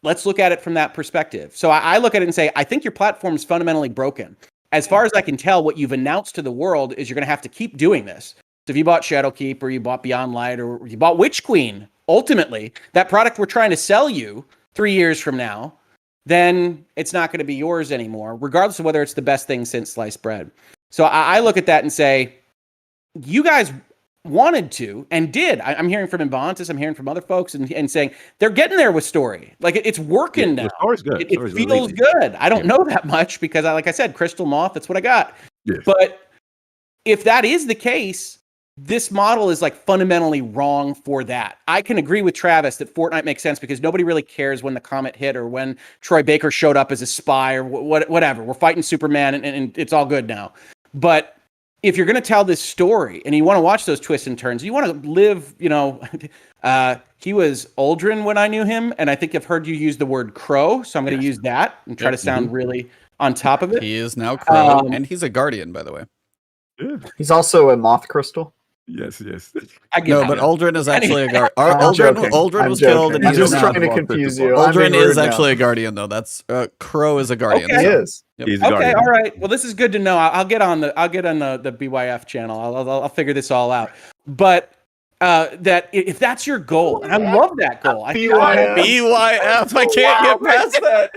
let's look at it from that perspective. So I look at it and say, I think your platform is fundamentally broken. As far as I can tell, what you've announced to the world is you're going to have to keep doing this. So if you bought Shadowkeep, or you bought Beyond Light, or you bought Witch Queen, ultimately, that product we're trying to sell you 3 years from now, then it's not going to be yours anymore, regardless of whether it's the best thing since sliced bread. So I look at that and say, you guys wanted to and did. I'm hearing from Ebontis, I'm hearing from other folks, and saying they're getting there with story. Like it's working now. The story's good. It feels good. I don't know that much because, like I said, Crystal Moth, that's what I got. Yes. But if that is the case, this model is like fundamentally wrong for that. I can agree with Travis that Fortnite makes sense because nobody really cares when the comet hit or when Troy Baker showed up as a spy or whatever. We're fighting Superman and it's all good now. But if you're going to tell this story and you want to watch those twists and turns, you want to live, he was Aldrin when I knew him. And I think I've heard you use the word crow. So I'm going to use that and try to sound really on top of it. He is now crow, and he's a guardian, by the way. Yeah. He's also a moth crystal. Yes. No, but Aldrin is actually a guardian. Aldrin was joking. killed, and I'm he's just now- trying to confuse you. Aldrin is actually a guardian, though. That's Crow is a guardian. Okay. He is. Yep. He's a Okay, guardian. all right. Well, this is good to know. I'll get on the BYF channel. I'll figure this all out. But that if that's your goal, and I love that goal. BYF. BYF. I can't get past that.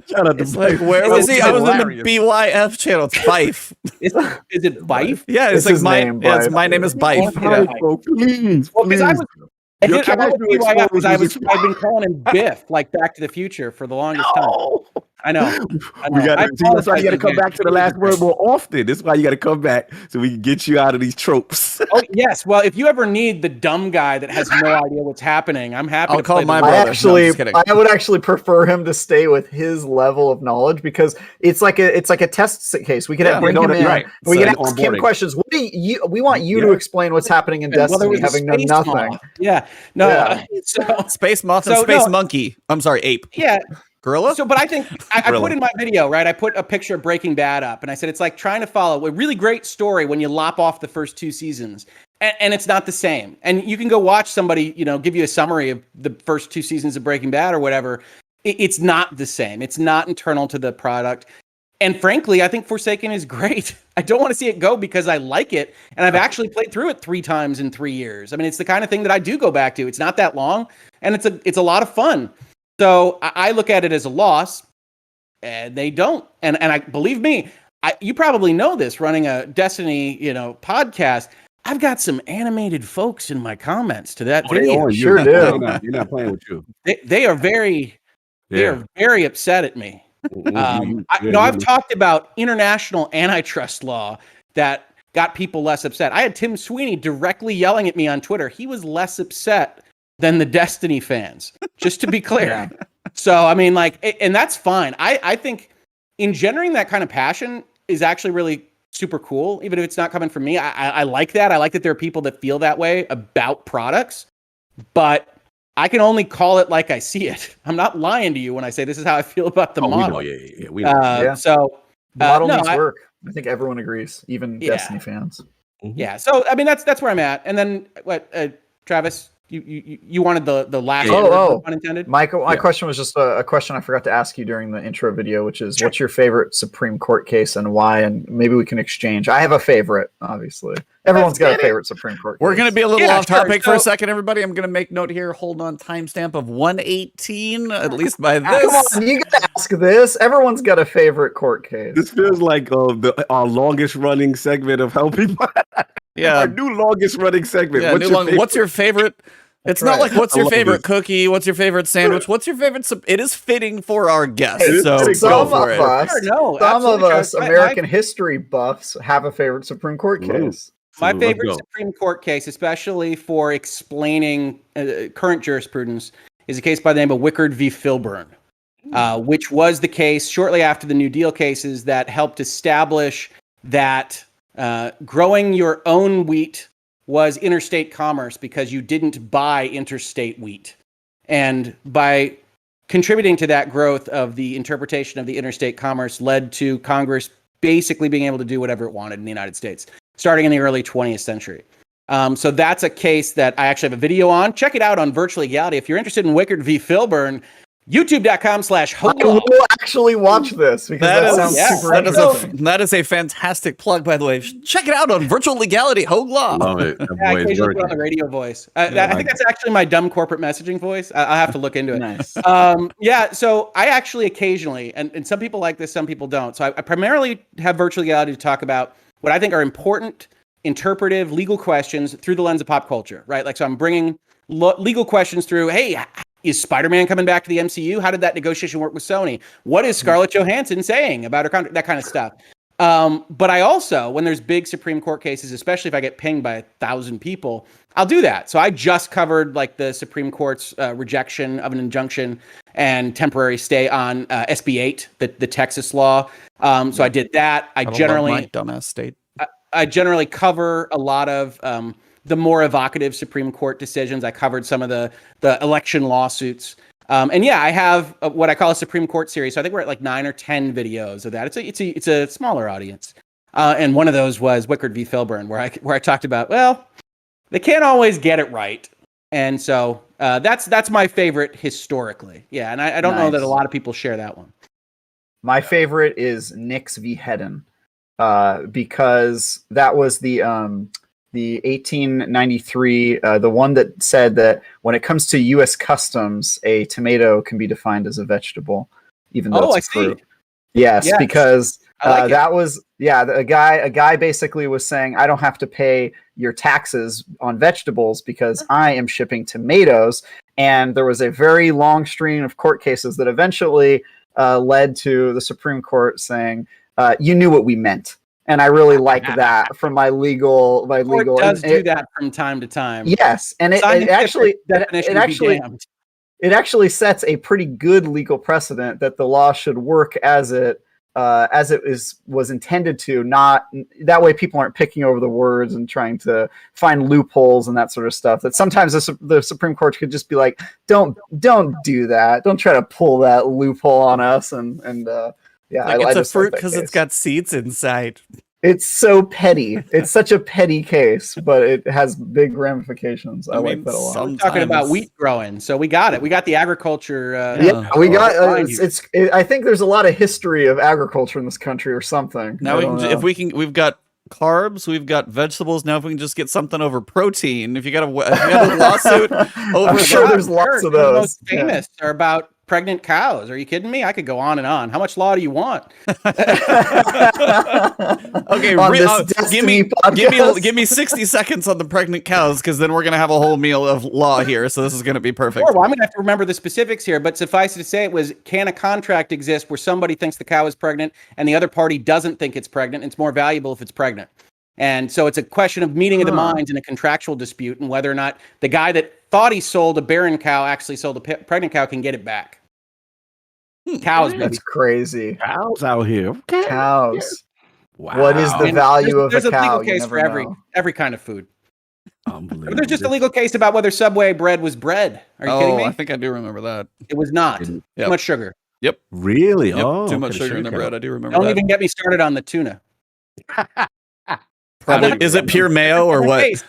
Shout out to It's like, where It's was he? I was in the hilarious. BYF channel. It's Bife. Is it Bife? Yeah, it's It's like his name, Bife. my name is Bife. Yeah. Oh, please, Well, because I please. was. I Your did. I went with character BYF because exposure is I've been calling him Biff, like Back to the Future, for the longest time. I know. We got I to. That's why you got to apologize, come back to the last word more often. This is why you got to come back so we can get you out of these tropes. Oh yes. Well, if you ever need the dumb guy that has no idea what's happening, I'm happy I'll to call play my the- brother. No, I'm just kidding. I would actually prefer him to stay with his level of knowledge because it's like a test case. We can Yeah, bring him in. right. We So can it's ask him onboarding. questions. What do you? We want you to Yeah. explain what's happening in Well, there Destiny, was a having done space nothing. moth. Yeah. No. Yeah. So Space Moth and So, Space no. Monkey. I'm sorry, Ape. yeah. Gorilla? So, but I think I Gorilla. put in my video, right? I put a picture of Breaking Bad up, and I said it's like trying to follow a really great story when you lop off the first 2 seasons, and it's not the same. And you can go watch somebody, give you a summary of the first 2 seasons of Breaking Bad or whatever. It's not the same. It's not internal to the product. And frankly, I think Forsaken is great. I don't want to see it go because I like it, and I've actually played through it 3 times in 3 years. I mean, it's the kind of thing that I do go back to. It's not that long, and it's a lot of fun. So I look at it as a loss, and they don't. And I believe me, you probably know this. Running a Destiny, podcast, I've got some animated folks in my comments to that video. Sure do. You're not playing with you. They are very, they are very upset at me. I've talked about international antitrust law that got people less upset. I had Tim Sweeney directly yelling at me on Twitter. He was less upset than the Destiny fans, just to be clear. Yeah. So, I mean, and that's fine. I think engendering that kind of passion is actually really super cool, even if it's not coming from me. I like that. I like that there are people that feel that way about products, but I can only call it like I see it. I'm not lying to you when I say this is how I feel about the model. We know. So, The model needs I- work. I think everyone agrees, even Yeah. Destiny fans. Yeah. So, I mean, that's where I'm at. And then what, Travis, You wanted the last Oh, pun intended. My question was just a question I forgot to ask you during the intro video, which is what's your favorite Supreme Court case and why? And maybe we can exchange. I have a favorite, obviously. Everyone's got a favorite Supreme Court case. We're going to be a little off topic for a second, everybody. I'm going to make note here. Hold on, timestamp of 118, at least by this. Come on, you got to ask this. Everyone's got a favorite court case. This feels like our longest running segment of Help People. Yeah, our new longest running segment. Yeah, what's your favorite? It's not like what's your favorite cookie, what's your favorite sandwich, what's your favorite. It is fitting for our guests. So some of us American history buffs have a favorite Supreme Court case. My favorite Supreme Court case, especially for explaining current jurisprudence, is a case by the name of Wickard v. Filburn, which was the case shortly after the New Deal cases that helped establish that growing your own wheat was interstate commerce because you didn't buy interstate wheat. And by contributing to that growth of the interpretation of the interstate commerce led to Congress basically being able to do whatever it wanted in the United States, starting in the early 20th century. So that's a case that I actually have a video on. Check it out on Virtual Legality. If you're interested in Wickard v. Filburn, youtube.com/Hoeg. I will actually watch this because that sounds super interesting. That is a fantastic plug, by the way. Check it out on Virtual Legality, Hoeg Law. Love it. I occasionally put on the radio voice. I think that's actually my dumb corporate messaging voice. I'll have to look into it. Nice. So I actually occasionally, and some people like this, some people don't. So I primarily have Virtual Legality to talk about what I think are important, interpretive, legal questions through the lens of pop culture, right? Like, so I'm bringing legal questions through, hey, is Spider-Man coming back to the MCU? How did that negotiation work with Sony? What is Scarlett Johansson saying about her contract? That kind of stuff. But I also, when there's big Supreme Court cases, especially if I get pinged by 1,000 people, I'll do that. So I just covered like the Supreme Court's rejection of an injunction and temporary stay on SB 8, the Texas law. So I did that. I generally dumbass state. I generally cover a lot of the more evocative Supreme Court decisions. I covered some of the election lawsuits. And yeah, I have what I call a Supreme Court series. So I think we're at like 9 or 10 videos of that. It's a smaller audience. And one of those was Wickard v. Filburn, where I talked about, well, they can't always get it right. And so that's my favorite historically. Yeah, and I don't know that a lot of people share that one. My favorite is Nix v. Hedden, because that was the 1893, the one that said that when it comes to U.S. customs, a tomato can be defined as a vegetable, even though it's a fruit. Yes, because that was a guy basically was saying, I don't have to pay your taxes on vegetables because I am shipping tomatoes. And there was a very long string of court cases that eventually led to the Supreme Court saying, you knew what we meant. And I really like that from my legal. It does do that from time to time. Yes, and it actually sets a pretty good legal precedent that the law should work as it was intended to. Not that way, people aren't picking over the words and trying to find loopholes and that sort of stuff. That sometimes the Supreme Court could just be like, don't do that. Don't try to pull that loophole on us. Yeah, it's a fruit because it's got seeds inside. It's so petty. It's such a petty case, but it has big ramifications. I like that a lot. We're talking about wheat growing, so we got it. We got the agriculture. We got. I think there's a lot of history of agriculture in this country, or something. Now, we've got carbs, we've got vegetables. Now, if we can just get something over protein, if you got a lawsuit over, I'm sure there's lots of those. The most famous are about pregnant cows. Are you kidding me? I could go on and on. How much law do you want? Okay, give me 60 seconds on the pregnant cows, because then we're gonna have a whole meal of law here. So this is gonna be perfect. Well, I'm gonna have to remember the specifics here, but suffice it to say, it was, can a contract exist where somebody thinks the cow is pregnant and the other party doesn't think it's pregnant? It's more valuable if it's pregnant. And so it's a question of meeting of the minds in a contractual dispute, and whether or not the guy that thought he sold a barren cow actually sold a pregnant cow can get it back. Cows, baby. That's crazy. Cows out here. Okay. Cows. Wow. What is the value of a cow? There's a legal case for every kind of food. Unbelievable. There's just a legal case about whether Subway bread was bread. Are you kidding me? I think I do remember that. It was not. Too much sugar. Yep. Really? Yep. Oh, too much sugar in the bread. I do remember that. Don't even get me started on the tuna. Is it pure mayo or what?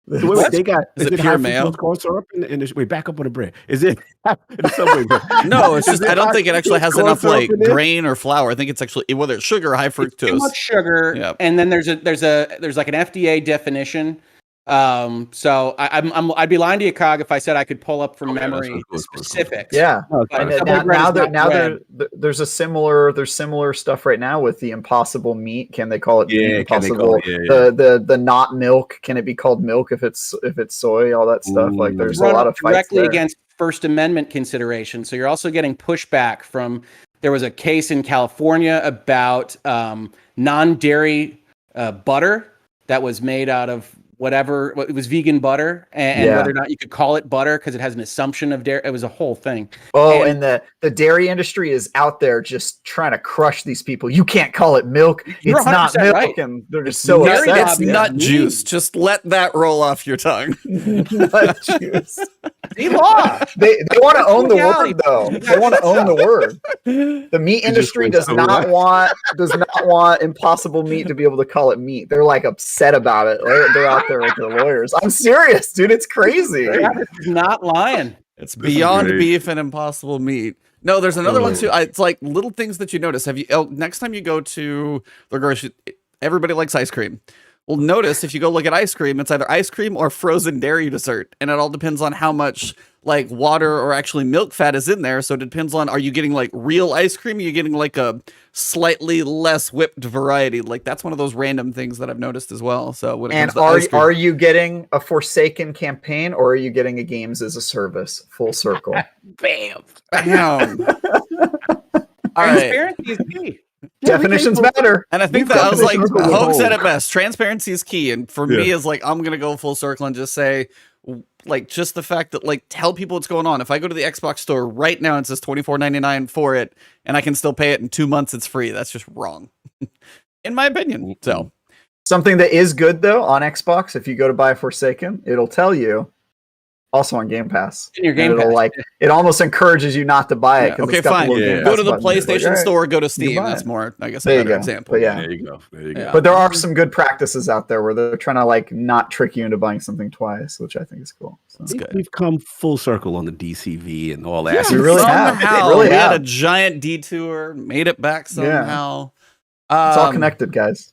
Wait, they got Is it it pure high mayo? fructose corn syrup in the, wait, back up on the bread. Is it in the Subway bread? No, it's just I don't think it actually has Corn enough syrup like in it? grain or flour. I think it's actually whether it's sugar or high It's too fructose. much sugar, Yep. and then there's like an FDA definition. So I'd be lying to you, Cog, if I said I could pull up from Okay, that's memory cool, the cool, cool. specifics. Yeah. Okay. And Subway now, bread is now, not bread. there's similar stuff right now with the impossible meat. Can they call it Yeah, meat? can they Impossible. call it- yeah. The not milk. Can it be called milk if it's soy? All that stuff. Like there's a Run lot of fights directly there. against First Amendment consideration. So you're also getting pushback from. There was a case in California about non-dairy butter that was made out of whatever it was, vegan butter, and Yeah. whether or not you could call it butter because it has an assumption of dairy. It was a whole thing. Oh, And- and the dairy industry is out there just trying to crush these people. You can't call it milk. You're It's not 100% milk, right. and they're just so dairy upset. It's Yeah. nut Yeah. juice. Just let that roll off your tongue. Nut juice. The law. They want to own the Legality. word, though. They want to own the word. The meat industry went does so not right. want impossible meat to be able to call it meat. They're like upset about it. They're out there with their lawyers. I'm serious, dude. It's crazy. Travis is not lying. It's This is beyond great. beef and impossible meat. No, there's another one too. It's like little things that you notice. Have you next time you go to the grocery, everybody likes ice cream. Well, notice if you go look at ice cream, it's either ice cream or frozen dairy dessert, and it all depends on how much like water or actually milk fat is in there. So it depends on, are you getting like real ice cream? Are you getting like a slightly less whipped variety? Like that's one of those random things that I've noticed as well. So when it And comes to ice cream, are you getting a Forsaken campaign, or are you getting a games as a service? Full circle. bam. All right. Transparency is key. Definitions matter. And I think that I was like, Definitions of Hoeg said whole. it best. Transparency is key. And for me, Yeah. is like, I'm going to go full circle and just say, like, just the fact that, like, tell people what's going on. If I go to the Xbox store right now and it says $24.99 for it, and I can still pay it in 2 months, it's free. That's just wrong, in my opinion. So, Something that is good though on Xbox, if you go to buy Forsaken, it'll tell you also on Game Pass. In your Game And it'll, Pass. like it almost encages you not to buy it. yeah. 'cause Okay, it's got the fine. little Game Yeah. Go Pass to the button. It's like, PlayStation all right. store, go to Steam. buy That's it. more, I guess, a There you better go. example. But yeah. There you go. There you go. Yeah. But there are some good practices out there where they're trying to like not trick you into buying something twice, which I think is cool. So. It's good. We've come full circle on the DCV and all that. Yeah, we really have. Somehow, They really we had have. a giant detour, made it back somehow. It's all connected, guys.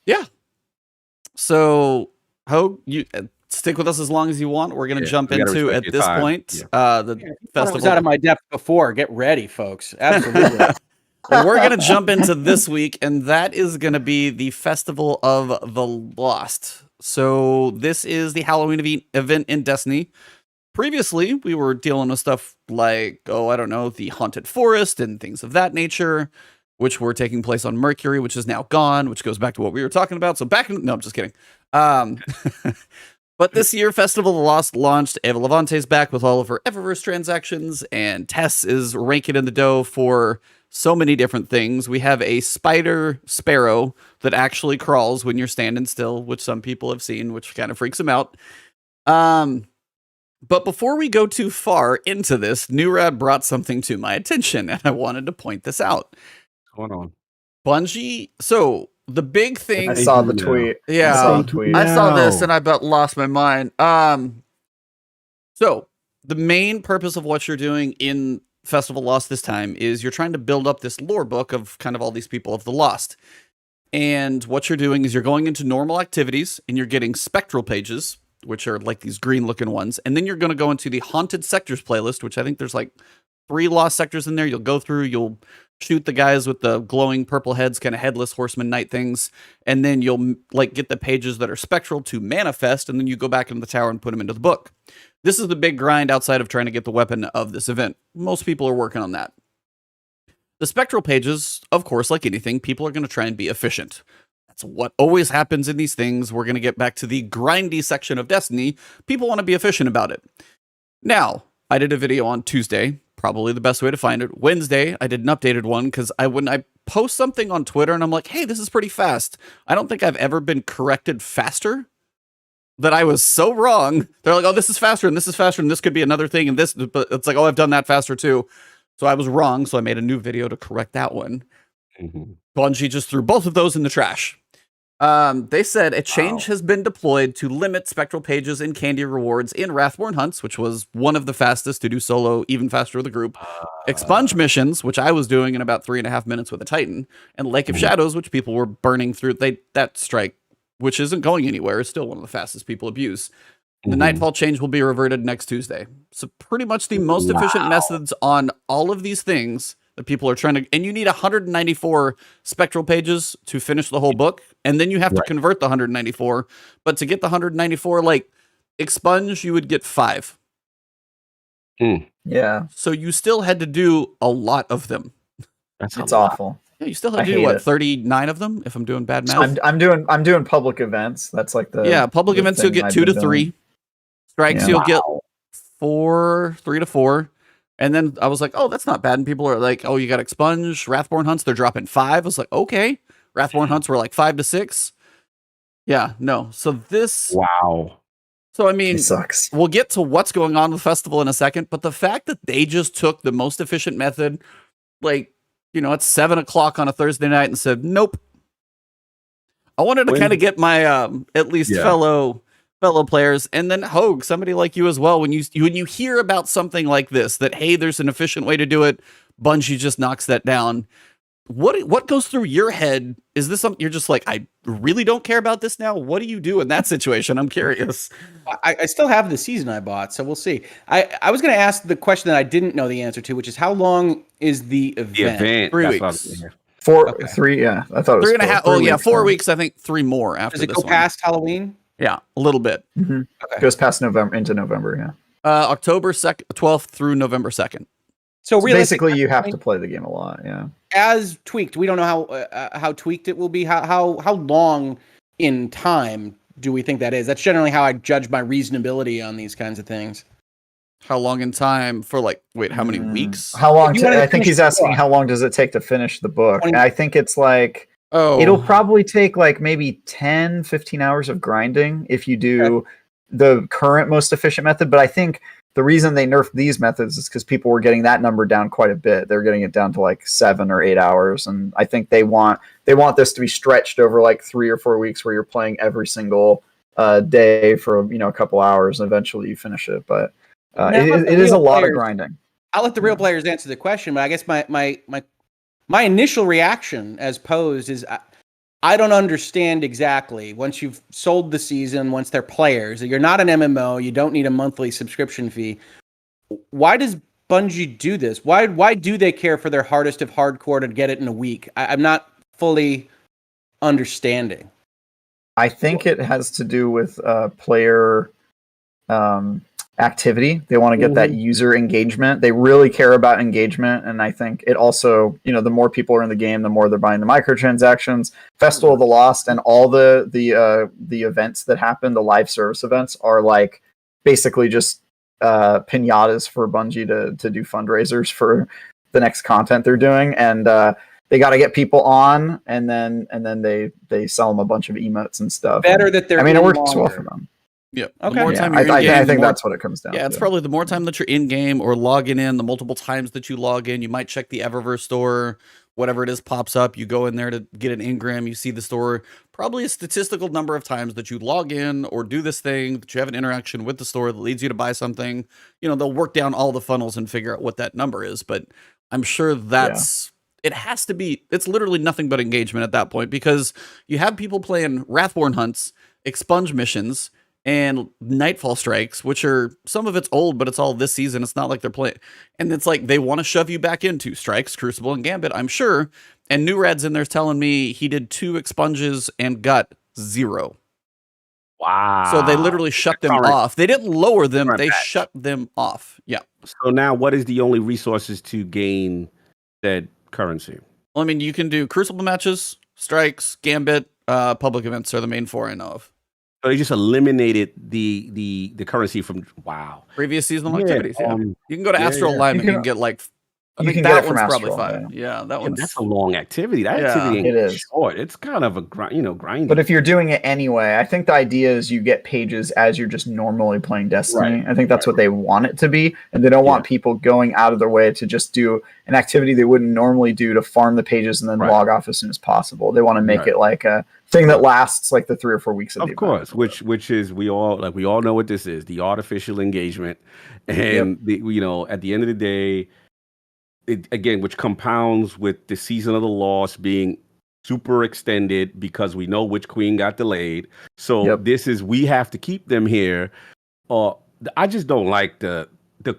So, Hoeg, you stick with us as long as you want. We're going to Yeah, jump we gotta into respect at your this time. point Yeah. the I was festival. out of my depth before. Get ready, folks. Absolutely. Well, we're going to jump into this week, and that is going to be the Festival of the Lost. So this is the Halloween event in Destiny. Previously, we were dealing with stuff like, the Haunted Forest and things of that nature, which were taking place on Mercury, which is now gone, which goes back to what we were talking about. So no, I'm just kidding. But this year, Festival of the Lost launched. Eva Levante's back with all of her Eververse transactions, and Tess is ranking in the dough for so many different things. We have a spider sparrow that actually crawls when you're standing still, which some people have seen, which kind of freaks them out. But before we go too far into this, Nurad brought something to my attention, and I wanted to point this out. What's going on? Bungie, so the big thing... I saw the tweet. Yeah. I saw the tweet. I saw this No. and I about lost my mind. So the main purpose of what you're doing in Festival Lost this time is you're trying to build up this lore book of kind of all these people of the Lost. And what you're doing is you're going into normal activities and you're getting spectral pages, which are like these green looking ones. And then you're going to go into the Haunted Sectors playlist, which I think there's like 3 lost sectors in there. You'll go through, you'll shoot the guys with the glowing purple heads, kind of headless horseman knight things, and then you'll like get the pages that are spectral to manifest, and then you go back into the tower and put them into the book. This is the big grind outside of trying to get the weapon of this event. Most people are working on that. The spectral pages, of course, like anything, people are going to try and be efficient. That's what always happens in these things. We're going to get back to the grindy section of Destiny. People want to be efficient about it. Now, I did a video on Tuesday, probably the best way to find it. Wednesday, I did an updated one because when I post something on Twitter and I'm like, hey, this is pretty fast. I don't think I've ever been corrected faster. That I was so wrong. They're like, oh, this is faster and this is faster and this could be another thing and this, but it's like, oh, I've done that faster too. So I was wrong. So I made a new video to correct that one. Mm-hmm. Bungie just threw both of those in the trash. They said a change has been deployed to limit spectral pages and candy rewards in Wrathborn hunts, which was one of the fastest to do solo, even faster with a group. Expunge missions, which I was doing in about 3.5 minutes with a Titan, and Lake of Shadows, which people were burning through. That strike, which isn't going anywhere, is still one of the fastest people abuse. The Nightfall change will be reverted next Tuesday. So pretty much the most efficient methods on all of these things that people are trying to, and you need 194 spectral pages to finish the whole book, and then you have to convert the 194. But to get the 194, like Expunge, you would get 5. Yeah. So you still had to do a lot of them. It's awful. Yeah, you still had to do what, 39 of them, if I'm doing bad math. I'm doing public events. That's like the public events you'll get 2 to 3. Strikes you'll get 3 to 4. And then I was like, oh, that's not bad. And people are like, oh, you got Expunge, Wrathborn hunts, they're dropping 5. I was like, okay. Wrathborn hunts were like 5 to 6. Yeah, no. So this. Wow. So, I mean, it sucks. We'll get to what's going on with the festival in a second. But the fact that they just took the most efficient method, like, you know, it's 7 o'clock on a Thursday night and said, nope. I wanted to kind of get my at least fellow players, and then Hoeg, somebody like you as well, when you hear about something like this, that hey, there's an efficient way to do it, Bungie just knocks that down. What goes through your head? Is this something you're just like, I really don't care about this now? What do you do in that situation? I'm curious. I still have the season I bought, so we'll see. I was going to ask the question that I didn't know the answer to, which is how long is the event? The event. 3 That's what I weeks. was thinking. 3, yeah. I thought it was 3.5. 4 Oh, yeah, weeks, 4 weeks. I think 3 more after Does it this go one. past Halloween? Yeah, a little bit. Mm-hmm. Okay. Goes past November into November, yeah. October 12th through November 2nd. So basically, you have to play the game a lot, yeah. As tweaked, we don't know how tweaked it will be. How long in time do we think that is? That's generally how I judge my reasonability on these kinds of things. How long in time for how many weeks? How long? I think he's the asking book. How long does it take to finish the book? 20 And I think it's like, it'll probably take like maybe 10, 15 hours of grinding if you do the current most efficient method. But I think the reason they nerfed these methods is because people were getting that number down quite a bit. They're getting it down to like 7 or 8 hours. And I think they want this to be stretched over like 3 or 4 weeks where you're playing every single day for, a couple hours, and eventually you finish it. But it is a lot of grinding. I'll let the real players answer the question, but I guess my initial reaction as posed is I don't understand exactly. Once you've sold the season, once they're players, you're not an MMO, you don't need a monthly subscription fee. Why does Bungie do this? Why do they care for their hardest of hardcore to get it in a week? I'm not fully understanding. I think it has to do with player activity. They want to get that user engagement. They really care about engagement, and I think it also, the more people are in the game, the more they're buying the microtransactions. Festival of the Lost and all the events that happen, the live service events, are like basically just pinatas for Bungie to do fundraisers for the next content they're doing, and they got to get people on, and then they sell them a bunch of emotes and stuff. Better that they're. it works well for them. Yeah. Okay. The more time I you're in game, I think that's what it comes down to. Yeah, it's probably the more time that you're in game or logging in, the multiple times that you log in. You might check the Eververse store, whatever it is pops up. You go in there to get an Engram. You see the store. Probably a statistical number of times that you log in or do this thing, that you have an interaction with the store that leads you to buy something. They'll work down all the funnels and figure out what that number is. But I'm sure it has to be, it's literally nothing but engagement at that point, because you have people playing Wrathborn hunts, Expunge missions, and Nightfall strikes, which are, some of it's old, but it's all this season. It's not like they're playing. And it's like they want to shove you back into Strikes, Crucible, and Gambit, I'm sure. And New Red's in there's telling me he did 2 Expunges and got 0. Wow. So they literally shut them off. They didn't lower them. They shut them off. Yeah. So now what is the only resources to gain that currency? Well, I mean, you can do Crucible matches, Strikes, Gambit, public events are the main 4 I know of. So they just eliminated the currency from previous seasonal activities. Yeah, you can go to Astral Alignment. You can get like I You think can get that it from one's probably Astral, 5. Yeah, that Yeah, one's that's a long activity. That Yeah, activity ain't it is. short. It's kind of a grinding. But if you're doing it anyway, I think the idea is you get pages as you're just normally playing Destiny. I think that's what they want it to be, and they don't want people going out of their way to just do an activity they wouldn't normally do to farm the pages and then log off as soon as possible. They want to make it like a thing that lasts like the 3 or 4 weeks of the event. Of course, which is we all know what this is, the artificial engagement, and at the end of the day, which compounds with the season of the lost being super extended because we know which queen got delayed. So we have to keep them here. I just don't like the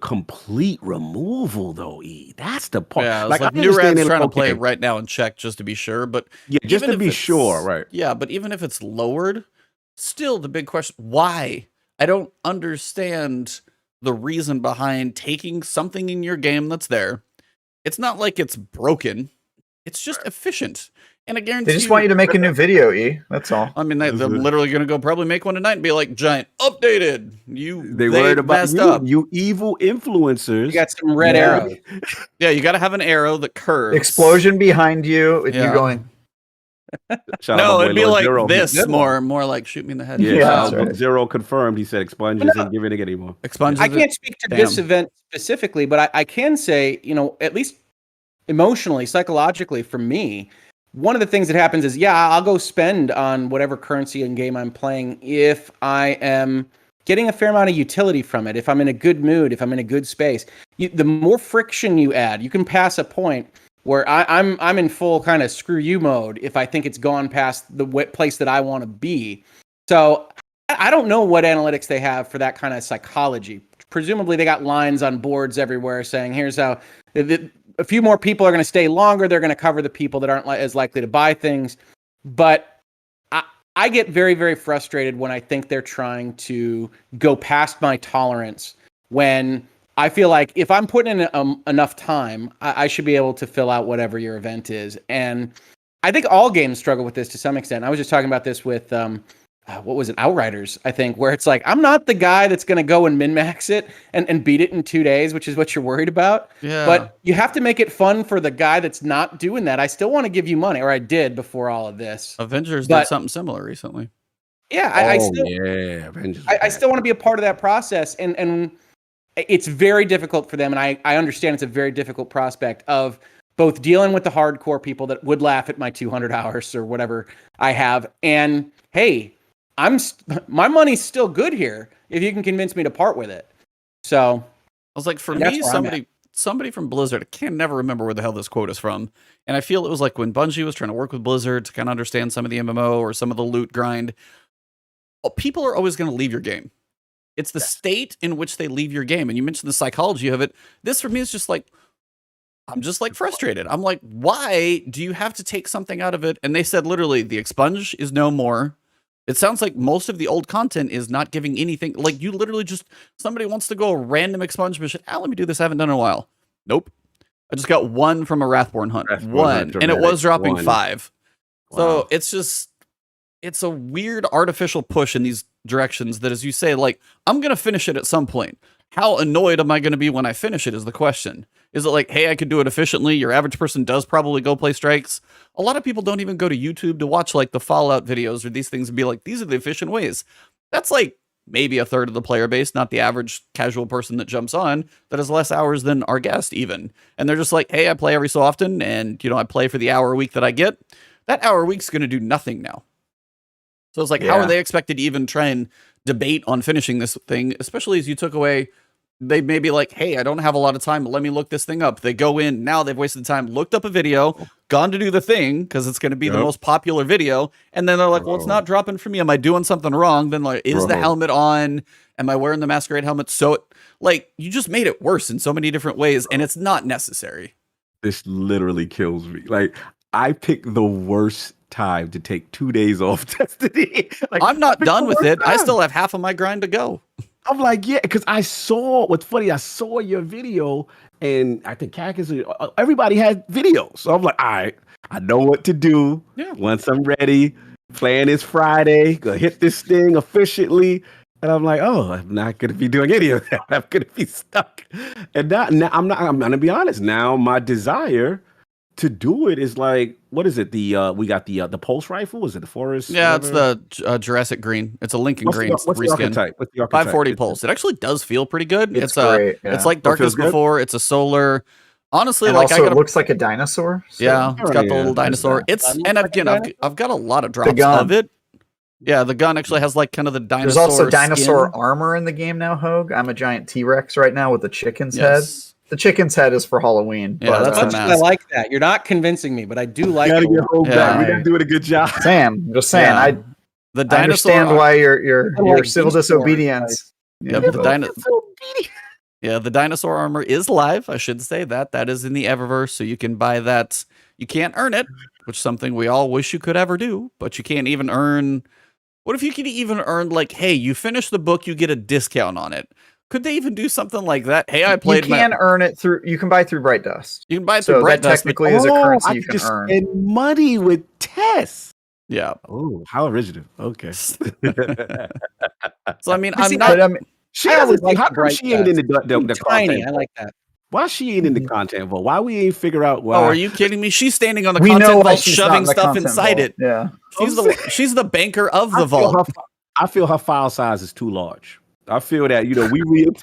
complete removal though. That's the part. Yeah, like New Rad's trying to play it right now and check just to be sure, but just to be sure, right? Yeah, but even if it's lowered, still the big question: why? I don't understand the reason behind taking something in your game that's there. It's not like it's broken. It's just efficient. And I guarantee they just want you to make a new video, E. That's all. I mean, they're literally going to go probably make one tonight and be like, giant updated. They worried about you evil influencers. You got some red arrows. Yeah, you got to have an arrow that curves. Explosion behind you. If you're going. No, it'd be like Zero. This more like shoot me in the head. Yeah, Zero confirmed. He said Expunge isn't giving it anymore. Expunge. I can't speak to this event specifically, but I can say, at least emotionally, psychologically, for me, one of the things that happens is, I'll go spend on whatever currency in game I'm playing if I am getting a fair amount of utility from it. If I'm in a good mood, if I'm in a good space, the more friction you add, you can pass a point where I'm in full kind of screw you mode if I think it's gone past the place that I want to be. So I don't know what analytics they have for that kind of psychology. Presumably they got lines on boards everywhere saying, here's how a few more people are going to stay longer. They're going to cover the people that aren't as likely to buy things. But I get very, very frustrated when I think they're trying to go past my tolerance when I feel like if I'm putting in enough time, I should be able to fill out whatever your event is. And I think all games struggle with this to some extent. I was just talking about this with, what was it, Outriders, I think, where it's like, I'm not the guy that's going to go and min-max it and beat it in 2 days, which is what you're worried about. Yeah. But you have to make it fun for the guy that's not doing that. I still want to give you money, or I did before all of this. Avengers did something similar recently. Yeah, Avengers. I still want to be a part of that process. And it's very difficult for them, and I understand it's a very difficult prospect of both dealing with the hardcore people that would laugh at my 200 hours or whatever I have, and hey, my money's still good here if you can convince me to part with it. So I was like, for me, somebody from Blizzard, I can never remember where the hell this quote is from, and I feel it was like when Bungie was trying to work with Blizzard to kind of understand some of the MMO or some of the loot grind. People are always going to leave your game. It's the state in which they leave your game. And you mentioned the psychology of it. This for me is just like, I'm just like frustrated. I'm like, why do you have to take something out of it? And they said literally the expunge is no more. It sounds like most of the old content is not giving anything. Like you literally just, somebody wants to go a random expunge mission. Let me do this. I haven't done it in a while. Nope. I just got one from a Wrathborn hunt. One. And it was dropping 5. Wow. So it's just, it's a weird artificial push in these directions that, as you say, like, I'm going to finish it at some point. How annoyed am I going to be when I finish it is the question. Is it like, hey, I could do it efficiently? Your average person does probably go play strikes. A lot of people don't even go to YouTube to watch like the Fallout videos or these things and be like, these are the efficient ways. That's like maybe a third of the player base, not the average casual person that jumps on that has less hours than our guest even. And they're just like, hey, I play every so often and, I play for the hour a week that I get. That hour a week's going to do nothing now. So it's like, how are they expected to even try and debate on finishing this thing, especially as you took away, they may be like, hey, I don't have a lot of time, let me look this thing up. They go in, now they've wasted time, looked up a video, gone to do the thing, because it's going to be the most popular video, and then they're like, well, it's not dropping for me. Am I doing something wrong? Then like, is the helmet on? Am I wearing the masquerade helmet? So, like, you just made it worse in so many different ways, and it's not necessary. This literally kills me. Like, I picked the worst time to take 2 days off Destiny. Like, I'm not done with it. I still have half of my grind to go. I'm like, yeah, because I saw what's funny. I saw your video, and I think everybody had videos. So I'm like, all right, I know what to do. Yeah. Once I'm ready, playing this Friday, gonna hit this thing efficiently. And I'm like, oh, I'm not going to be doing any of that. I'm going to be stuck. And now I'm going to be honest. Now my desire to do it is like, what is it? We got the pulse rifle. Is it the forest? Yeah, whatever? it's the Jurassic Green. It's a Lincoln Green. What's the reskin. archetype? What's the archetype? 540 pulse. It actually does feel pretty good. It's great. It's like Darkness Before. It's a solar. Honestly, and like also it looks like a dinosaur. So. Yeah, it's got the little dinosaur. And again, I've got a lot of drops of it. Yeah, the gun actually has like kind of the dinosaur. There's also dinosaur skin. armor in the game now, Hoeg. I'm a giant T-Rex right now with the chicken's head. The chicken's head is for Halloween. Yeah, but, that's I like that. You're not convincing me, but I do like it. it. We're doing a good job. I'm just saying. Yeah. I understand why your civil disobedience. Yep, the dinosaur armor is live. I should say that. That is in the Eververse, so you can buy that. You can't earn it, which is something we all wish you could ever do, but you can't even earn. What if you could even earn, like, hey, you finish the book, you get a discount on it? Could they even do something like that? Hey, I played. You can earn it through. You can buy through Bright Dust. You can buy through Bright Dust. Technically, is a currency you can earn. Spend money with Tess. Yeah. Oh, how original. Okay. So I mean, I'm not. She doesn't like how come she ain't in the tiny. content? I like that. Why she ain't in the content vault? Why we ain't figure out why? Oh, are you kidding me? She's standing on the content vault, shoving stuff inside it. Yeah. She's the banker of the vault. I feel her file size is too large. I feel that, we need.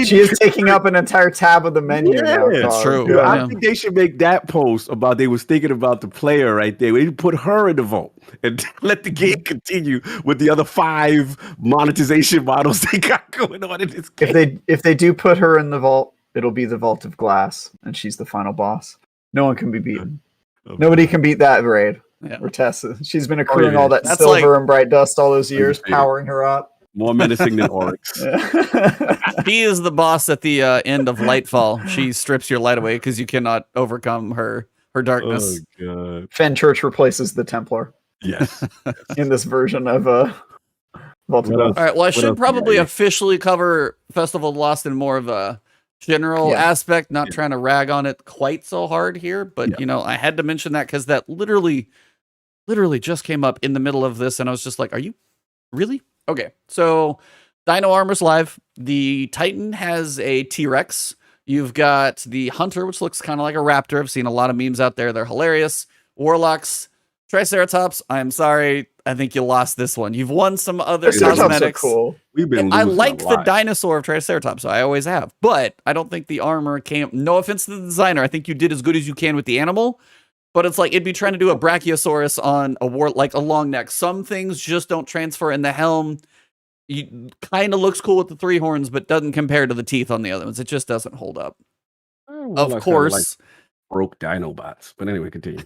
She is taking up an entire tab of the menu now. It's true. Yeah, I think they should make that post about they was thinking about the player right there. We put her in the vault and let the game continue with the other 5 monetization models they got going on in this game. If they do put her in the vault, it'll be the Vault of Glass, and she's the final boss. No one can be beaten. Okay. Nobody can beat that raid. Yeah. Or Tessa. She's been accruing all that silver and Bright Dust all those years, powering her up. More menacing than Oryx. He is the boss at the end of Lightfall. She strips your light away because you cannot overcome her darkness. Oh god! Fenchurch replaces the Templar. Yes. In this version of Vault of Glass. All right. Well, I should probably officially cover Festival of Lost in more of a general aspect. Not trying to rag on it quite so hard here, but I had to mention that because that literally just came up in the middle of this, and I was just like, "Are you really?" Okay, so Dino Armor's live. The Titan has a T-Rex. You've got the Hunter, which looks kind of like a raptor. I've seen a lot of memes out there. They're hilarious. Warlocks, Triceratops. I'm sorry. I think you lost this one. You've won some other cosmetics. Cool. I like the dinosaur of Triceratops. I always have. But I don't think the armor came. No offense to the designer. I think you did as good as you can with the animal. But it's like it'd be trying to do a Brachiosaurus on a long neck. Some things just don't transfer in the helm. Kind of looks cool with the 3 horns, but doesn't compare to the teeth on the other ones. It just doesn't hold up. Of course. Broke Dinobots. But anyway, continue.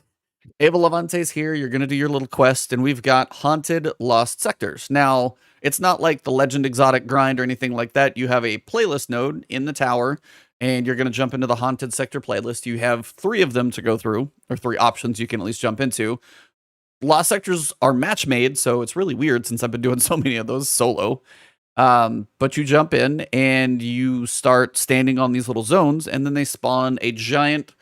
Ava Levante's here. You're going to do your little quest, and we've got Haunted Lost Sectors. Now, it's not like the Legend Exotic grind or anything like that. You have a playlist node in the tower, and you're going to jump into the Haunted Sector playlist. You have 3 of them to go through, or 3 options you can at least jump into. Lost Sectors are match made, so it's really weird since I've been doing so many of those solo. But you jump in, and you start standing on these little zones, and then they spawn a giant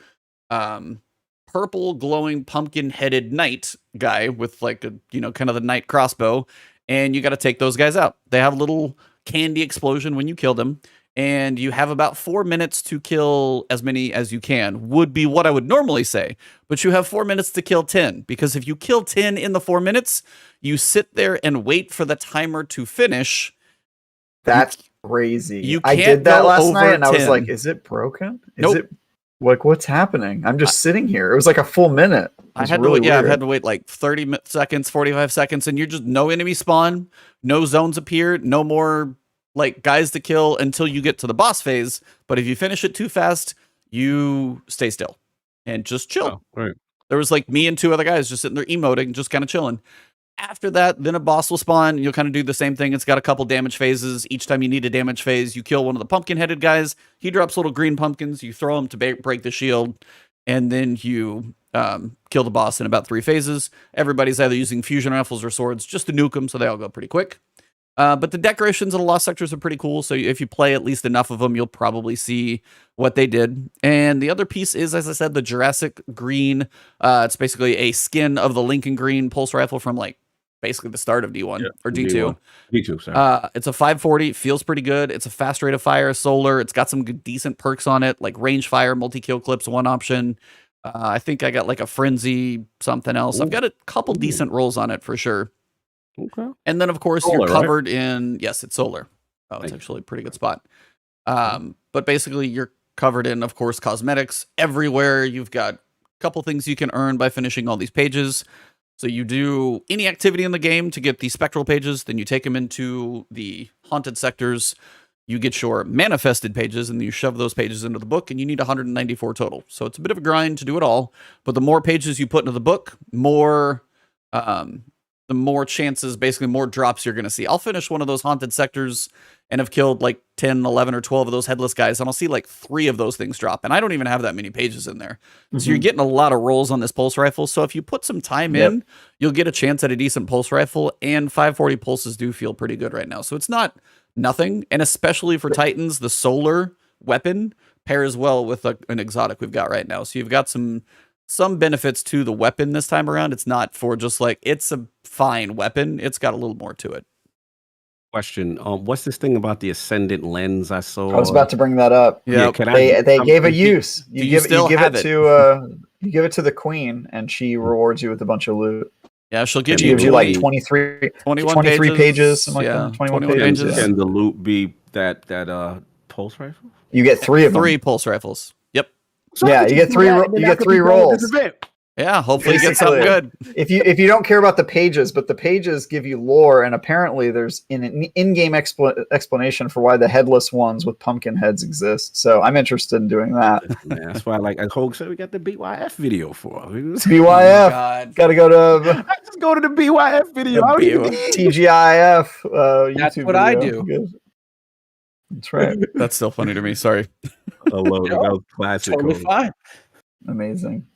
purple glowing pumpkin-headed knight guy with like a, kind of the knight crossbow, and you got to take those guys out. They have a little candy explosion when you kill them. And you have about 4 minutes to kill as many as you can, would be what I would normally say. But you have 4 minutes to kill 10, because if you kill 10 in the 4 minutes, you sit there and wait for the timer to finish. That's crazy. I did that last night, and I was like, is it broken? Is it like, what's happening? I'm just sitting here. It was like a full minute. I had to wait, I've had to wait like 30 seconds, 45 seconds, and you're just no enemy spawn, no zones appear, no more like guys to kill until you get to the boss phase. But if you finish it too fast, you stay still and just chill. Oh, right. There was like me and 2 other guys just sitting there emoting, just kind of chilling. After that, then a boss will spawn. You'll kind of do the same thing. It's got a couple damage phases. Each time you need a damage phase, you kill one of the pumpkin-headed guys. He drops little green pumpkins. You throw them to break the shield. And then you kill the boss in about 3 phases. Everybody's either using fusion rifles or swords just to nuke them, so they all go pretty quick. But the decorations in the Lost Sectors are pretty cool, so if you play at least enough of them, you'll probably see what they did. And the other piece is, as I said, the Jurassic Green. It's basically a skin of the Lincoln Green pulse rifle from like basically the start of D1 or D1. D2. D2, sorry. It's a 540, feels pretty good. It's a fast rate of fire, solar. It's got some good, decent perks on it, like range fire, multi-kill clips, one option. I think I got like a frenzy, something else. I've got a couple decent rolls on it for sure. Okay. And then, of course, Solar, you're covered in, yes, it's solar. Oh, it's Thank actually a pretty good spot. But basically, you're covered in, of course, cosmetics everywhere. You've got a couple things you can earn by finishing all these pages. So you do any activity in the game to get the spectral pages, then you take them into the haunted sectors. You get your manifested pages, and you shove those pages into the book, and you need 194 total. So it's a bit of a grind to do it all. But the more pages you put into the book, the more chances, basically more drops you're going to see. I'll finish one of those haunted sectors and have killed like 10, 11, or 12 of those headless guys, and I'll see like 3 of those things drop. And I don't even have that many pages in there. So you're getting a lot of rolls on this pulse rifle. So if you put some time in, you'll get a chance at a decent pulse rifle, and 540 pulses do feel pretty good right now. So it's not nothing. And especially for Titans, the solar weapon pairs well with an exotic we've got right now. So you've got some benefits to the weapon this time around. It's not for just like, it's a fine weapon. It's got a little more to it. Question. What's this thing about the Ascendant lens I saw? I was about to bring that up. Yeah, They gave a use. You give it to the queen, and she rewards you with a bunch of loot. Yeah, she'll give She you gives you like 23 pages, something like that. 21 pages. Can the loot be that pulse rifle? You get 3 of them. 3 pulse rifles. Yep. Yeah, you get 3. You get 3 rolls. Yeah, hopefully you get something good. If you don't care about the pages, but the pages give you lore, and apparently there's an in-game explanation for why the headless ones with pumpkin heads exist. So I'm interested in doing that. Man, that's why, like Hoeg said, we got the BYF video for. BYF. Got to go to. Just go to the BYF video. TGIF. That's YouTube what I video. do. Good. That's right. That's still funny to me. Sorry. I love it. That was classic. Totally fine. Amazing.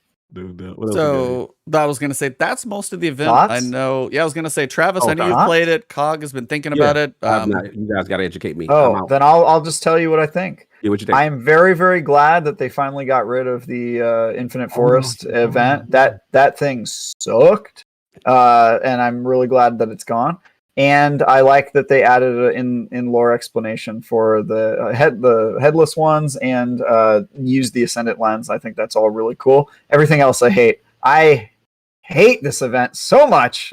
So I was gonna say that's most of the event. Thoughts? I know. Yeah, I was gonna say, Travis, I know you've played it. Cog has been thinking about it. You guys got to educate me. Oh, then I'll just tell you what I think. Yeah, what you think? I am very, very glad that they finally got rid of the Infinite Forest event. That thing sucked, and I'm really glad that it's gone. And I like that they added an in-lore explanation for the headless ones and used the Ascendant lens. I think that's all really cool. Everything else I hate. I hate this event so much.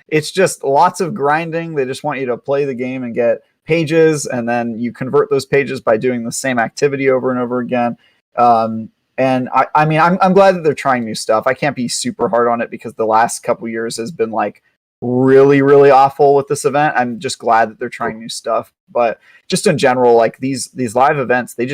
It's just lots of grinding. They just want you to play the game and get pages, and then you convert those pages by doing the same activity over and over again. And I mean, I'm glad that they're trying new stuff. I can't be super hard on it because the last couple years has been like really, really awful with this event. I'm just glad that they're trying new stuff. But just in general, like these live events, they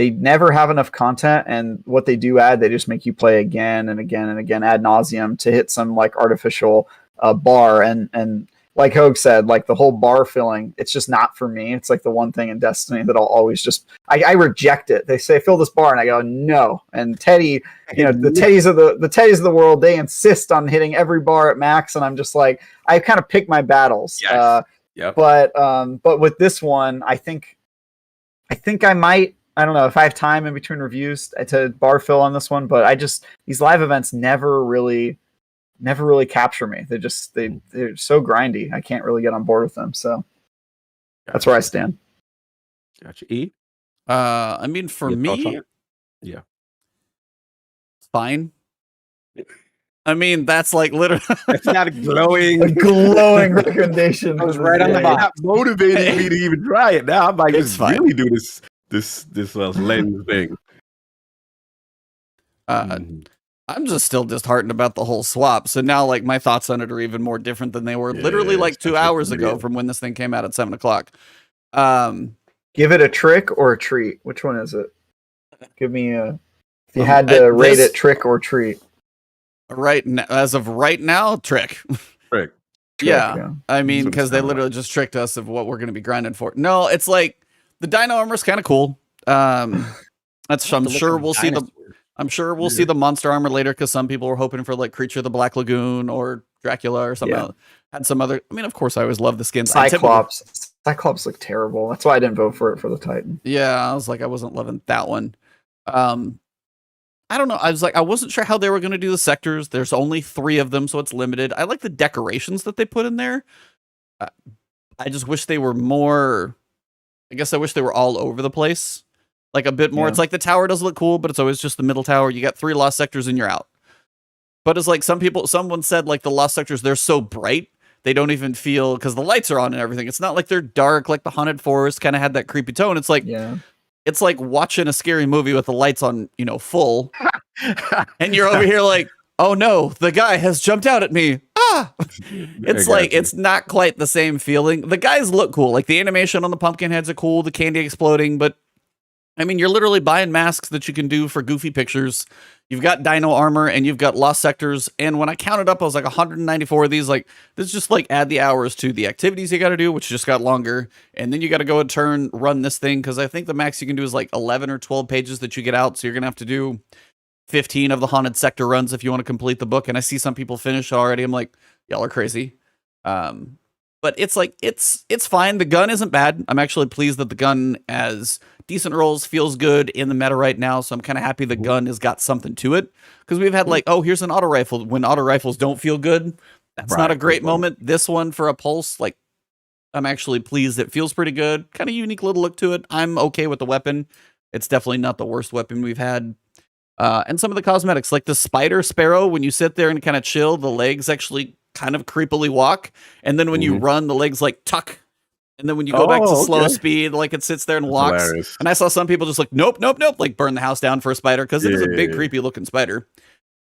never have enough content, and what they do add, they just make you play again and again and again ad nauseum to hit some like artificial bar. And like Hoeg said, like the whole bar filling, it's just not for me. It's like the one thing in Destiny that I'll always just I reject it. They say fill this bar, and I go no. And Teddy, the Teddys of the world, they insist on hitting every bar at max, and I'm just like, I kind of pick my battles. Yes. Yep. But with this one, I think I might. I don't know if I have time in between reviews to bar fill on this one, but these live events never really capture me. They're so grindy. I can't really get on board with them. So that's where I stand. Gotcha. E? I mean, for me, yeah, it's fine. I mean, that's like literally. That's not a glowing recommendation. I was right on the box. Not motivating me to even try it. Now I might just fine. really do this lens thing. I'm just still disheartened about the whole swap. So now, like, my thoughts on it are even more different than they were literally like 2 hours ago from when this thing came out at 7:00. Give it a trick or a treat. Which one is it? Give me a. If you had to rate it, trick or treat. Right now, as of right now, trick. Trick. Yeah. I mean, because they literally just tricked us of what we're going to be grinding for. No, it's like the Dino armor is kind of cool. I'm sure we'll see the monster armor later, because some people were hoping for like Creature of the Black Lagoon or Dracula or something. Had some other. I mean, of course, I always love the skins. Cyclops look terrible. That's why I didn't vote for it for the Titan. Yeah, I was like, I wasn't loving that one. I don't know. I wasn't sure how they were going to do the sectors. There's only 3 of them, so it's limited. I like the decorations that they put in there. I just wish they were more. I guess I wish they were all over the place, like a bit more. Yeah. It's like the tower does look cool, but it's always just the middle tower. You got 3 lost sectors and you're out. But it's like someone said, like the lost sectors, they're so bright they don't even feel, because the lights are on and everything. It's not like they're dark, like the Haunted Forest kind of had that creepy tone. It's like, it's like watching a scary movie with the lights on, full, and you're over here like, oh no, the guy has jumped out at me. It's like, it's not quite the same feeling. The guys look cool. Like the animation on the pumpkin heads are cool, the candy exploding, but I mean, you're literally buying masks that you can do for goofy pictures. You've got dino armor and you've got lost sectors. And when I counted up, I was like 194 of these. Like, this just like add the hours to the activities you got to do, which just got longer. And then you got to go and run this thing. Cause I think the max you can do is like 11 or 12 pages that you get out. So you're going to have to do 15 of the haunted sector runs if you want to complete the book. And I see some people finish already. I'm like, y'all are crazy. But it's like, it's fine. The gun isn't bad. I'm actually pleased that the gun has decent rolls, feels good in the meta right now. So I'm kind of happy the gun has got something to it. Because we've had like, oh, here's an auto rifle. When auto rifles don't feel good, that's not a great moment. This one for a pulse, like, I'm actually pleased. It feels pretty good. Kind of unique little look to it. I'm okay with the weapon. It's definitely not the worst weapon we've had. And some of the cosmetics, like the spider sparrow, when you sit there and kind of chill, the legs actually kind of creepily walk. And then when you run, the legs like tuck. And then when you go back to slow speed, like it sits there and walks. Hilarious. And I saw some people just like, nope, like burn the house down for a spider, because it is a big, creepy looking spider.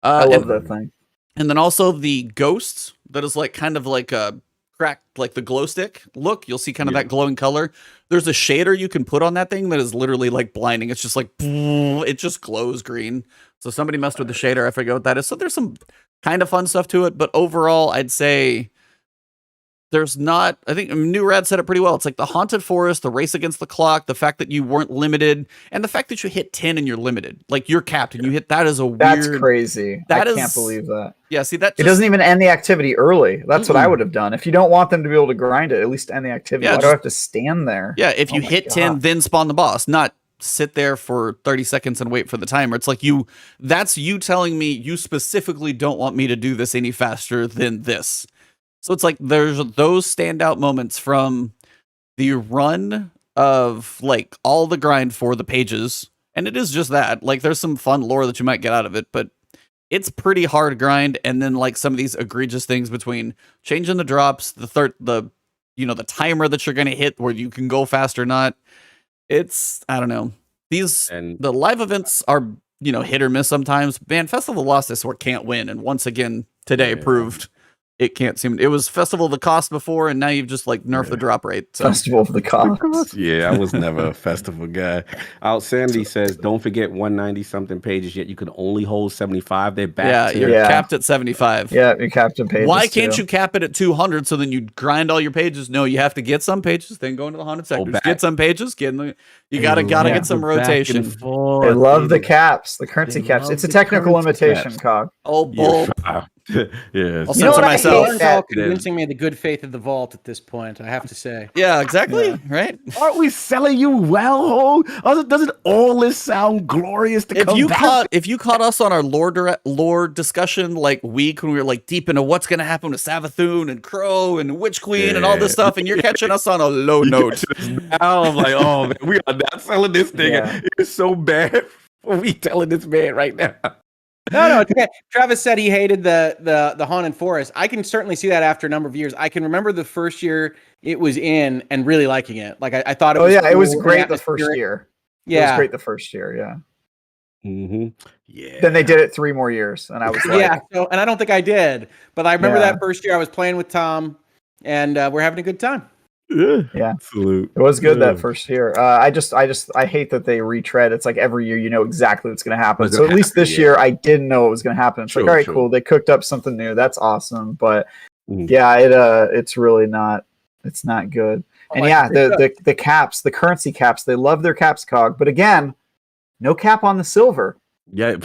I love that thing. And then also the ghost that is like kind of like a cracked, like the glow stick look. You'll see kind of that glowing color. There's a shader you can put on that thing that is literally like blinding. It's just like, it just glows green. So somebody messed with the shader. I forget what that is. So there's some kind of fun stuff to it. But overall, I'd say there's not, I think New Rad said it pretty well. It's like the Haunted Forest, the race against the clock, the fact that you weren't limited, and the fact that you hit 10 and you're limited. Like you're capped and you hit, that is a weird. That's crazy. I can't believe that. Yeah, see that. It doesn't even end the activity early. That's what I would have done. If you don't want them to be able to grind it, at least end the activity. Yeah, Why do I have to stand there? Yeah, if you hit 10, then spawn the boss, not sit there for 30 seconds and wait for the timer. It's like that's you telling me you specifically don't want me to do this any faster than this. So it's like there's those standout moments from the run of like all the grind for the pages. And it is just that. Like there's some fun lore that you might get out of it, but it's pretty hard grind. And then like some of these egregious things between changing the drops, the timer that you're going to hit where you can go fast or not. It's, I don't know. The live events are, hit or miss sometimes. Man, Festival of the Lost, I swear, can't win. And once again, today proved it can't seem. It was Festival of the Cost before, and now you've just like nerfed the drop rate. So. Festival of the Cost. Yeah, I was never a festival guy. Out Sandy says, don't forget 190 something pages, yet you can only hold 75. They're back. You're capped at 75. Yeah, you're capped at pages. Why can't you cap it at 200 so then you grind all your pages? No, you have to get some pages, then go into the haunted sectors. Get some pages, you gotta get some rotation. They love the caps, the currency caps. It's a technical limitation, Cog. Oh, bull. Yeah, I'll censor myself. It's all convincing me of the good faith of the vault at this point, I have to say. Yeah, exactly. Right? Aren't we selling you well, Hoeg? Doesn't all this sound glorious to come back? If you caught us on our lore discussion like week when we were like deep into what's going to happen with Savathun and Crow and Witch Queen and all this stuff, and you're catching us on a low note. Now I'm like, oh man, we are not selling this thing. Yeah. It's so bad for me telling this man right now. No, it's okay. Travis said he hated the Haunted Forest. I can certainly see that after a number of years. I can remember the first year it was in and really liking it. Like I thought it was. Oh yeah, cool, it was great the first year. Yeah, it was great the first year. Yeah. Mm-hmm. Yeah. Then they did it 3 more years, and I was like, yeah. So, and I don't think I did, but I remember that first year I was playing with Tom, and we're having a good time. Yeah, absolute. It was good that first year. I hate that they retread. It's like every year you know exactly what's going to happen. So at least this year I didn't know what was going to happen. It's like, all right, cool. They cooked up something new. That's awesome. But it's really not. It's not good. And the caps, the currency caps, they love their caps, Cog. But again, no cap on the silver. Yeah.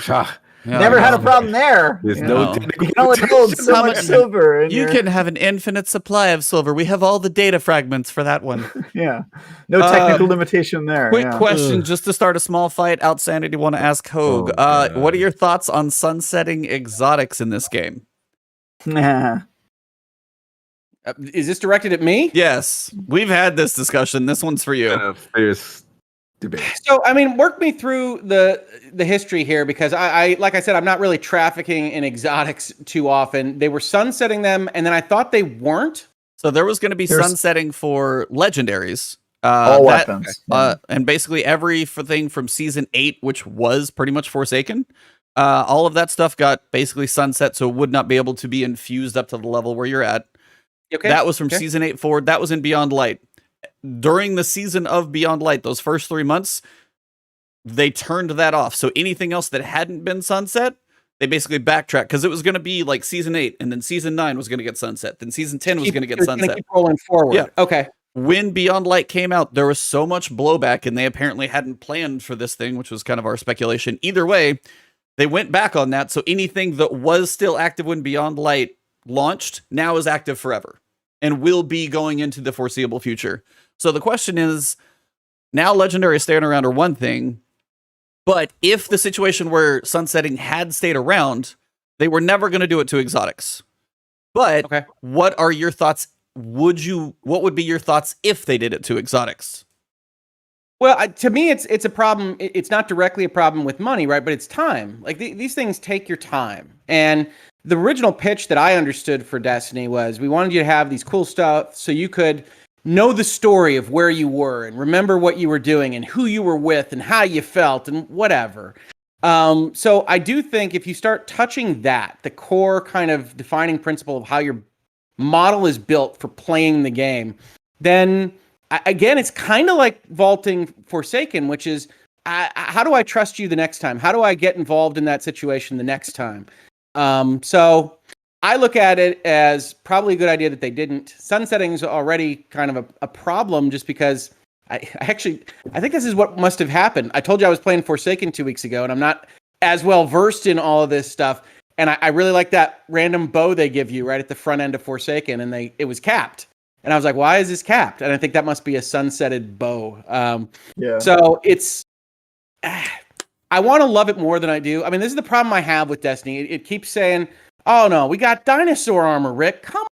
Never had a problem there. There's You no know. technical can only hold so How much much- silver. You can have an infinite supply of silver. We have all the data fragments for that one. Yeah. No technical limitation there. Quick yeah. question, just to start a small fight. Outsanity want to ask Hoeg. Oh, God. What are your thoughts on sunsetting exotics in this game? Is this directed at me? Yes, we've had this discussion. This one's for you. Fierce debate. So, I mean, work me through the history here, because I like I said, I'm not really trafficking in exotics too often. They were sunsetting them, and then I thought they weren't. So there was going to be There's- sunsetting for legendaries. All weapons. And basically everything from season 8, which was pretty much Forsaken, all of that stuff got basically sunset, so it would not be able to be infused up to the level where you're at. Okay. That was from Okay. season 8 forward. That was in Beyond Light. During the season of Beyond Light, those first 3 months, they turned that off. So anything else that hadn't been sunset, they basically backtracked, because it was going to be like season 8, and then season 9 was going to get sunset. Then season 10 was going to get It's gonna sunset. keep rolling forward. Yeah. Okay. When Beyond Light came out, there was so much blowback, and they apparently hadn't planned for this thing, which was kind of our speculation. Either way, they went back on that. So anything that was still active when Beyond Light launched now is active forever and will be going into the foreseeable future. So the question is, now Legendary staying around are one thing, but if the situation where sunsetting had stayed around, they were never going to do it to exotics. But Okay. what are your thoughts? What would be your thoughts if they did it to exotics? Well, to me, it's a problem. It's not directly a problem with money, right? But it's time. Like these things take your time. And the original pitch that I understood for Destiny was we wanted you to have these cool stuff so you could know the story of where you were and remember what you were doing and who you were with and how you felt and whatever. So I do think if you start touching that, the core kind of defining principle of how your model is built for playing the game, then again, it's kind of like vaulting Forsaken, which is how do I trust you the next time? How do I get involved in that situation the next time? So I look at it as probably a good idea that they didn't. Sunsetting is already kind of a problem, just because I think this is what must have happened. I told you I was playing Forsaken 2 weeks ago, and I'm not as well versed in all of this stuff. And I really like that random bow they give you right at the front end of Forsaken, and it was capped. And I was like, why is this capped? And I think that must be a sunsetted bow. Yeah. So it's, I want to love it more than I do. I mean, this is the problem I have with Destiny. It keeps saying, oh no, we got dinosaur armor, Rick. Come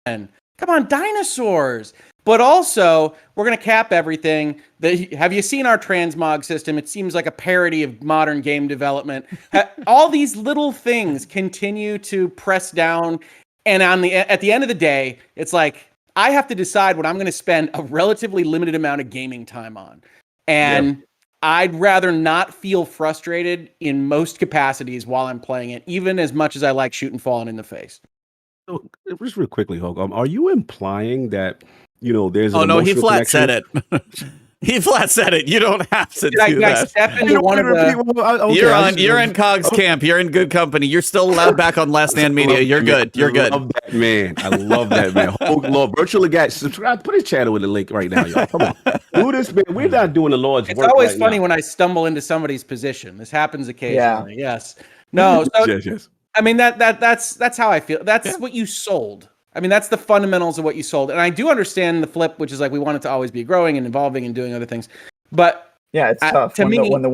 on, dinosaurs. But also, we're going to cap everything. Have you seen our transmog system? It seems like a parody of modern game development. All these little things continue to press down. And at the end of the day, it's like, I have to decide what I'm going to spend a relatively limited amount of gaming time on. And I'd rather not feel frustrated in most capacities while I'm playing it, even as much as I like shooting falling in the face. So, just real quickly, Hoeg, are you implying that, there's Oh an no, he emotional flat connection? said it. He flat said it. You don't have to Did I do that. step into one of the... You're in Cog's camp. You're in good company. You're still allowed back on Last Stand Media. You're good. You're good. I love that man. I love that man. Hoeg, Lord, virtually got subscribe. Put his channel in the link right now, y'all. Come on, do this, man. We're not doing the Lord's It's work. always right funny now. when I stumble into somebody's position. This happens occasionally. Yes. No. So, Yes. I mean, that's how I feel. That's what you sold. I mean, that's the fundamentals of what you sold. And I do understand the flip, which is like we want it to always be growing and evolving and doing other things. But yeah, it's tough. To me, when the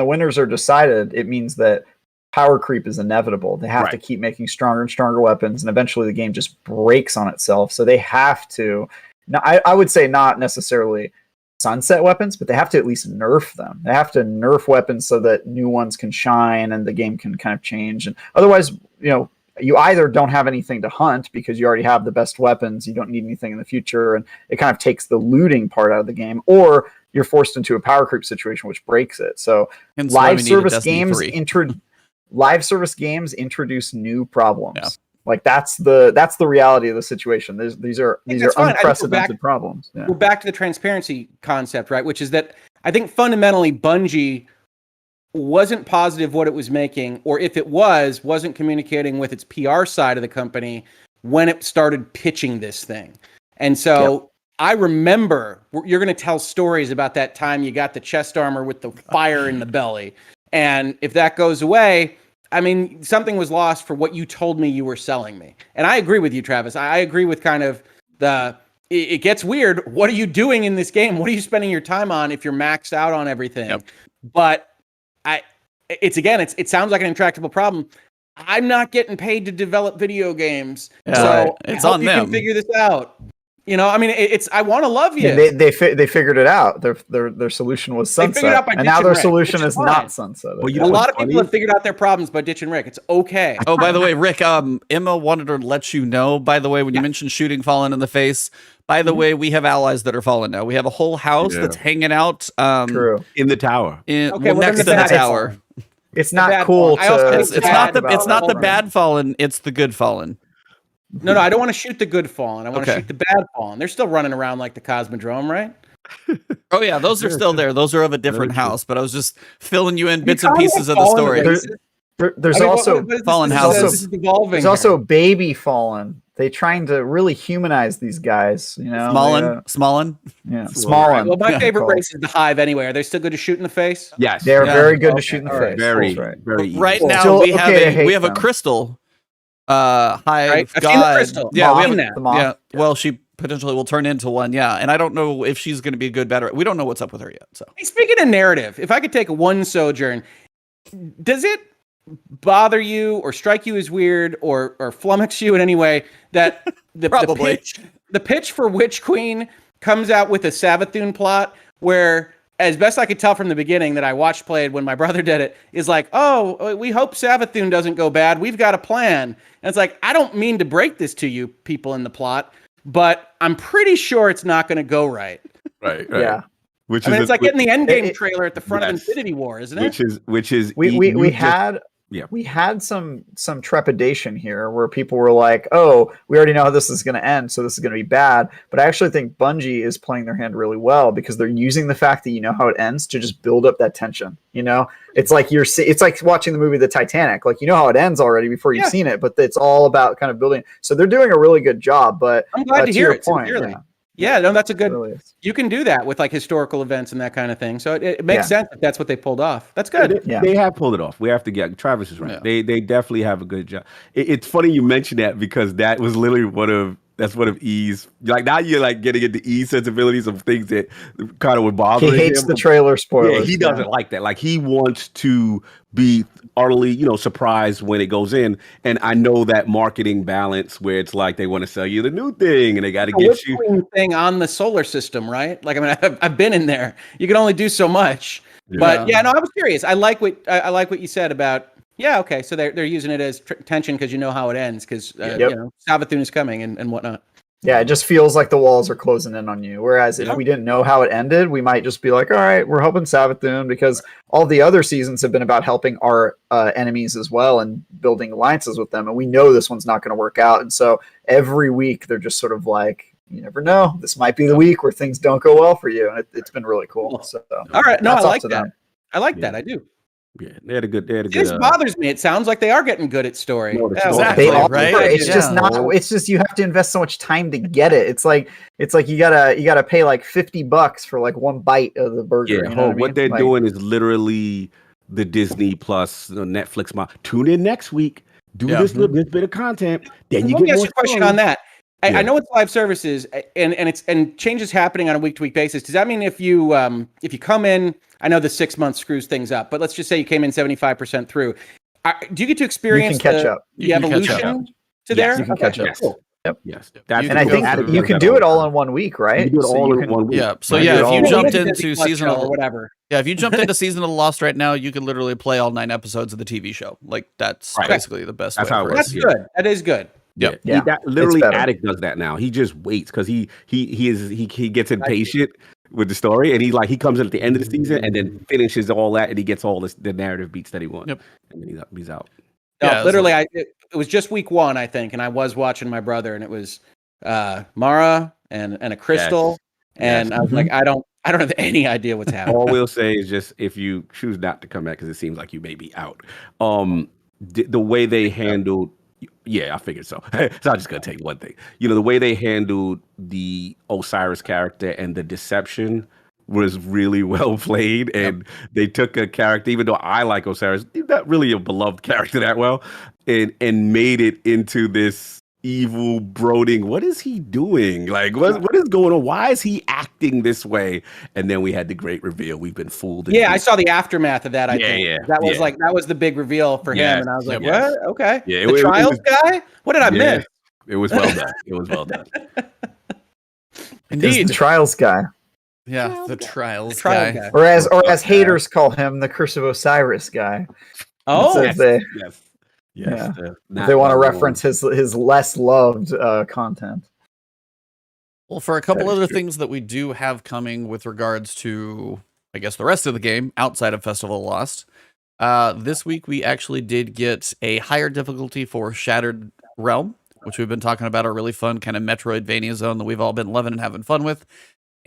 winners are decided, it means that power creep is inevitable. They have to keep making stronger and stronger weapons, and eventually the game just breaks on itself. So they have to. Now, I would say not necessarily sunset weapons, but they have to at least nerf them. They have to nerf weapons so that new ones can shine and the game can kind of change. And otherwise, you either don't have anything to hunt because you already have the best weapons, you don't need anything in the future, and it kind of takes the looting part out of the game, or you're forced into a power creep situation, which breaks it. So live service games introduce new problems. Yeah. Like that's the reality of the situation. These are unprecedented problems. Yeah. We're back to the transparency concept, right? Which is that I think fundamentally Bungie wasn't positive what it was making, or if it wasn't communicating with its PR side of the company when it started pitching this thing. And so I remember you're going to tell stories about that time you got the chest armor with the fire in the belly. And if that goes away, I mean, something was lost for what you told me you were selling me. And I agree with you, Travis. I agree with kind of it gets weird. What are you doing in this game? What are you spending your time on if you're maxed out on everything? Yep. But it sounds like an intractable problem. I'm not getting paid to develop video games. Yeah, so it's I hope on you them. can figure this out. You know, I mean, I want to love you. Yeah, they figured it out. Their solution was They figured it sunset, out by and now ditching their Rick, solution which is is fine. not sunset. Well, you A know lot what's of people funny? have figured out their problems by ditching Rick. It's okay. Oh, by the way, Rick, Emma wanted to let you know, by the way, when you mentioned shooting Fallen in the face, by the way, we have allies that are Fallen now. We have a whole house that's hanging out True. In the tower. Next to the bad tower. Fallen. It's The not bad cool Fallen. I also to. think It's not the Fallen. bad Fallen, it's the good Fallen. No, I don't want to shoot the good Fallen. I want to Okay. shoot the bad Fallen. They're still running around like the Cosmodrome, right? Oh yeah, those are still there. Those are of a different Very true. house, but I was just filling you in bits You and call pieces them of the Fallen story. races? There's I mean, also what is this? Fallen This is- houses. This is evolving. there's here. also baby Fallen. They trying to really humanize these guys. You know, Smallin. yeah, All right, Smallin. well, my Yeah. favorite Called. race is the Hive anyway. Are they still good to shoot in the face? Yes. They're Yeah. very good to Okay, shoot in the all right. face. Very, That's right. very easy. Right Cool. now Still we have okay to hate a them. crystal. Hive Right? I've god. seen the crystal. Yeah, we I've have seen that. The moth. yeah. Well, she potentially will turn into one. Yeah, and I don't know if she's going to be a good better. We don't know what's up with her yet. So Hey, speaking of narrative, if I could take one sojourn, does it bother you or strike you as weird or flummox you in any way that Probably. the pitch for Witch Queen comes out with a Savathun plot where, as best I could tell from the beginning that I watched played when my brother did it, is like, oh, we hope Savathun doesn't go bad. We've got a plan. And it's like, I don't mean to break this to you people in the plot, but I'm pretty sure it's not going to go right. Right. Yeah. Which I mean, it's like getting the Endgame it- trailer at the front of yes. Infinity War, isn't it? which is We had some trepidation here where people were like, "Oh, we already know how this is going to end, so this is going to be bad." But I actually think Bungie is playing their hand really well because they're using the fact that you know how it ends to just build up that tension. You know, it's like it's like watching the movie The Titanic. Like you know how it ends already before you've seen it, but it's all about kind of building. So they're doing a really good job. But I'm glad to hear your it. point, Sincerely. Yeah, no, that's a good. it really is. You can do that with like historical events and that kind of thing. So it makes sense if that's what they pulled off. That's good. They have pulled it off. We have to get Travis is right. Yeah. They definitely have a good job. It's funny you mentioned that because that was literally one of E's. Like now you're like getting into E's sensibilities of things that kind of would bother him. He hates the trailer spoilers. Yeah, he doesn't like that. Like he wants to be utterly, surprised when it goes in. And I know that marketing balance where it's like they want to sell you the new thing and they got to get Witch you. Queen thing on the solar system, right? Like, I mean, I've been in there. You can only do so much. But yeah, no, I was curious. I like what you said about. Yeah, okay. So they're using it as tension because you know how it ends because Savathun is coming and whatnot. Yeah, it just feels like the walls are closing in on you. Whereas if we didn't know how it ended, we might just be like, all right, we're helping Savathun because all the other seasons have been about helping our enemies as well and building alliances with them. And we know this one's not going to work out. And so every week they're just sort of like, you never know. This might be the week where things don't go well for you. And it's been really cool. So all right. No, I hats off like to that. them. I like that. I do. Yeah, they had a good. This bothers me. It sounds like they are getting good at story. No, Yeah, exactly. They are, right? It's just Yeah. not. It's just you have to invest so much time to get it. It's like you gotta pay like $50 for like one bite of the burger. Yeah, you know what I mean? they're Like, doing is literally the Disney Plus Netflix model. Tune in next week. Do this bit of content. Then you Let me get ask more you a question story. on that. Yeah. I know it's live services and changes happening on a week to week basis. Does that mean if you come in, I know the 6 months screws things up, but let's just say you came in 75% through. Do you get to experience you can catch up. the You can catch evolution to Yes, there? you can catch up. Cool. Yes, And And I think you can do it all in 1 week, right? You do it So all you in can- 1 week. Yeah. So Right? yeah, if you all- jumped Disney into Plus season show or whatever. Yeah, if you jumped into season of Lost right now, you can literally play all 9 episodes of the TV show. Like that's Right. basically the best That's way how for it it. That's Yeah. good. That is good. Yep. Yeah, Literally, it's better. Attic does that now. He just waits because he gets impatient with the story, and he comes in at the end of the season and then finishes all that, and he gets all the narrative beats that he wants. Yep. And then he's out. No, Yeah, literally, it was just week 1, I think, and I was watching my brother, and it was Mara and a crystal, and I was like, I don't have any idea what's happening. All we'll say is just if you choose not to come back because it seems like you may be out. The way they handled. Yeah, I figured so. So I'm just gonna take one thing. The way they handled the Osiris character and the deception was really well played, and they took a character, even though I like Osiris, not really a beloved character that well, and made it into this evil brooding. What is he doing? Like, what is going on? Why is he acting this way? And then we had the great reveal. We've been fooled. Yeah, I saw the aftermath of that. I think that was yeah. that was the big reveal for him, and I was like, yes. what? Okay, Yeah, the Trials guy. What did I miss? It was well done. It was well done. Indeed, the Trials guy. Yeah, the Trials guy. guy. Or as haters call him, the Curse of Osiris guy. Oh, yes. Yeah. They want to reference his less loved content. Well, for a couple other things that we do have coming with regards to, I guess, the rest of the game outside of Festival of Lost, this week we actually did get a higher difficulty for Shattered Realm, which we've been talking about, a really fun kind of Metroidvania zone that we've all been loving and having fun with.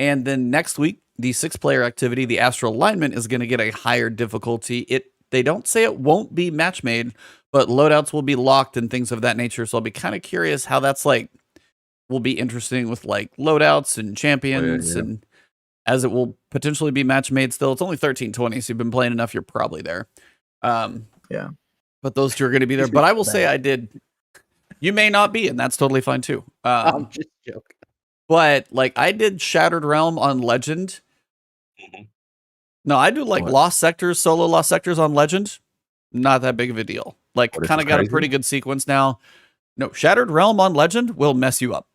And then next week, the 6-player activity, the Astral Alignment, is going to get a higher difficulty. They don't say it won't be match made, but loadouts will be locked and things of that nature. So I'll be kind of curious how that's will be interesting with loadouts and champions, and as it will potentially be match made still. It's only 13:20, so you've been playing enough, you're probably there. But those two are going to be there. But I will say I did. You may not be, and that's totally fine too. I'm just joking. But I did Shattered Realm on Legend. No, I do Lost Sectors, solo Lost Sectors on Legend. Not that big of a deal. Kind of got a pretty good sequence now. No, Shattered Realm on Legend will mess you up.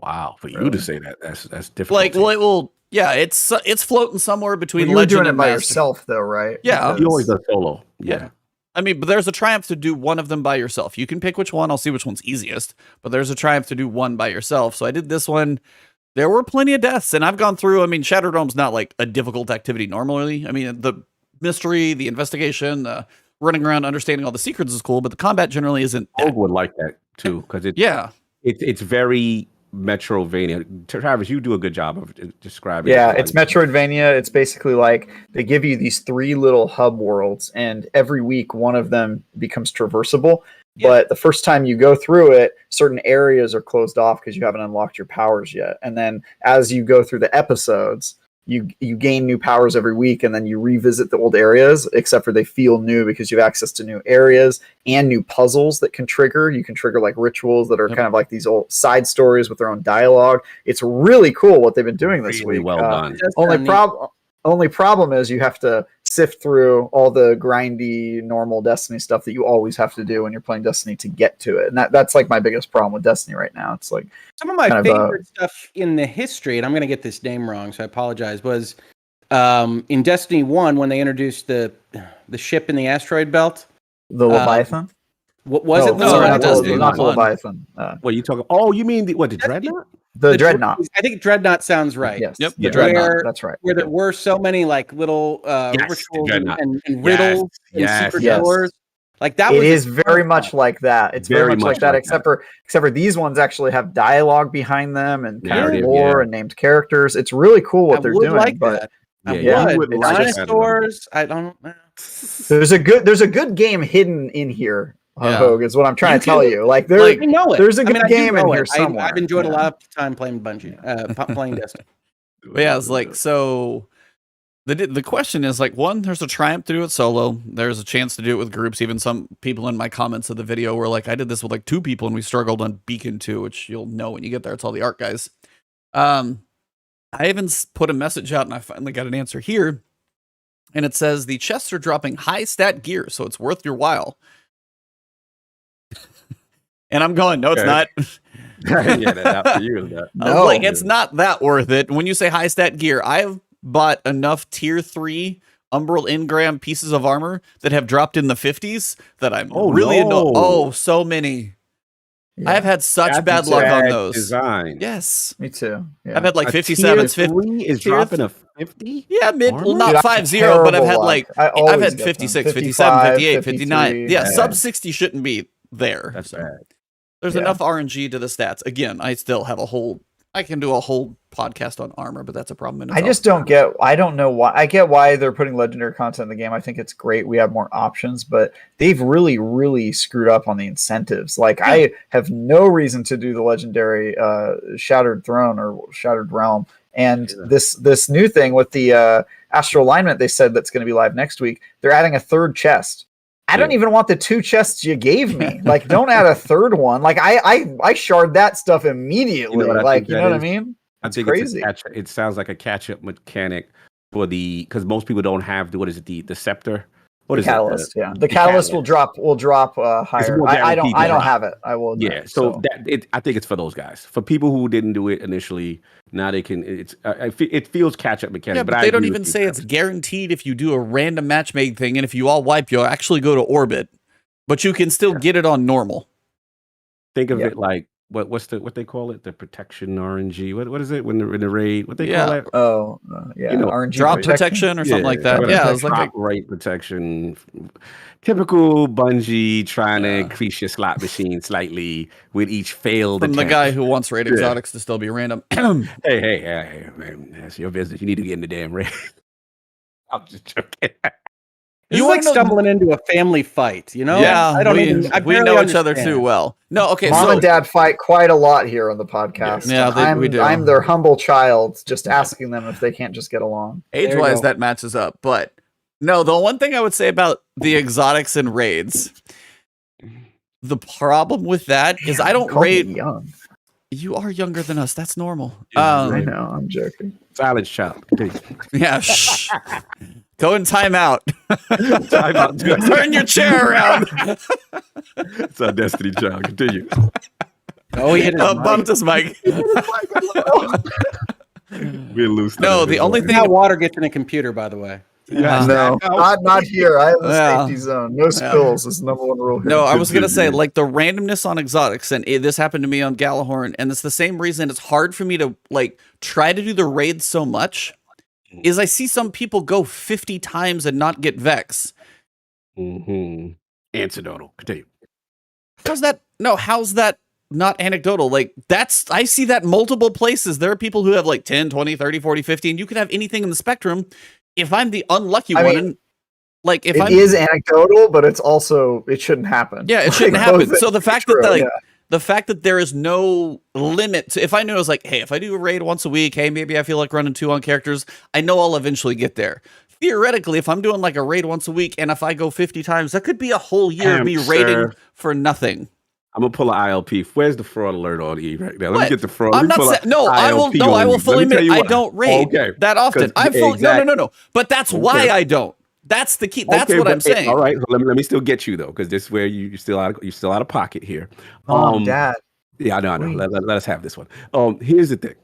Wow, for you to say that, that's difficult. It's floating somewhere between you Legend were doing and it by Master. yourself, though, right? Yeah, you always do solo. Yeah. I mean, but there's a triumph to do one of them by yourself. You can pick which one. I'll see which one's easiest. But there's a triumph to do one by yourself. So I did this one. There were plenty of deaths, and I've gone through. I mean, Shattered Realm's not a difficult activity normally. I mean, the mystery, the investigation, the running around, understanding all the secrets is cool, but the combat generally isn't. Hoeg would like that too, because it's very Metrovania. Travis, you do a good job of describing. Yeah, it's Metroidvania. It's basically they give you these 3 little hub worlds, and every week one of them becomes traversable. Yeah. But the first time you go through it, certain areas are closed off because you haven't unlocked your powers yet. And then as you go through the episodes, you gain new powers every week, and then you revisit the old areas, except for they feel new because you have access to new areas and new puzzles that can trigger. You can trigger rituals that are kind of like these old side stories with their own dialogue. It's really cool what they've been doing this week. Well done. Only problem is you have to sift through all the grindy normal Destiny stuff that you always have to do when you're playing Destiny to get to it. And that's my biggest problem with Destiny right now. It's some of my favorite stuff in the history, and I'm going to get this name wrong, so I apologize, was in Destiny 1 when they introduced the ship in the asteroid belt. The Leviathan? What was it? Not the Leviathan. What are you talking? Oh, you mean the Dreadnought? The Dreadnought. I think Dreadnought sounds right. Yes. Yep. The Dreadnought. That's right. Where there were so many little rituals and riddles and secret doors. That it is very much like that. It's very much like that, except for these ones actually have dialogue behind them and kind of lore and named characters. It's really cool what they're doing. But dinosaurs. I don't know. There's a good game hidden in here. Hoeg is what I'm trying to tell you. There's a good game in here somewhere. I've enjoyed a lot of time playing playing Destiny. But yeah, it's so. The question is one, there's a triumph to do it solo. There's a chance to do it with groups. Even some people in my comments of the video were I did this with 2 people and we struggled on Beacon 2, which you'll know when you get there. It's all the art guys. I even put a message out and I finally got an answer here. And it says the chests are dropping high stat gear, so it's worth your while. And I'm going, no, it's not. After you. No. It's not that worth it. When you say high stat gear, I've bought enough tier 3 Umbral Engram pieces of armor that have dropped in the 50s that I'm really into. Oh, so many. Yeah. I have had such bad luck on those. Design. Yes. Me too. Yeah. I've had 57s, 50 is dropping a 50? Yeah, not 50, but I've had I've had 56, 57, 58, 59. Yeah, sub 60 shouldn't be there. That's bad. There's enough RNG to the stats. Again, I still have I can do a whole podcast on armor, but that's a problem in itself. I just don't know why. I get why they're putting legendary content in the game. I think it's great. We have more options, but they've really, really screwed up on the incentives. I have no reason to do the legendary Shattered Throne or Shattered Realm And this new thing with the Astral Alignment, they said that's going to be live next week. They're adding a third chest. I don't even want the 2 chests you gave me. Like, don't add a third one. Like, I shard that stuff immediately. Like, you know what I mean? I think crazy. It sounds like a catch-up mechanic for because most people don't have the scepter. What is Catalyst? The Catalyst will drop higher. I don't have it. I will. Yeah. So I think it's for those guys. For people who didn't do it initially, now they can. It feels catch-up mechanic. Yeah, but they don't even say it's guaranteed if you do a random matchmaking thing, and if you all wipe, you'll actually go to orbit, but you can still get it on normal. Think of it like what they call it, the protection RNG. What is it when in the raid? What they call it? Oh, RNG drop protection or something like that. Yeah, it's like rate protection. Typical Bungie trying to increase your slot machine slightly with each failed attempt. The guy who wants raid exotics to still be random. hey, man, that's your business. You need to get in the damn raid. I'm just joking. You like stumbling into a family fight, you know? Yeah, we know each other too well. No, okay. Mom and Dad fight quite a lot here on the podcast. Yeah, we do. I'm their humble child, just asking them if they can't just get along. Age-wise, that matches up. But no, the one thing I would say about the exotics and raids, the problem with that is I don't raid. Young. You are younger than us. That's normal. I know. I'm joking. Silence child. Yeah. Shh. Go in timeout. Turn your chair around. It's our Destiny child. Continue. Oh, he hit his bumped his mic. We're loose. No, the only thing how water gets in a computer, by the way. Yeah, no, not here. I have the safety zone. No spills is the number one rule here. No, I was gonna say like the randomness on exotics, and this happened to me on Galahorn, and it's the same reason it's hard for me to like try to do the raids so much. Is I see some people go 50 times and not get Vex. Anecdotal. Continue. How's that not anecdotal? Like I see that multiple places. There are people who have like 10, 20, 30, 40, 50, and you can have anything in the spectrum. If I'm the unlucky one, like if it is anecdotal, but it's also it shouldn't happen. Yeah, it shouldn't happen. So the fact that the fact that there is no limit to, if I knew it was like, hey, if I do a raid once a week, hey, maybe I feel like running 2 on characters, I know I'll eventually get there. Theoretically, if I'm doing like a raid once a week, and if I go 50 times, that could be a whole year of me raiding for nothing. I'm gonna pull an ILP. Where's the fraud alert on E right now? Let me get the fraud. I'm not saying I will fully admit I don't raid that often. I'm fully no. But that's why I don't. That's the key. That's what I'm saying. All right, let me still get you though, because this is where you're still out of pocket here. Dad. Yeah, I know. Let us have this one. Here's the thing.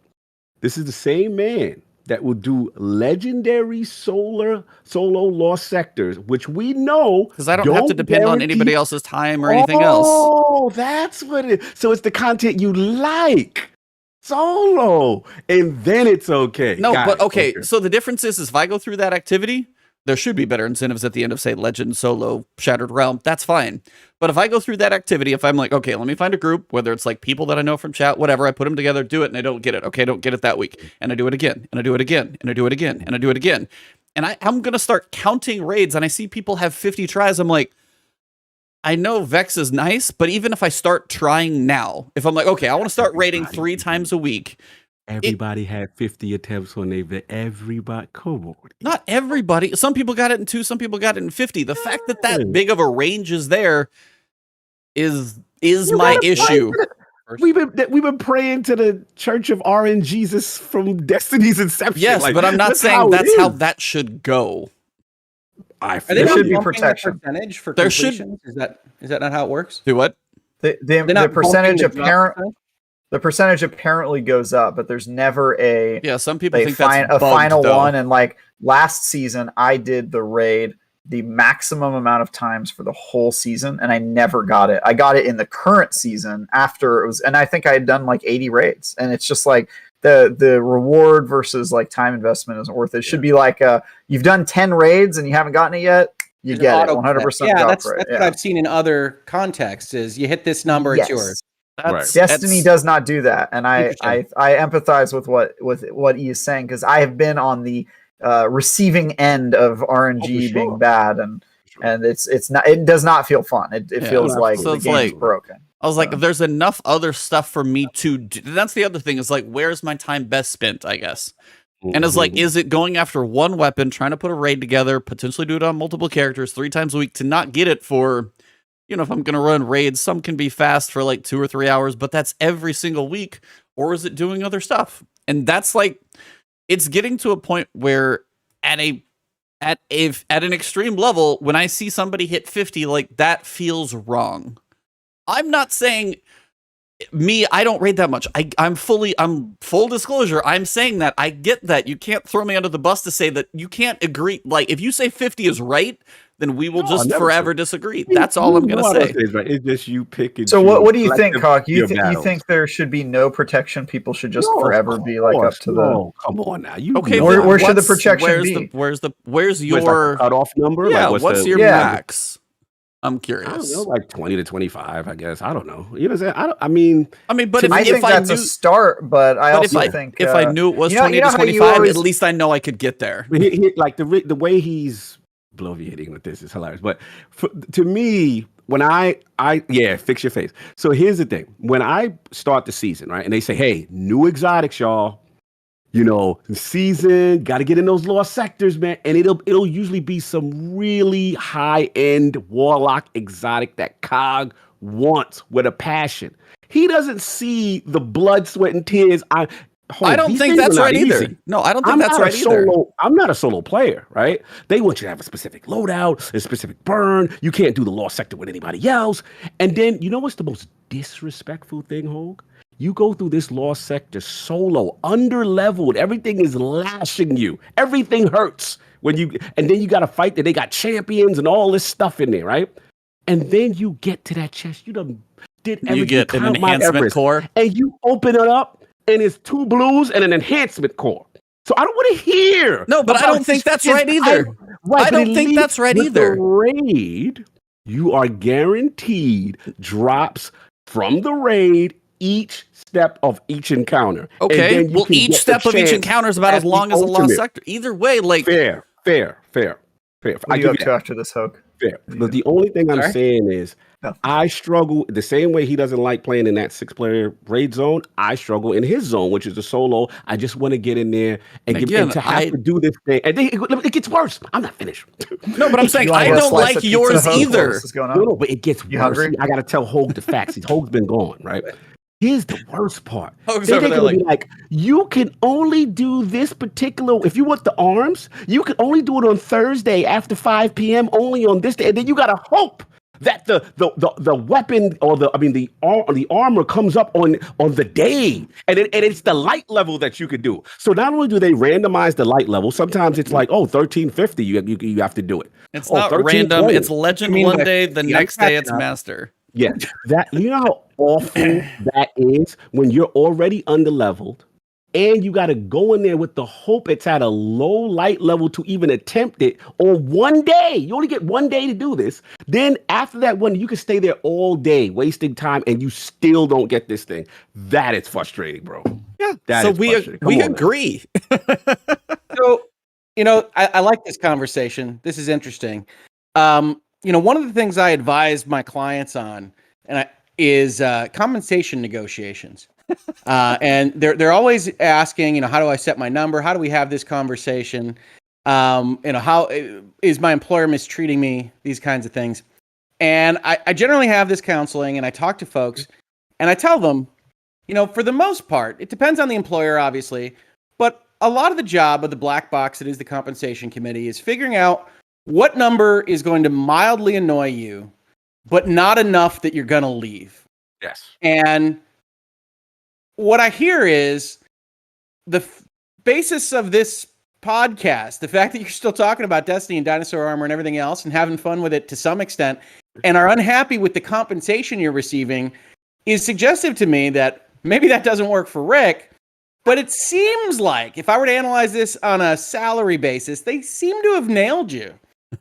This is the same man that will do legendary solo lost sectors, which we know because I don't have to depend on anybody else's time or anything else. Oh, that's what it is. So it's the content you like. Solo. And then it's okay. No, but okay. So the difference is if I go through that activity, there should be better incentives at the end of, say, Legend, Solo, Shattered Realm. That's fine. But if I go through that activity, if I'm like, okay, let me find a group, whether it's like people that I know from chat, whatever, I put them together, do it, and I don't get it. Okay, I don't get it that week. And I do it again, and I do it again, and I do it again, and I do it again. And I'm going to start counting raids, and I see people have 50 tries. I'm like, I know Vex is nice, but even if I start trying now, if I'm like, okay, I want to start raiding 3 times a week. Everybody had 50 attempts when everybody cohort. Not everybody. Some people got it in 2, some people got it in 50. The fact that big of a range is there is my issue. We've been praying to the Church of RN Jesus from Destiny's inception. Yes, but I'm not saying that's how that should go. There should be protection. Percentage for completions? Is that not how it works? Do what? The percentage apparent. The percentage apparently goes up, but there's never some people think that's a final one. And like last season, I did the raid the maximum amount of times for the whole season, and I never got it. I got it in the current season after it was, and I think I had done like 80 raids, and it's just like the reward versus like time investment isn't worth it. It should be like you've done 10 raids and you haven't gotten it yet. You get it 100%. Yeah, that's what I've seen in other contexts. Is you hit this number, it's yours. Destiny does not do that, and I empathize with what he is saying because I have been on the receiving end of RNG being bad, and it does not feel fun. It feels like the game's broken. I was like, there's enough other stuff for me to do. That's the other thing is like, where's my time best spent, I guess. And it's like, is it going after one weapon, trying to put a raid together, potentially do it on multiple characters 3 times a week to not get it for, you know, if I'm going to run raids, some can be fast for like 2 or 3 hours, but that's every single week. Or is it doing other stuff? And that's like, it's getting to a point where at an extreme level, when I see somebody hit 50, like that feels wrong. I'm not saying I don't raid that much. I'm full disclosure. I'm saying that I get that. You can't throw me under the bus to say that you can't agree. Like if you say 50 is right, then we will just forever disagree. That's all I'm going to say. It's just you picking. So what do you think, Hoeg? You think there should be no protection? People should just forever be like up to the. Come on now. Okay, where should the protection be? Where's your cutoff number? Yeah, like what's your max? I'm curious. I don't know, like 20 to 25, I guess. I don't know. You know what I'm saying? I mean, but I think that's a start. But I also think if I knew it was 20 to 25, at least I know I could get there. Like the way he's bloviating with this is hilarious. But to me, when I fix your face. So here's the thing: when I start the season, right, and they say, "Hey, new exotics, y'all." You know, season, got to get in those lost sectors, man. And it'll usually be some really high-end Warlock exotic that Cog wants with a passion. He doesn't see the blood, sweat, and tears. I don't think that's right either. No, I don't think that's right either. I'm not a solo player, right? They want you to have a specific loadout, a specific burn. You can't do the lost sector with anybody else. And then, you know what's the most disrespectful thing, Hoeg? You go through this lost sector solo, under-leveled. Everything is lashing you. Everything hurts and then you got to fight that they got champions and all this stuff in there, right? And then you get to that chest. You done did everything. You get an enhancement core, and you open it up, and it's 2 blues and an enhancement core. So I don't want to hear. No, but I don't think that's right either. I don't think that's right either. The raid, you are guaranteed drops from the raid each step of each encounter. Okay, well, each step of each encounter is about as long as a lost sector. Either way, like fair. I give you after this, Hoeg. Fair. But the only thing I'm saying is I struggle the same way he doesn't like playing in that 6-player raid zone. I struggle in his zone, which is a solo. I just want to get in there and have to do this thing. And then it gets worse. I'm not finished. No, but I'm saying I don't like yours either. No, but it gets worse. I got to tell Hoeg the facts. Hoeg's been gone, right? Here's the worst part. They're going to be like, you can only do this particular, if you want the arms, you can only do it on Thursday after 5 p.m. only on this day. And then you got to hope that the weapon or the armor comes up on the day. And it's the light level that you could do. So not only do they randomize the light level, sometimes it's like, 1350, you have to do it. It's not random. It's legend one day, the next day it's master. Yeah, you know how awful that is when you're already underleveled and you got to go in there with the hope it's at a low light level to even attempt it on one day. You only get 1 day to do this. Then after that one, you can stay there all day, wasting time, and you still don't get this thing. That is frustrating, bro. Yeah, so we agree. So, I like this conversation. This is interesting. One of the things I advise my clients on is compensation negotiations. And they're always asking, how do I set my number? How do we have this conversation? How is my employer mistreating me? These kinds of things. And I generally have this counseling and I talk to folks and I tell them, for the most part, it depends on the employer, obviously, but a lot of the job of the black box that is the compensation committee is figuring out what number is going to mildly annoy you, but not enough that you're going to leave. Yes. And what I hear is the basis of this podcast, the fact that you're still talking about Destiny and dinosaur armor and everything else and having fun with it to some extent and are unhappy with the compensation you're receiving is suggestive to me that maybe that doesn't work for Rick. But it seems like if I were to analyze this on a salary basis, they seem to have nailed you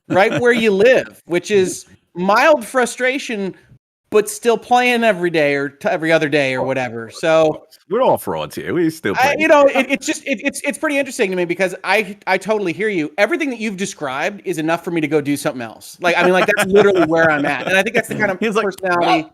right where you live, which is mild frustration, but still playing every day or every other day or whatever. So we're all frauds here. We still play. It's pretty interesting to me because I totally hear you. Everything that you've described is enough for me to go do something else. That's literally where I'm at. And I think that's the kind of personality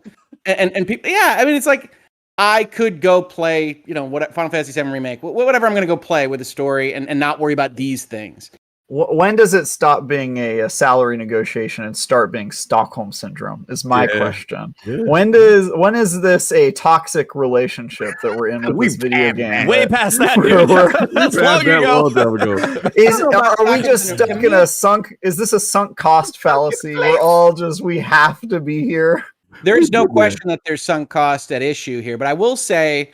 and people, yeah, I mean, it's like I could go play, what Final Fantasy VII Remake, whatever I'm going to go play with a story and not worry about these things. When does it stop being a salary negotiation and start being Stockholm syndrome? Is my question. Yeah. When is this a toxic relationship that we're in with this video game? Way past that, dude. That's long ago. Are we just stuck in a sunk? Is this a sunk cost fallacy? We're all just, we have to be here. There is no question that there's sunk cost at issue here, but I will say,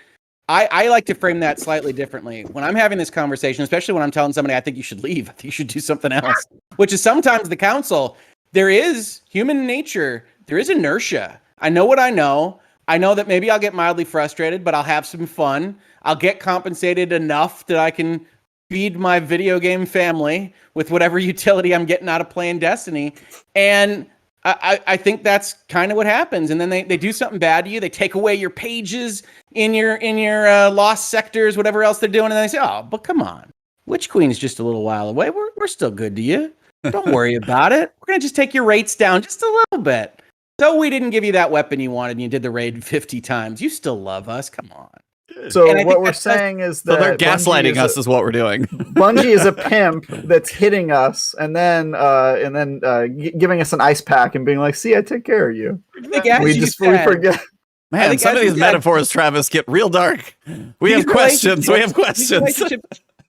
I like to frame that slightly differently. When I'm having this conversation, especially when I'm telling somebody I think you should leave, I think you should do something else, which is sometimes the council, there is human nature. There is inertia. I know what I know. I know that maybe I'll get mildly frustrated, but I'll have some fun. I'll get compensated enough that I can feed my video game family with whatever utility I'm getting out of playing Destiny. And I think that's kind of what happens. And then they do something bad to you. They take away your pages in your lost sectors, whatever else they're doing. And then they say, oh, but come on. Witch Queen's just a little while away. We're still good to you. Don't worry about it. We're going to just take your rates down just a little bit. So we didn't give you that weapon you wanted and you did the raid 50 times. You still love us. Come on. So what we're saying is that they're gaslighting us is what we're doing. Bungie is a pimp that's hitting us and then giving us an ice pack and being like, see, I take care of you. We forget. Man, some of these metaphors, Travis, get real dark. We have questions.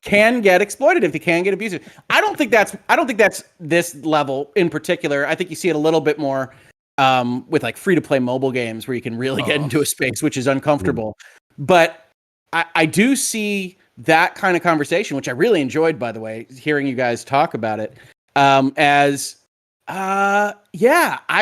Can get exploitative. They can get abusive. I don't think that's this level in particular. I think you see it a little bit more with like free to play mobile games where you can really get into a space which is uncomfortable. But I do see that kind of conversation, which I really enjoyed, by the way, hearing you guys talk about it, I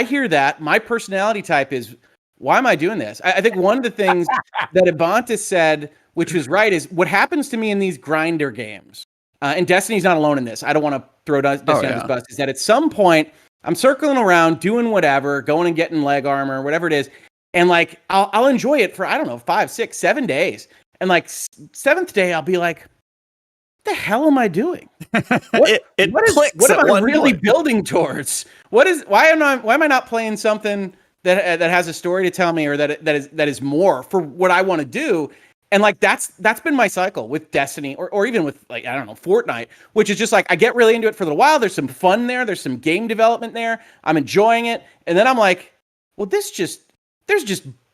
hear that. My personality type is, why am I doing this? I think one of the things that Ebontis said, which was right, is what happens to me in these grinder games, and Destiny's not alone in this. I don't want to throw Destiny on this bus, is that at some point, I'm circling around, doing whatever, going and getting leg armor, whatever it is, and like, I'll enjoy it for, 5, 6, 7 days. And like 7th day, I'll be like, what the hell am I doing? What am I really building towards? Why am I not playing something that has a story to tell me, or that is more for what I want to do? And like, that's been my cycle with Destiny or even with like, Fortnite, which is just like, I get really into it for a little while. There's some fun there. There's some game development there. I'm enjoying it. And then I'm like, well, there's just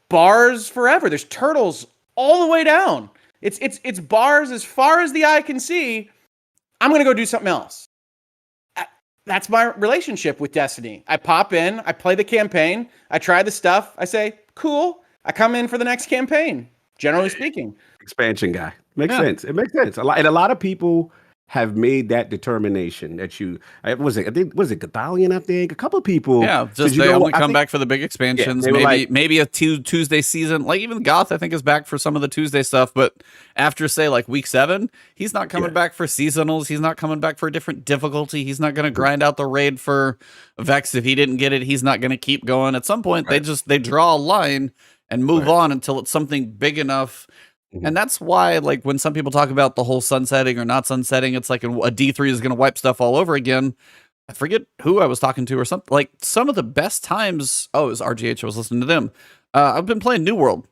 bars forever. There's turtles all the way down. It's bars as far as the eye can see. I'm going to go do something else. That's my relationship with Destiny. I pop in, I play the campaign, I try the stuff, I say, cool. I come in for the next campaign, generally speaking. Expansion guy. Makes sense. It makes sense. And a lot of people have made that determination that was it Gothalion, I think. A couple of people. Yeah, just they only come back for the big expansions. Yeah, maybe a Tuesday season. Like even Goth, I think, is back for some of the Tuesday stuff. But after, say, like week 7, he's not coming back for seasonals. He's not coming back for a different difficulty. He's not going to grind out the raid for Vex. If he didn't get it, he's not going to keep going. At some point, they draw a line and move on until it's something big enough. And that's why, like, when some people talk about the whole sunsetting or not sunsetting, it's like a D3 is going to wipe stuff all over again. I forget who I was talking to or something. Like, some of the best times, it was RGH, I was listening to them. I've been playing New World.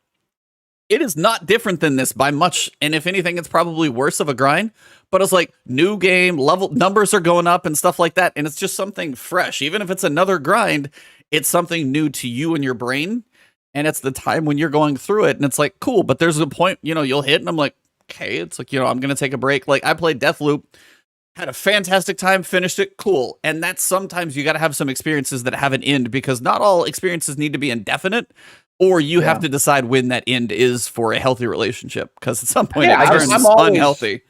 It is not different than this by much, and if anything, it's probably worse of a grind. But it's like, new game, level numbers are going up and stuff like that, and it's just something fresh. Even if it's another grind, it's something new to you and your brain. And it's the time when you're going through it, and it's like, cool, but there's a point, you'll hit, and I'm like, okay, it's like, I'm going to take a break. Like, I played Deathloop, had a fantastic time, finished it, cool. And that's sometimes you got to have some experiences that have an end, because not all experiences need to be indefinite, or you have to decide when that end is for a healthy relationship, because at some point it turns unhealthy.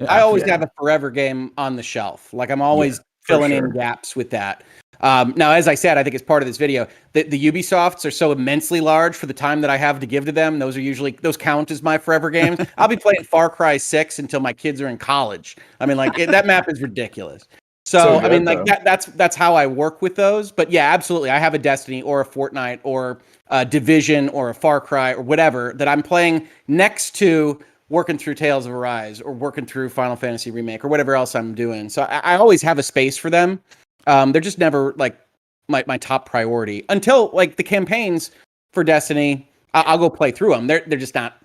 I always have a forever game on the shelf. Like, I'm always filling in gaps with that. Now, as I said, I think as part of this video, the Ubisofts are so immensely large for the time that I have to give to them. Those count as my forever games. I'll be playing Far Cry 6 until my kids are in college. I mean, like, that map is ridiculous. So I mean, like, that's how I work with those. But yeah, absolutely. I have a Destiny or a Fortnite or a Division or a Far Cry or whatever that I'm playing next to working through Tales of Arise or working through Final Fantasy Remake or whatever else I'm doing. So I always have a space for them. They're just never like my top priority until like the campaigns for Destiny, I'll go play through them. They're just not.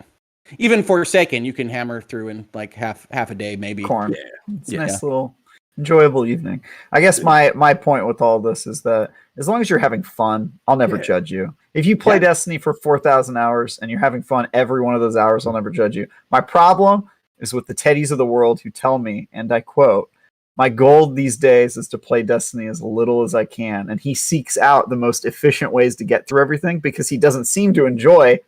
Even Forsaken, you can hammer through in like half a day, maybe. Corn. Yeah. It's a nice little enjoyable evening. I guess my point with all this is that as long as you're having fun, I'll never judge you. If you play Destiny for 4,000 hours and you're having fun every one of those hours, I'll never judge you. My problem is with the Teddies of the world who tell me, and I quote, "My goal these days is to play Destiny as little as I can." And he seeks out the most efficient ways to get through everything because he doesn't seem to enjoy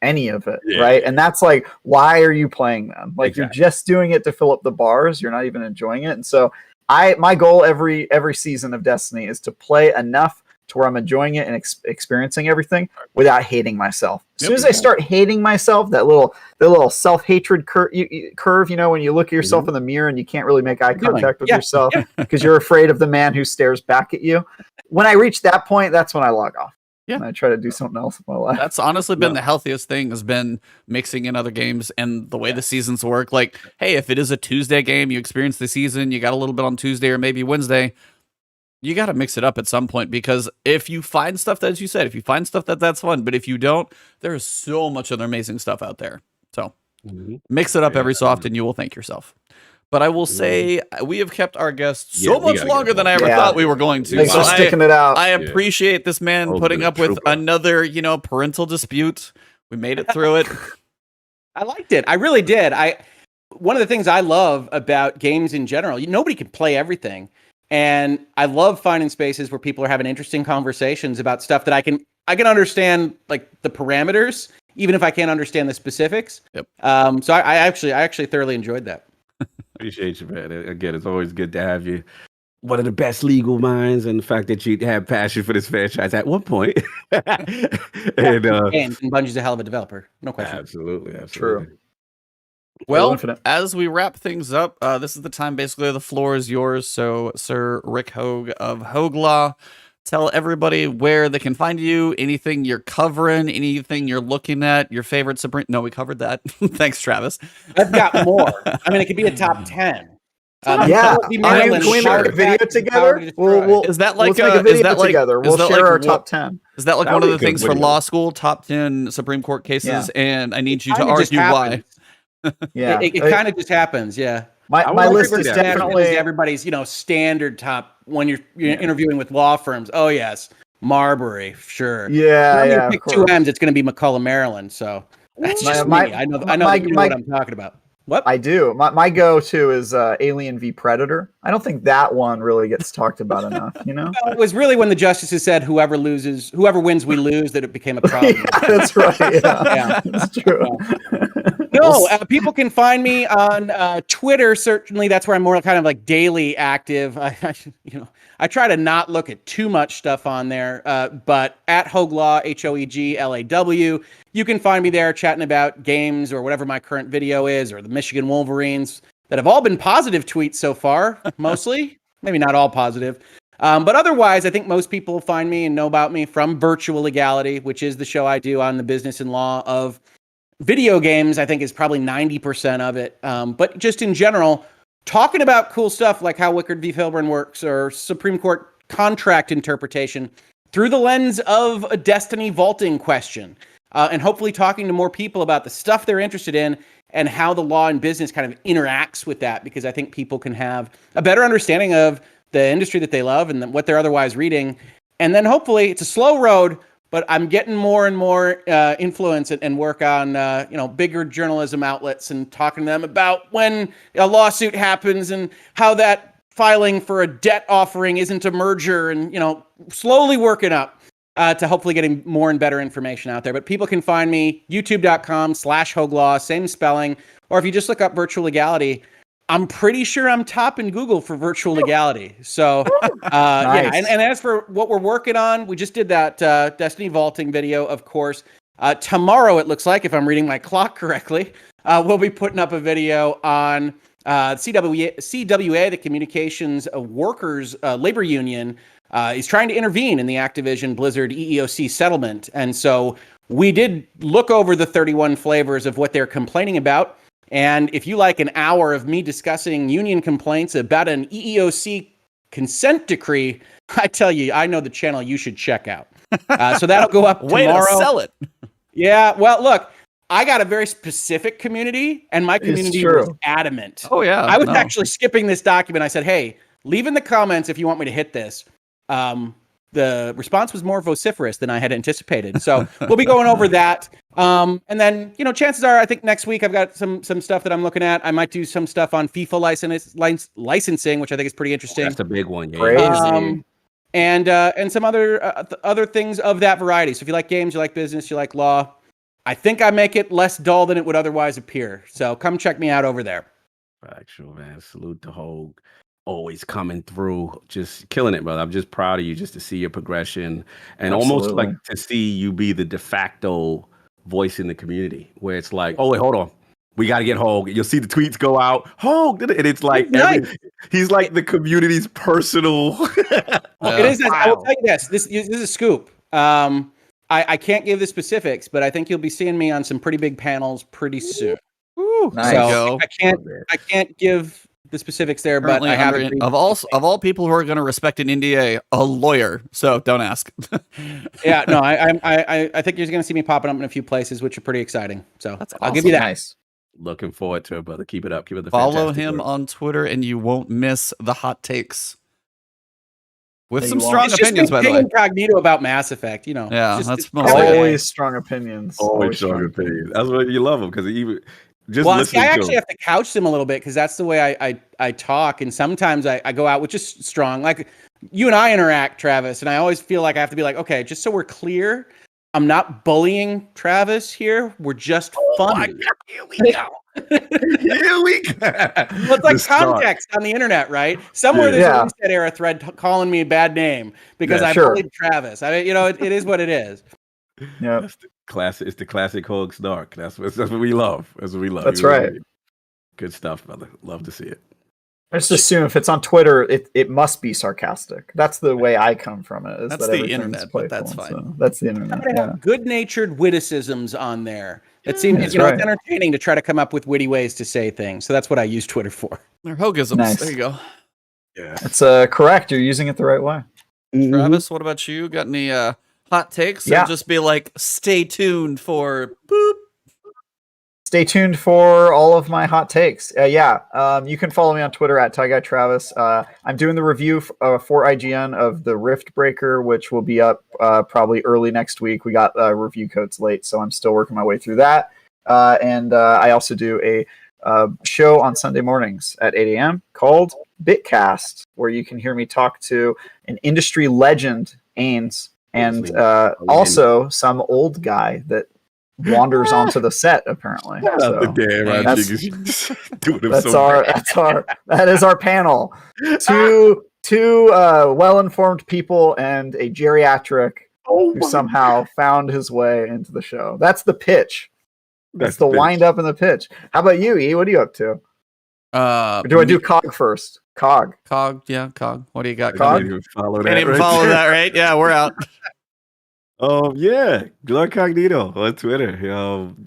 any of it, right? And that's like, why are you playing them? Like you're just doing it to fill up the bars. You're not even enjoying it. And so my goal every season of Destiny is to play enough to where I'm enjoying it and experiencing everything without hating myself. As soon as I start hating myself, that little self-hatred curve, you know, when you look at yourself in the mirror and you can't really make eye contact with yourself because you're afraid of the man who stares back at you. When I reach that point, that's when I log off. Yeah, and I try to do something else with my life. That's honestly been the healthiest thing, has been mixing in other games and the way the seasons work. Like, hey, if it is a Tuesday game, you experience the season, you got a little bit on Tuesday or maybe Wednesday, you got to mix it up at some point, because if you find stuff that, as you said, if you find stuff that's fun, but if you don't, there's so much other amazing stuff out there. So mix it up every so often, you will thank yourself. But I will say we have kept our guests so much longer than I ever thought we were going to. Thanks for sticking it out. I appreciate this man putting up with another, parental dispute. We made it through it. I liked it. I really did. One of the things I love about games in general, nobody can play everything. And I love finding spaces where people are having interesting conversations about stuff that I can understand, like the parameters, even if I can't understand the specifics. Yep. So I actually thoroughly enjoyed that. Appreciate you, man. Again, it's always good to have you. One of the best legal minds, and the fact that you have passion for this franchise at one point. and Bungie's a hell of a developer, no question. Absolutely. True. Well, as we wrap things up, this is the time. Basically, the floor is yours. So, Sir Rick Hoeg of Hoeg, tell everybody where they can find you, anything you're covering, anything you're looking at, your favorite Sabrina. No, we covered that. Thanks, Travis. I've got more. I mean, it could be a top 10. Can we make a video together? Is that like let's make a video together? We'll share our top 10. Is that like one of the things for law school? Top 10 Supreme Court cases, and I need you to argue why. Yeah, it kind of just happens. Yeah. My list is definitely everybody's, standard top when you're interviewing with law firms. Oh yes, Marbury, sure. Yeah, pick two M's. It's going to be McCullough, Maryland. So that's just me. I know what I'm talking about. What I do, my go-to is Alien v Predator. I don't think that one really gets talked about enough. Well, it was really when the justices said whoever wins, we lose, that it became a problem. That's right. Yeah, that's true. No, people can find me on Twitter. Certainly, that's where I'm more kind of like daily active. I try to not look at too much stuff on there, but at Hoeglaw, HOEGLAW, you can find me there chatting about games or whatever my current video is, or the Michigan Wolverines that have all been positive tweets so far, mostly, maybe not all positive. But otherwise, I think most people find me and know about me from Virtual Legality, which is the show I do on the business and law of video games. I think is probably 90% of it. But just in general, talking about cool stuff like how Wickard v. Filburn works, or Supreme Court contract interpretation through the lens of a Destiny vaulting question, and hopefully talking to more people about the stuff they're interested in and how the law and business kind of interacts with that, because I think people can have a better understanding of the industry that they love and what they're otherwise reading. And then hopefully, it's a slow road, but I'm getting more and more influence and work on bigger journalism outlets, and talking to them about when a lawsuit happens and how that filing for a debt offering isn't a merger, and slowly working up to hopefully getting more and better information out there. But people can find me youtube.com/Hoeglaw, same spelling, or if you just look up Virtual Legality, I'm pretty sure I'm top in Google for Virtual Legality. So, nice. And as for what we're working on, we just did that Destiny vaulting video, of course. Tomorrow, it looks like, if I'm reading my clock correctly, we'll be putting up a video on CWA, the Communications Workers Labor Union, is trying to intervene in the Activision Blizzard EEOC settlement. And so we did look over the 31 flavors of what they're complaining about. And if you like an hour of me discussing union complaints about an EEOC consent decree, I tell you, I know the channel you should check out. So that'll go up Way tomorrow. to sell it. Yeah. Well, look, I got a very specific community, and my community was adamant. Oh, yeah. I was actually skipping this document. I said, hey, leave in the comments if you want me to hit this. The response was more vociferous than I had anticipated. So we'll be going over that. And then, chances are, I think next week I've got some stuff that I'm looking at. I might do some stuff on FIFA licensing, which I think is pretty interesting. That's a big one. Yeah. Crazy. And some other things of that variety. So if you like games, you like business, you like law, I think I make it less dull than it would otherwise appear. So come check me out over there. Actual man. Salute to Hoeg. Always coming through, just killing it, brother. I'm just proud of you just to see your progression and almost like to see you be the de facto voice in the community where it's like, oh, wait, hold on. We got to get Hoeg. You'll see the tweets go out, Hoeg. And it's like, he's like the community's personal. It is. I will tell you this. This is a scoop. I can't give the specifics, but I think you'll be seeing me on some pretty big panels pretty soon. Ooh, nice. So I can't give the specifics there, Currently but I have of all people who are going to respect an NDA, a lawyer. So don't ask. Yeah, no, I think you're going to see me popping up in a few places, which are pretty exciting. So I'll give you that. Nice. Looking forward to it, brother. Keep it up. Keep it the Follow fantastic him work. on Twitter, and you won't miss the hot takes with Yeah, some you won't. strong It's opinions, just by the way. incognito about Mass Effect, Yeah, It's that's just- mostly it's- it. Always strong opinions. Always strong opinions. That's what you love him because even just Well, see, listening I to actually him. have to couch them a little bit because that's the way I talk, and sometimes I go out with just strong. Like you and I interact, Travis, and I always feel like I have to be like, okay, just so we're clear, I'm not bullying Travis here. We're just funny. Here we go. Here we go. Well, it's like The start. context on the internet, right? Somewhere there's a Reset Era thread calling me a bad name because I bullied Travis. I mean, it is what it is. Yeah, That's the classic. It's the classic Hoeg snark. That's what we love. That's what we love. That's right. Good stuff, brother. Love to see it. I just assume if it's on Twitter, it must be sarcastic. That's the way I come from it. Is That's that the everything's internet, but that's playful, fine. so that's the internet. Yeah. Good-natured witticisms on there. It seems That's it's right. entertaining to try to come up with witty ways to say things. So that's what I use Twitter for. They're Hogisms. Nice. There you go. Yeah. It's correct. You're using it the right way. Travis, what about you? Got any hot takes? Yeah. Or just be like, stay tuned for boop. Stay tuned for all of my hot takes. You can follow me on Twitter at TieGuyTravis. I'm doing the review for IGN of the Rift Breaker, which will be up probably early next week. We got review codes late, so I'm still working my way through that. And I also do a show on Sunday mornings at 8 a.m. called Bitcast, where you can hear me talk to an industry legend, Ains, and also some old guy that wanders onto the set apparently. So that is our panel. Two well-informed people and a geriatric who somehow found his way into the show. That's the pitch. That's the wind up and the pitch. How about you, E? What are you up to? Or do I do Cog first? Cog. Yeah, Cog. What do you got, Cog? Cog? Can't even follow Can't even follow that, right? Yeah, we're out. Yeah, Lord Cognito on Twitter.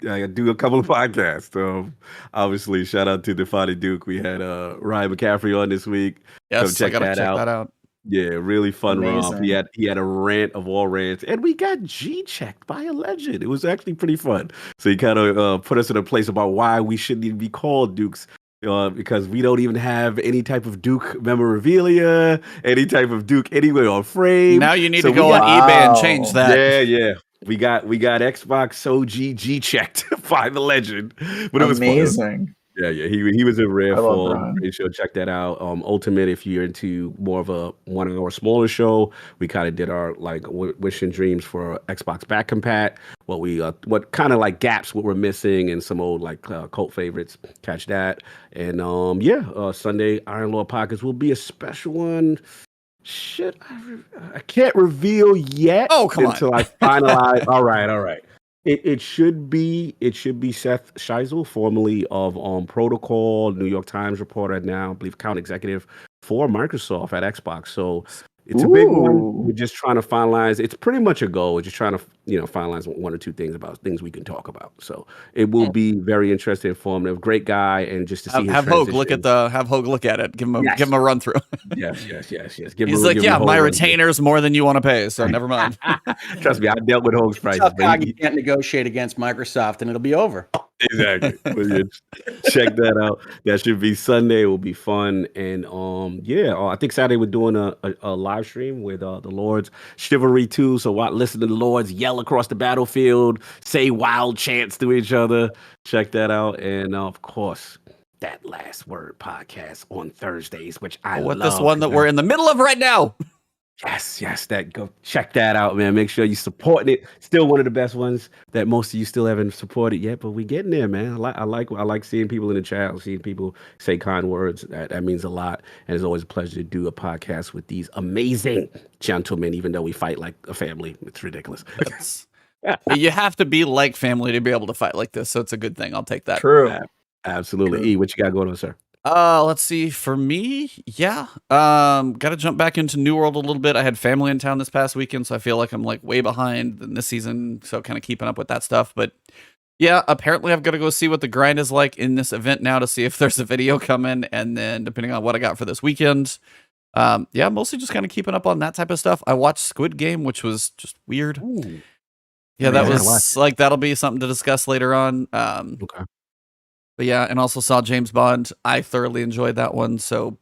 I do a couple of podcasts. Obviously, shout out to Defining Duke. We had Ryan McCaffrey on this week. Yes, Come I gotta check that out. Yeah, really fun romp. Amazing. He had a rant of all rants, and we got G-checked by a legend. It was actually pretty fun. So he kind of put us in a place about why we shouldn't even be called Dukes. Because we don't even have any type of Duke memorabilia, any type of Duke anywhere on frame. Now you need to go on eBay and change that. Yeah. We got Xbox OG G-checked by the legend. But it was amazing. Fun. Yeah. He was in rare form. Brian. Sure, check that out. Ultimate, if you're into more of a 1 hour smaller show, we kind of did our wish and dreams for Xbox back compat. What kind of like gaps what we're missing and some old cult favorites. Catch that. And Sunday Iron Lord Pockets will be a special one. Shit, I can't reveal yet. Oh, come on. Until I finalize. All right. It should be Seth Scheisel, formerly of Protocol, New York Times reporter, now I believe account executive for Microsoft at Xbox. So It's a big one. Ooh. We're just trying to finalize. It's pretty much a goal. We're just trying to, finalize one or two things about things we can talk about. So it will be very interesting, informative. Great guy, and just to see his Have Hoeg look at transition. have Hoeg look at it. Give him a Yes. give him a run through. Yes. He's like, yeah, my retainer's more than you want to pay, so never mind. Trust me, I dealt with Hoeg's prices. Tough guy, But you can't negotiate against Microsoft, and it'll be over. exactly. But yeah, check that out. That should be Sunday. It will be fun. And I think Saturday we're doing a live stream with the Lords Chivalry 2. So listen to the Lords yell across the battlefield, say wild chants to each other. Check that out. And of course, that Last Word podcast on Thursdays, which I love. This one that we're in the middle of right now. Yes, go check that out, man. Make sure you support it. Still one of the best ones that most of you still haven't supported yet, but we getting there, man. I like seeing people in the chat, seeing people say kind words. That means a lot, and it's always a pleasure to do a podcast with these amazing gentlemen. Even though we fight like a family, it's ridiculous. You have to be like family to be able to fight like this, so it's a good thing. I'll take that. True. Absolutely. E, what you got going on, sir? Let's see. For me, got to jump back into New World a little bit. I had family in town this past weekend, so I feel like I'm like way behind in this season, so kind of keeping up with that stuff. But yeah, apparently I've got to go see what the grind is like in this event now to see if there's a video coming, and then depending on what I got for this weekend, mostly just kind of keeping up on that type of stuff. I watched Squid Game, which was just weird. Ooh. Yeah, that Man, was like that'll be something to discuss later on. Okay. But yeah, and also saw James Bond. I thoroughly enjoyed that one. So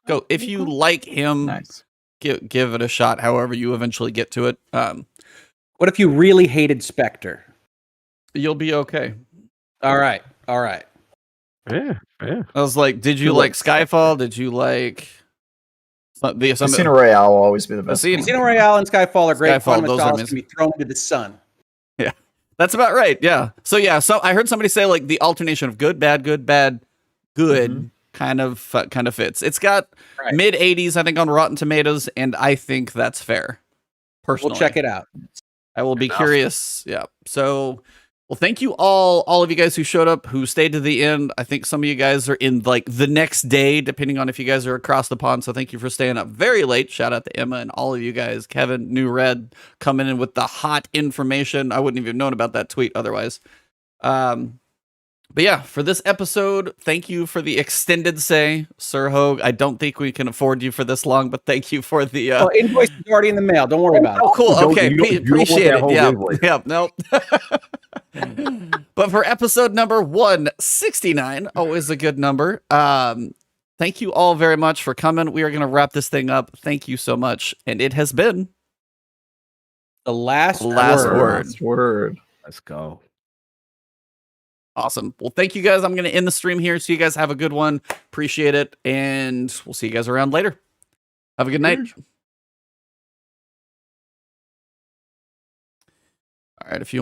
go if you like him, Nice. give it a shot. However you eventually get to it, What if you really hated Spectre? you'll be okay. All right. Yeah. I was like, did you Who like likes Skyfall? Did you like Casino Royale will always be the best. Casino- one. Casino Royale and Skyfall are great. Skyfall, Fun those are Solace amazing. can be thrown into the sun. That's about right. Yeah. So I heard somebody say like the alternation of good, bad, good, bad, good kind of fits. It's got mid 80s, I think, on Rotten Tomatoes, and I think that's fair. Personally, We'll check it out. I will be curious. Yeah. So, well, thank you all of you guys who showed up, who stayed to the end. I think some of you guys are in like the next day, depending on if you guys are across the pond. So thank you for staying up very late. Shout out to Emma and all of you guys. Kevin, New Red, coming in with the hot information. I wouldn't even have known about that tweet otherwise. But yeah, for this episode, thank you for the extended stay, Sir Hoeg. I don't think we can afford you for this long, but thank you for the Invoice is already in the mail. Don't worry about it. Oh, cool. You Okay. don't want Appreciate that it. whole Yeah. invoice. Yeah. Nope. But for episode number 169, always a good number. Thank you all very much for coming. We are going to wrap this thing up. Thank you so much. And it has been The last word. Last word. Let's go. awesome. Well, thank you guys. I'm going to end the stream here. So you guys have a good one. Appreciate it. And we'll see you guys around later. Have a good night. All right. If you